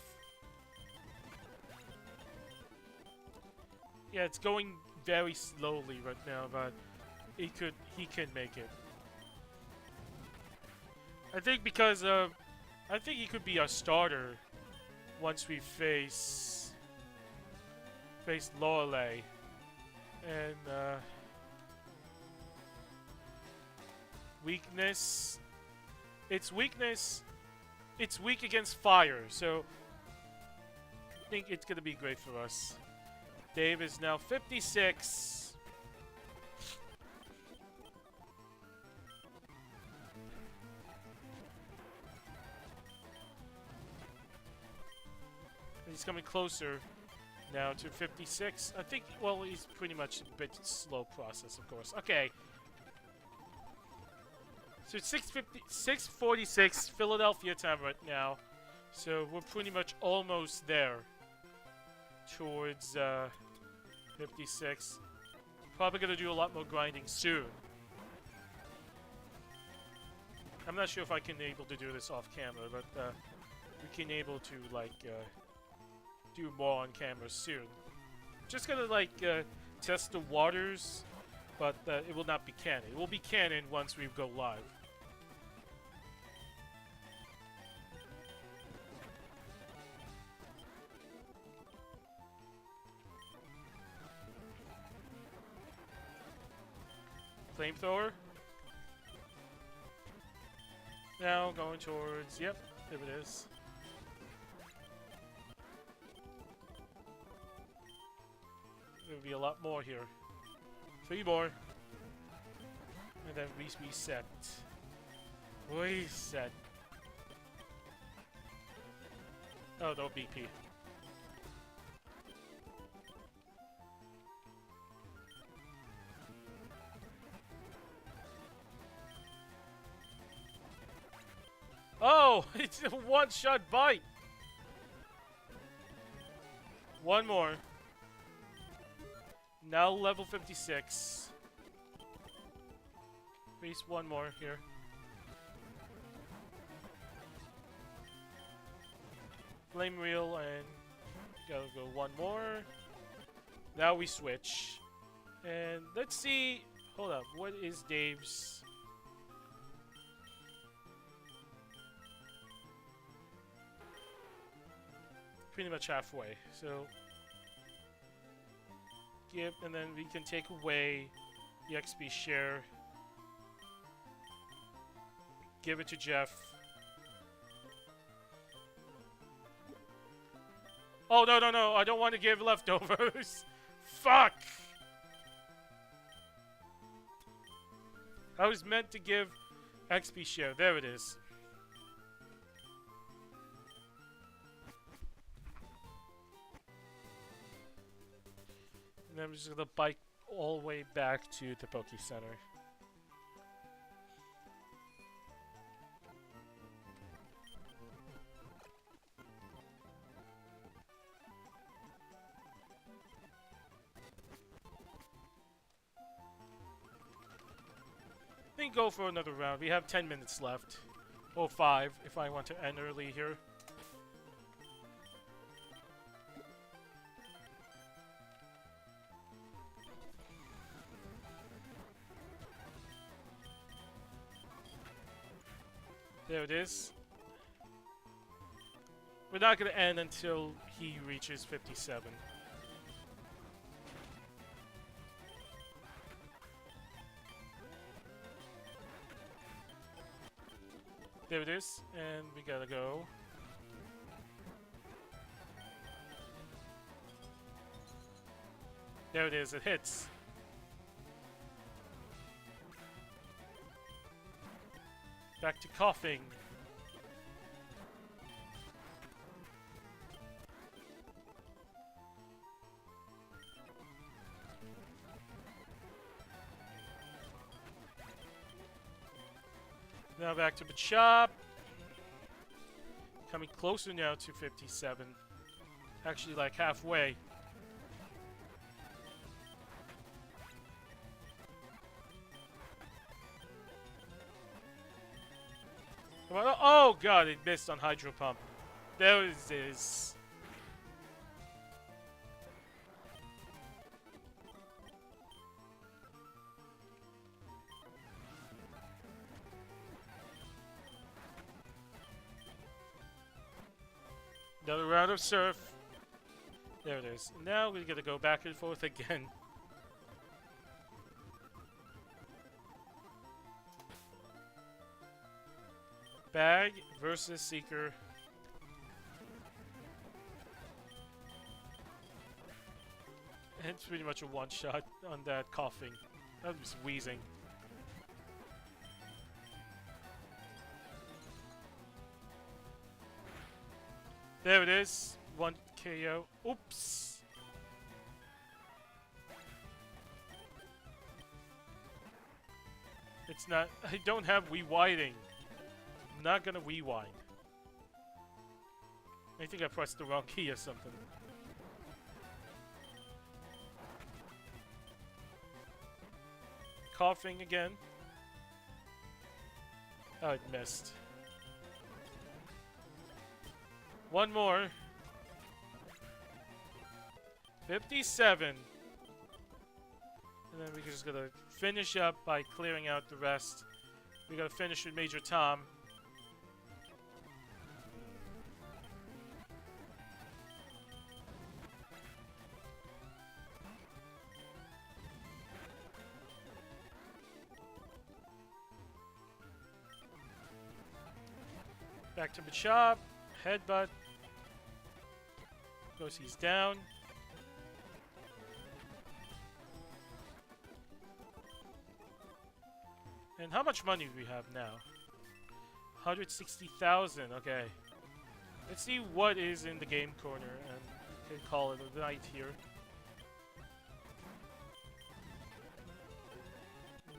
Yeah, it's going very slowly right now, but he can make it. I think because I think he could be our starter once we face Lorelei, and weakness. It's weak against fire, so I think it's gonna be great for us. Dave is now 56. He's coming closer now to 56. I think, well, he's pretty much a bit slow process, of course. Okay, So it's 6:46 Philadelphia time right now. So we're pretty much almost there. Towards 56. Probably gonna do a lot more grinding soon. I'm not sure if I can able to do this off camera, but we can able to like do more on camera soon. Just gonna like test the waters, but it will not be canon. It will be canon once we go live. Flamethrower. Now going towards, yep, there it is. There'll be a lot more here. 3 more. And then we reset. Reset. Oh, no BP. Oh, it's a one-shot bite. One more. Now level 56. Face one more here. Flame reel and gotta go one more. Now we switch. And let's see. Hold up. What is Dave's? Pretty much halfway. So give, and then we can take away the XP share. Give it to Jeff. Oh, no, no, no. I don't want to give leftovers. Fuck! I was meant to give XP share. There it is. And I'm just gonna bike all the way back to the Poke Center. Then go for another round. We have 10 minutes left. Or 5 if I want to end early here. There it is. We're not going to end until he reaches 57. There it is, and we gotta go. There it is, it hits. Back to coughing. Now back to the shop. Coming closer now to 57. Actually, like halfway. Oh god, it missed on Hydro Pump. There it is. Another round of surf. There it is. Now we're gonna go back and forth again. Bag versus Seeker. And it's pretty much a one-shot on that coughing. That was wheezing. There it is. 1 KO. Oops. It's not. I don't have rewinding. I'm not gonna rewind. I think I pressed the wrong key or something. Coughing again. Oh, it missed. One more. 57. And then we're just gonna finish up by clearing out the rest. We gotta finish with Major Tom. Back to Machop. Headbutt. Goes, he's down. And how much money do we have now? 160,000, okay. Let's see what is in the game corner and can call it a night here.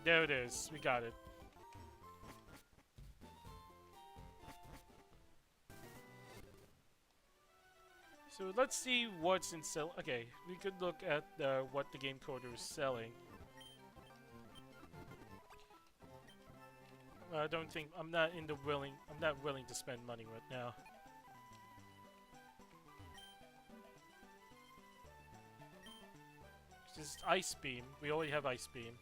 There it is, we got it. So let's see what's in sell. Okay, we could look at what the game corner is selling. I don't think I'm not willing to spend money right now. This is Ice Beam. We already have Ice Beam.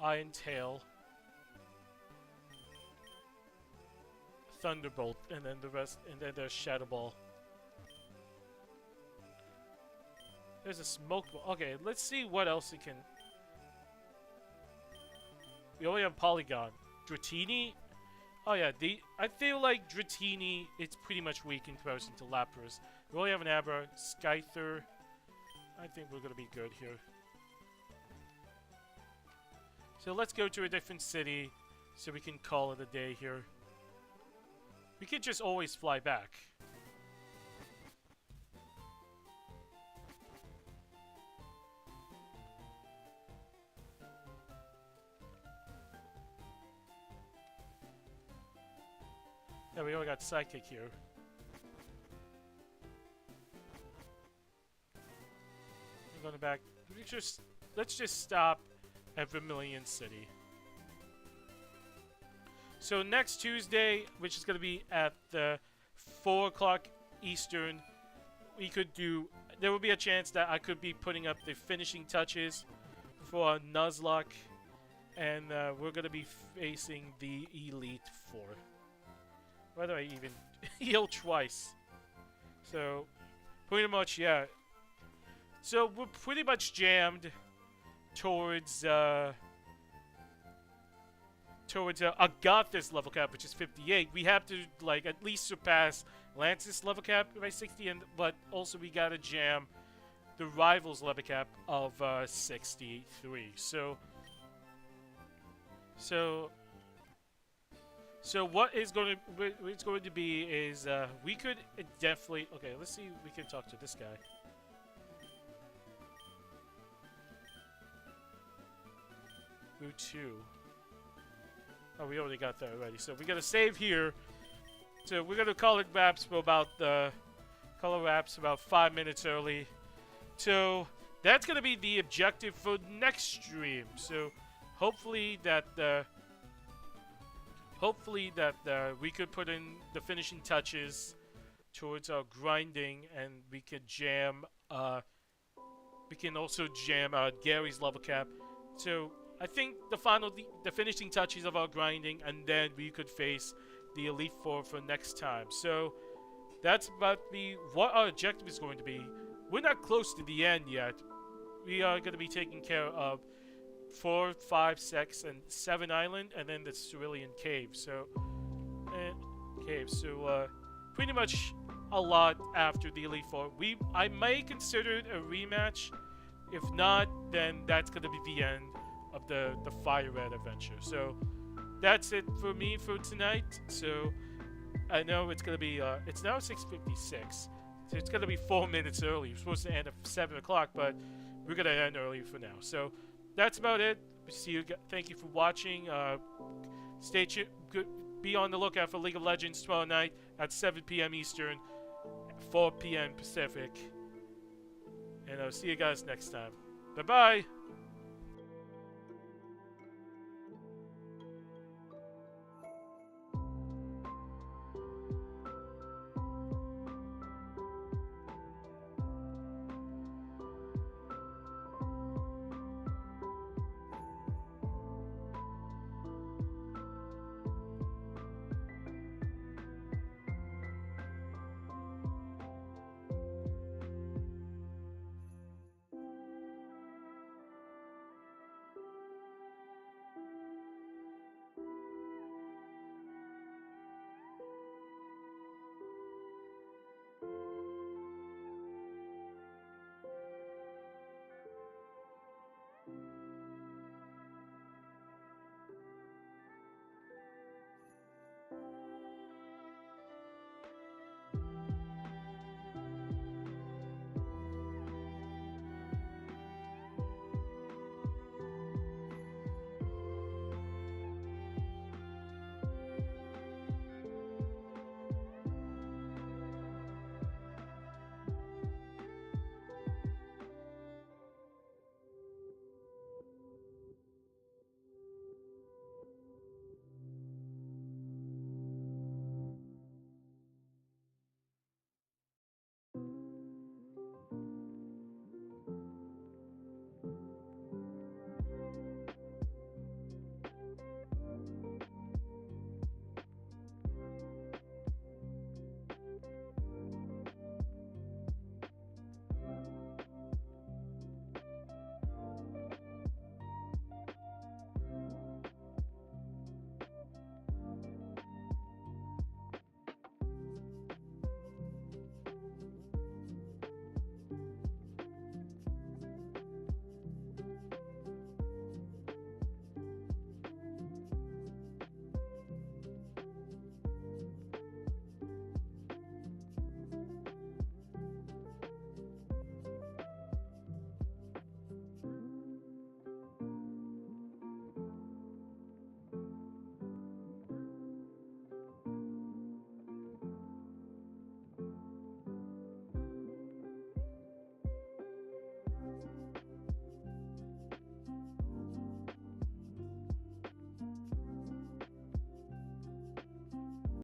Iron Tail. Thunderbolt, and then the rest, and then there's Shadow Ball. There's a Smoke Ball. Okay, let's see what else it can. We only have Polygon. Dratini? Oh yeah, I feel like Dratini, it's pretty much weak in comparison to Lapras. We only have an Abra, Skyther. I think we're gonna be good here. So let's go to a different city so we can call it a day here. We could just always fly back. Yeah, we only got Psychic here. I'm going back. Let's just stop at Vermilion City. So next Tuesday, which is going to be at 4 o'clock Eastern, there will be a chance that I could be putting up the finishing touches for Nuzlocke, and we're going to be facing the Elite Four. Why do I even heal twice? So, pretty much, yeah. So, we're pretty much jammed towards Agatha's level cap, which is 58. We have to, like, at least surpass Lance's level cap by 60, but also we gotta jam the rival's level cap of 63. So what it's going to be is we could definitely. Okay, let's see if we can talk to this guy. Route 2. Oh, we already got that already. So we got to save here. So we're gonna call it wraps for about 5 minutes early. So that's gonna be the objective for next stream. So hopefully that we could put in the finishing touches towards our grinding, and we could jam. We can also jam Gary's level cap. So I think the finishing touches of our grinding, and then we could face the Elite Four for next time. So that's about what our objective is going to be. We're not close to the end yet. We are going to be taking care of 4, 5, 6, and 7 Island, and then the Cerulean Cave. So, pretty much a lot after the Elite Four. I may consider it a rematch. If not, then that's going to be the end of the Fire Red adventure. So that's it for me for tonight. So I know it's going to be, it's now 6:56. So it's going to be 4 minutes early. We're supposed to end at 7 o'clock, but we're going to end early for now. So that's about it. see you. Thank you for watching. Stay tuned. Be on the lookout for League of Legends tomorrow night at 7 p.m. Eastern, 4 p.m. Pacific. And I'll see you guys next time. Bye-bye.